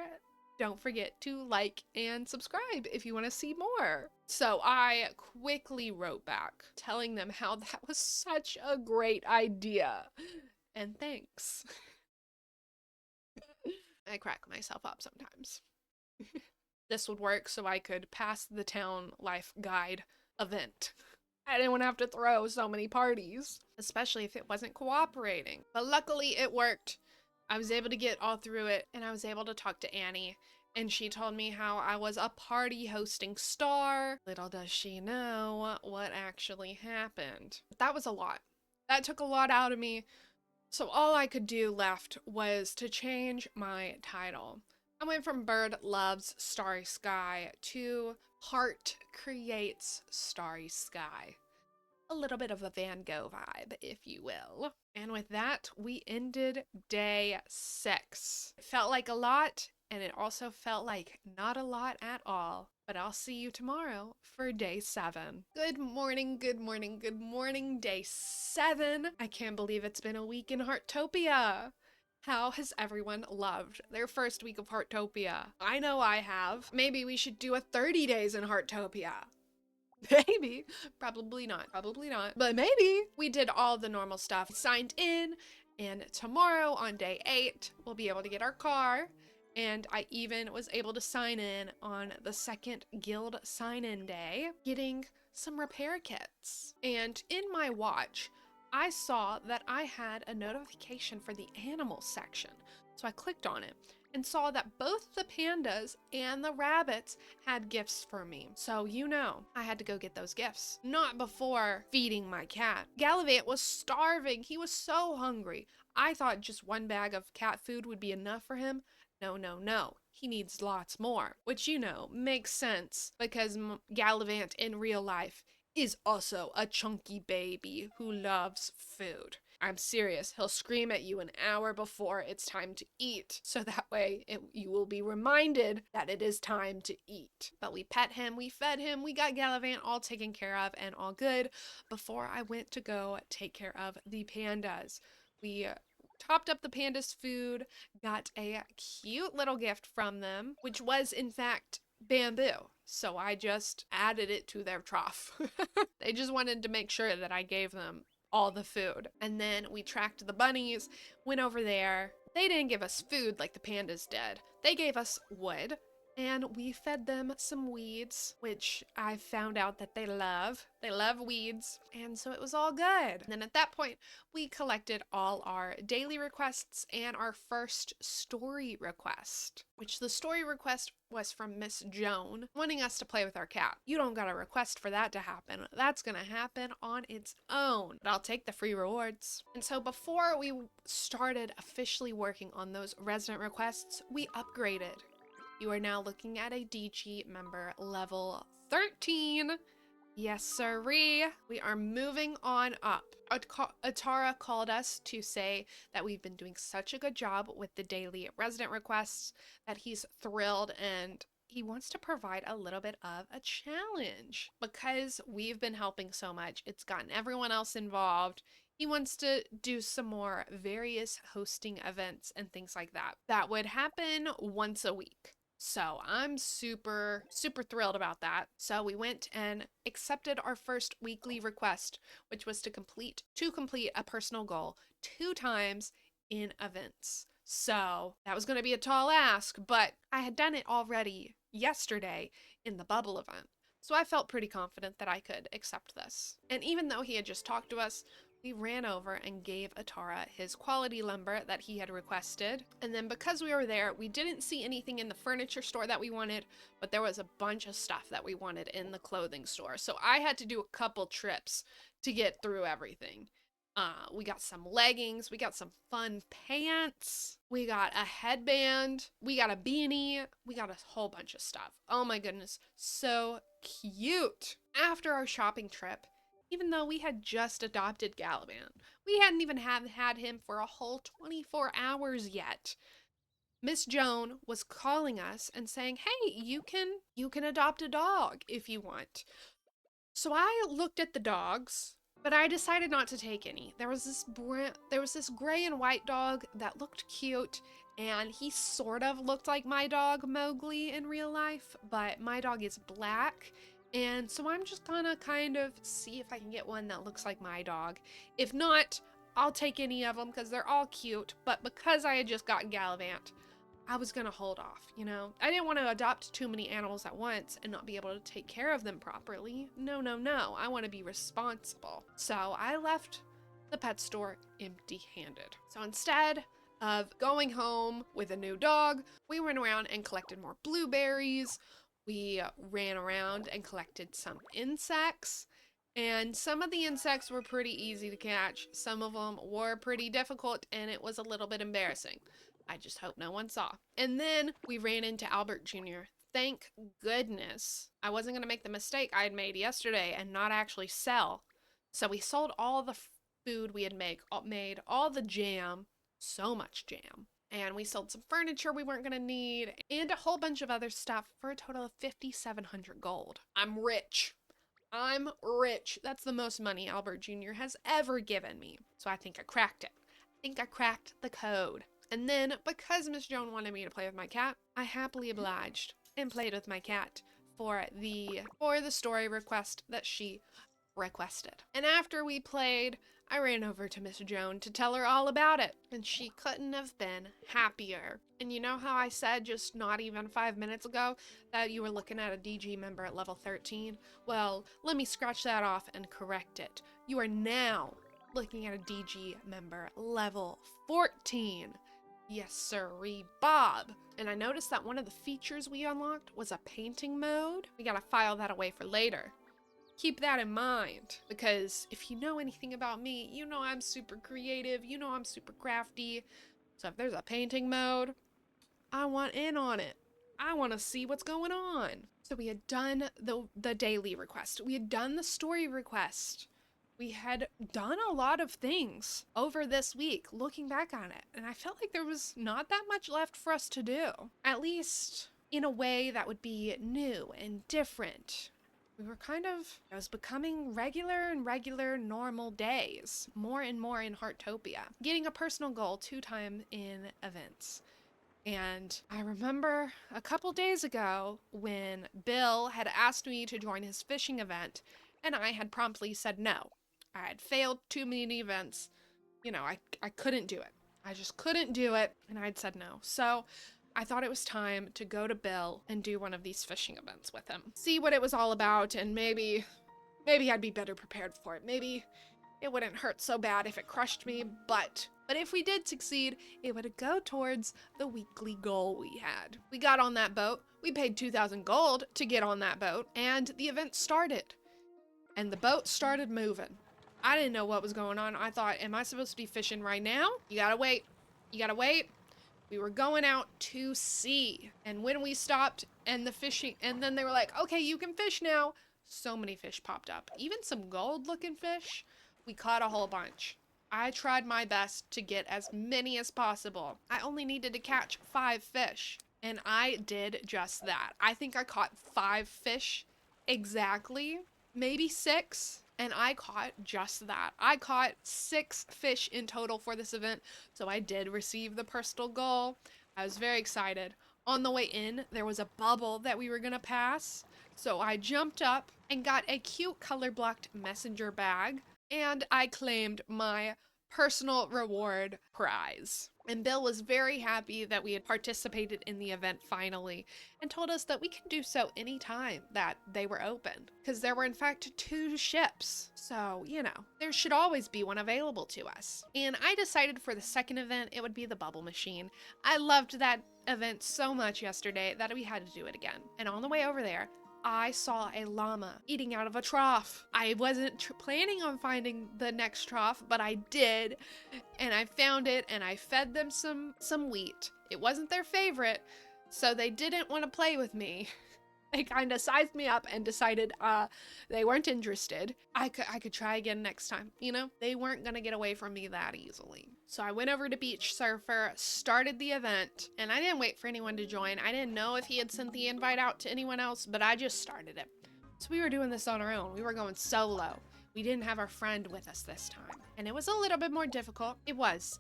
don't forget to like and subscribe if you want to see more. So I quickly wrote back telling them how that was such a great idea. And thanks. I crack myself up sometimes. This would work so I could pass the town life guide event. I didn't want to have to throw so many parties, especially if it wasn't cooperating. But luckily it worked. I was able to get all through it, and I was able to talk to Annie, and she told me how I was a party hosting star. Little does she know what actually happened. That was a lot. That took a lot out of me. So all I could do left was to change my title. I went from Bird Loves Starry Sky to Heart Creates Starry Sky. A little bit of a Van Gogh vibe, if you will. And with that, we ended day 6. It felt like a lot, and it also felt like not a lot at all. But I'll see you tomorrow for day 7. Good morning, good morning, good morning, day 7. I can't believe it's been a week in Heartopia. How has everyone loved their first week of Heartopia? I know I have. Maybe we should do a 30 days in Heartopia. Maybe. Probably not. Probably not. But maybe. We did all the normal stuff. Signed in, and tomorrow on day 8, we'll be able to get our car. And I even was able to sign in on the second guild sign-in day, getting some repair kits. And in my watch, I saw that I had a notification for the animal section. So I clicked on it and saw that both the pandas and the rabbits had gifts for me. So you know, I had to go get those gifts. Not before feeding my cat. Gallivant was starving. He was so hungry. I thought just one bag of cat food would be enough for him. No, no, no. He needs lots more. Which, you know, makes sense because Gallivant in real life is also a chunky baby who loves food. I'm serious. He'll scream at you an hour before it's time to eat. So that way you will be reminded that it is time to eat. But we pet him, we fed him, we got Gallivant all taken care of and all good before I went to go take care of the pandas. We topped up the pandas' food, got a cute little gift from them, which was in fact bamboo. So I just added it to their trough. They just wanted to make sure that I gave them all the food. And then we tracked the bunnies, went over there. They didn't give us food like the pandas did. They gave us wood, and we fed them some weeds, which I found out that they love. They love weeds, and so it was all good. And then at that point, we collected all our daily requests and our first story request, which the story request was from Miss Joan, wanting us to play with our cat. You don't got a request for that to happen. That's gonna happen on its own. But I'll take the free rewards. And so before we started officially working on those resident requests, we upgraded. You are now looking at a DG member level 13. Yes, sirree. We are moving on up. Atara called us to say that we've been doing such a good job with the daily resident requests that he's thrilled and he wants to provide a little bit of a challenge. Because we've been helping so much, it's gotten everyone else involved. He wants to do some more various hosting events and things like that. That would happen once a week. So I'm super, super thrilled about that. So we went and accepted our first weekly request, which was to complete a personal goal 2 times in events. So that was going to be a tall ask, but I had done it already yesterday in the bubble event. So I felt pretty confident that I could accept this. And even though he had just talked to us, we ran over and gave Atara his quality lumber that he had requested. And then because we were there, we didn't see anything in the furniture store that we wanted, but there was a bunch of stuff that we wanted in the clothing store. So I had to do a couple trips to get through everything. We got some leggings. We got some fun pants. We got a headband. We got a beanie. We got a whole bunch of stuff. Oh my goodness. So cute. After our shopping trip, even though we had just adopted Galavan, we hadn't even had him for a whole 24 hours yet. Miss Joan was calling us and saying, "Hey, you can adopt a dog if you want." So I looked at the dogs, but I decided not to take any. There was this gray and white dog that looked cute, and he sort of looked like my dog Mowgli in real life, but my dog is black. And so I'm just gonna kind of see if I can get one that looks like my dog. If not, I'll take any of them because they're all cute. But because I had just gotten Gallivant, I was gonna hold off, you know? I didn't want to adopt too many animals at once and not be able to take care of them properly. No, no, no. I want to be responsible. So I left the pet store empty-handed. So instead of going home with a new dog, we went around and collected more blueberries. We ran around and collected some insects. And some of the insects were pretty easy to catch. Some of them were pretty difficult, and it was a little bit embarrassing. I just hope no one saw. And then we ran into Albert Jr. Thank goodness I wasn't going to make the mistake I had made yesterday and not actually sell. So we sold all the food we had made all the jam, so much jam. And we sold some furniture we weren't going to need and a whole bunch of other stuff for a total of 5,700 gold. I'm rich. I'm rich. That's the most money Albert Jr. has ever given me. So I think I cracked it. I think I cracked the code. And then, because Miss Joan wanted me to play with my cat, I happily obliged and played with my cat for the story request that she requested. And after we played, I ran over to Miss Joan to tell her all about it, and she couldn't have been happier. And you know how I said just not even 5 minutes ago that you were looking at a DG member at level 13? Well, let me scratch that off and correct it. You are now looking at a DG member level 14. Yes, sirree, Bob. And I noticed that one of the features we unlocked was a painting mode. We gotta file that away for later. Keep that in mind, because if you know anything about me, you know I'm super creative, you know I'm super crafty. So if there's a painting mode, I want in on it. I want to see what's going on. So we had done the daily request. We had done the story request. We had done a lot of things over this week, looking back on it, and I felt like there was not that much left for us to do, at least in a way that would be new and different. It was becoming regular and regular normal days, more and more in Heartopia, getting a personal goal 2 times in events. And I remember a couple days ago when Bill had asked me to join his fishing event, and I had promptly said no. I had failed too many events. You know, I couldn't do it. I just couldn't do it, and I'd said no. So I thought it was time to go to Bill and do one of these fishing events with him. See what it was all about, and maybe I'd be better prepared for it. Maybe it wouldn't hurt so bad if it crushed me, but if we did succeed, it would go towards the weekly goal we had. We got on that boat. We paid 2,000 gold to get on that boat, and the event started. And the boat started moving. I didn't know what was going on. I thought, am I supposed to be fishing right now? You gotta wait. You gotta wait. We were going out to sea. And when we stopped and the fishing, and then they were like, okay, you can fish now. So many fish popped up. Even some gold looking fish. We caught a whole bunch. I tried my best to get as many as possible. I only needed to catch 5 fish. And I did just that. I think I caught 5 fish exactly. Maybe 6. And I caught just that. I caught 6 fish in total for this event, so I did receive the personal goal. I was very excited. On the way in, there was a bubble that we were gonna pass, so I jumped up and got a cute color-blocked messenger bag, and I claimed my personal reward prize. And Bill was very happy that we had participated in the event finally, and told us that we can do so anytime that they were open, because there were in fact 2 ships. So, you know, there should always be one available to us. And I decided for the second event, it would be the bubble machine. I loved that event so much yesterday that we had to do it again. And on the way over there, I saw a llama eating out of a trough. I wasn't planning on finding the next trough, but I did, and I found it, and I fed them some wheat. It wasn't their favorite, so they didn't want to play with me. They kind of sized me up and decided they weren't interested. I could try again next time, you know? They weren't gonna get away from me that easily. So I went over to Beach Surfer, started the event, and I didn't wait for anyone to join. I didn't know if he had sent the invite out to anyone else, but I just started it. So we were doing this on our own. We were going solo. We didn't have our friend with us this time. And it was a little bit more difficult. It was.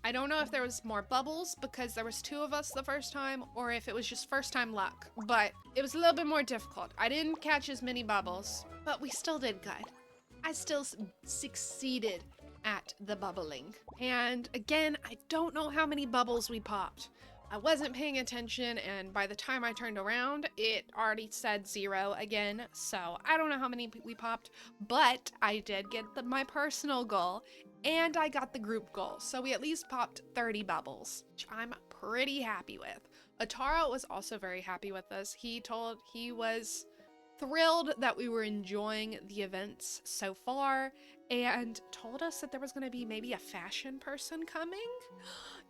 I don't know if there was more bubbles because there was 2 of us the first time, or if it was just first time luck, but it was a little bit more difficult. I didn't catch as many bubbles, but we still did good. I still succeeded at the bubbling. And again, I don't know how many bubbles we popped. I wasn't paying attention, and by the time I turned around, it already said 0 again, so I don't know how many we popped, but I did get my personal goal, and I got the group goal, so we at least popped 30 bubbles, which I'm pretty happy with. Atara was also very happy with us. He was thrilled that we were enjoying the events so far, and told us that there was going to be maybe a fashion person coming.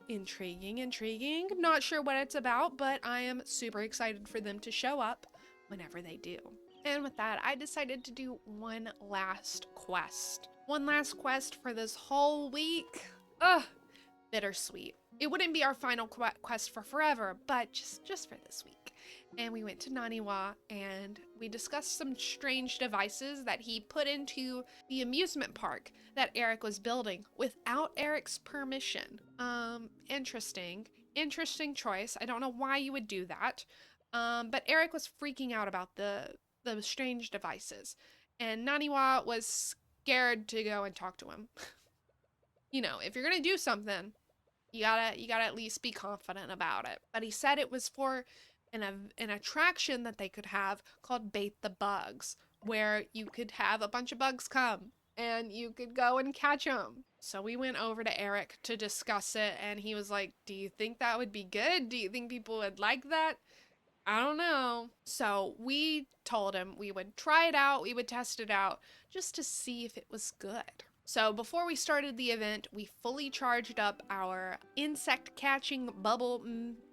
Intriguing. Not sure what it's about, but I am super excited for them to show up whenever they do. And with that, I decided to do one last quest. One last quest for this whole week. Ugh, bittersweet. It wouldn't be our final quest for forever, but just for this week. And we went to Naniwa and we discussed some strange devices that he put into the amusement park that Eric was building without Eric's permission. Interesting choice. I don't know why you would do that. But Eric was freaking out about the strange devices, and Naniwa was scared to go and talk to him. You know, if you're gonna do something, you gotta at least be confident about it. But he said it was for an attraction that they could have called Bait the Bugs, where you could have a bunch of bugs come and you could go and catch them. So we went over to Eric to discuss it, and he was like, do you think that would be good? Do you think people would like that? I don't know. So we told him we would try it out, we would test it out, just to see if it was good. So before we started the event, we fully charged up our insect catching bubble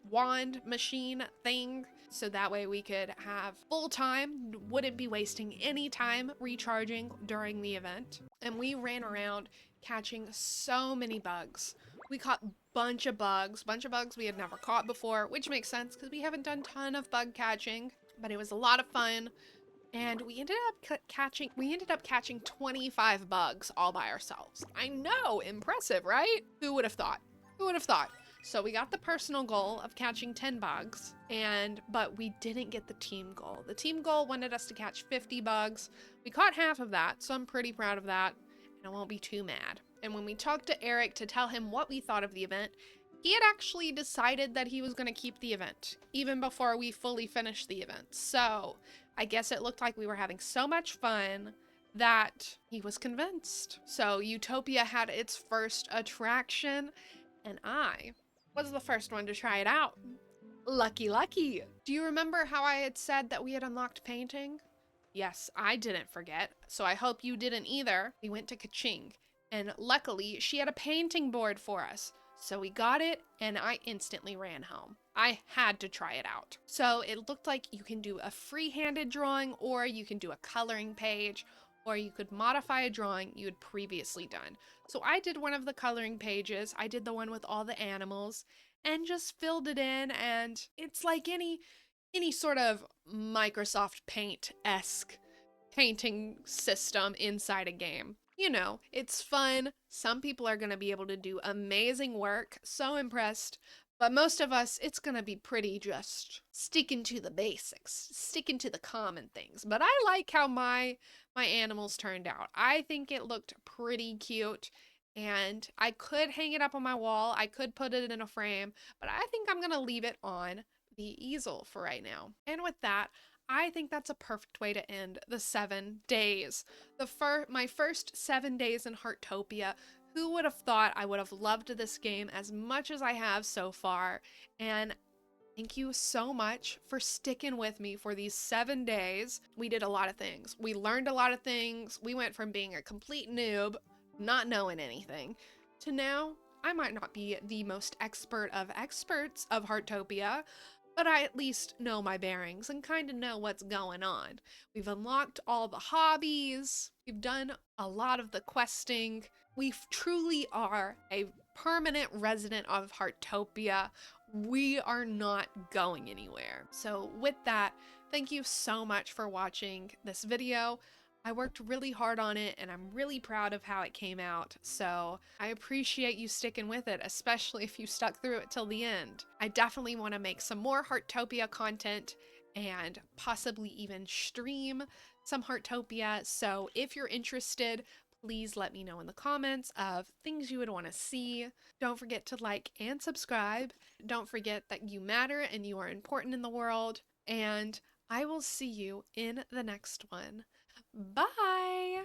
wand machine thing, so that way we could have full time, wouldn't be wasting any time recharging during the event. And we ran around catching so many bugs. We caught bunch of bugs we had never caught before, which makes sense because we haven't done a ton of bug catching, but it was a lot of fun. And we ended up catching 25 bugs all by ourselves. I know, impressive, right? Who would have thought? So we got the personal goal of catching 10 bugs, but we didn't get the team goal. The team goal wanted us to catch 50 bugs. We caught half of that, so I'm pretty proud of that, and I won't be too mad. And when we talked to Eric to tell him what we thought of the event, he had actually decided that he was going to keep the event, even before we fully finished the event. So I guess it looked like we were having so much fun that he was convinced. So Heartopia had its first attraction, and I was the first one to try it out. Lucky. Do you remember how I had said that we had unlocked painting? Yes, I didn't forget, so I hope you didn't either. We went to Kaching, and luckily she had a painting board for us. So we got it, and I instantly ran home. I had to try it out. So it looked like you can do a free-handed drawing, or you can do a coloring page, or you could modify a drawing you had previously done. So I did one of the coloring pages. I did the one with all the animals and just filled it in, and it's like any sort of Microsoft Paint-esque painting system inside a game. You know, it's fun. Some people are going to be able to do amazing work. So impressed. But most of us, it's going to be pretty just sticking to the basics, sticking to the common things. But I like how my animals turned out. I think it looked pretty cute, and I could hang it up on my wall. I could put it in a frame, but I think I'm going to leave it on the easel for right now. And with that, I think that's a perfect way to end the 7 days. My first 7 days in Heartopia. Who would have thought I would have loved this game as much as I have so far? And Thank you so much for sticking with me for these 7 days. We did a lot of things. We learned a lot of things. We went from being a complete noob, not knowing anything, to now I might not be the most expert of experts of Heartopia, but I at least know my bearings and kind of know what's going on. We've unlocked all the hobbies. We've done a lot of the questing. We truly are a permanent resident of Heartopia. We are not going anywhere. So with that, thank you so much for watching this video. I worked really hard on it and I'm really proud of how it came out. So I appreciate you sticking with it, especially if you stuck through it till the end. I definitely want to make some more Heartopia content and possibly even stream some Heartopia. So if you're interested, please let me know in the comments of things you would want to see. Don't forget to like and subscribe. Don't forget that you matter and you are important in the world. And I will see you in the next one. Bye!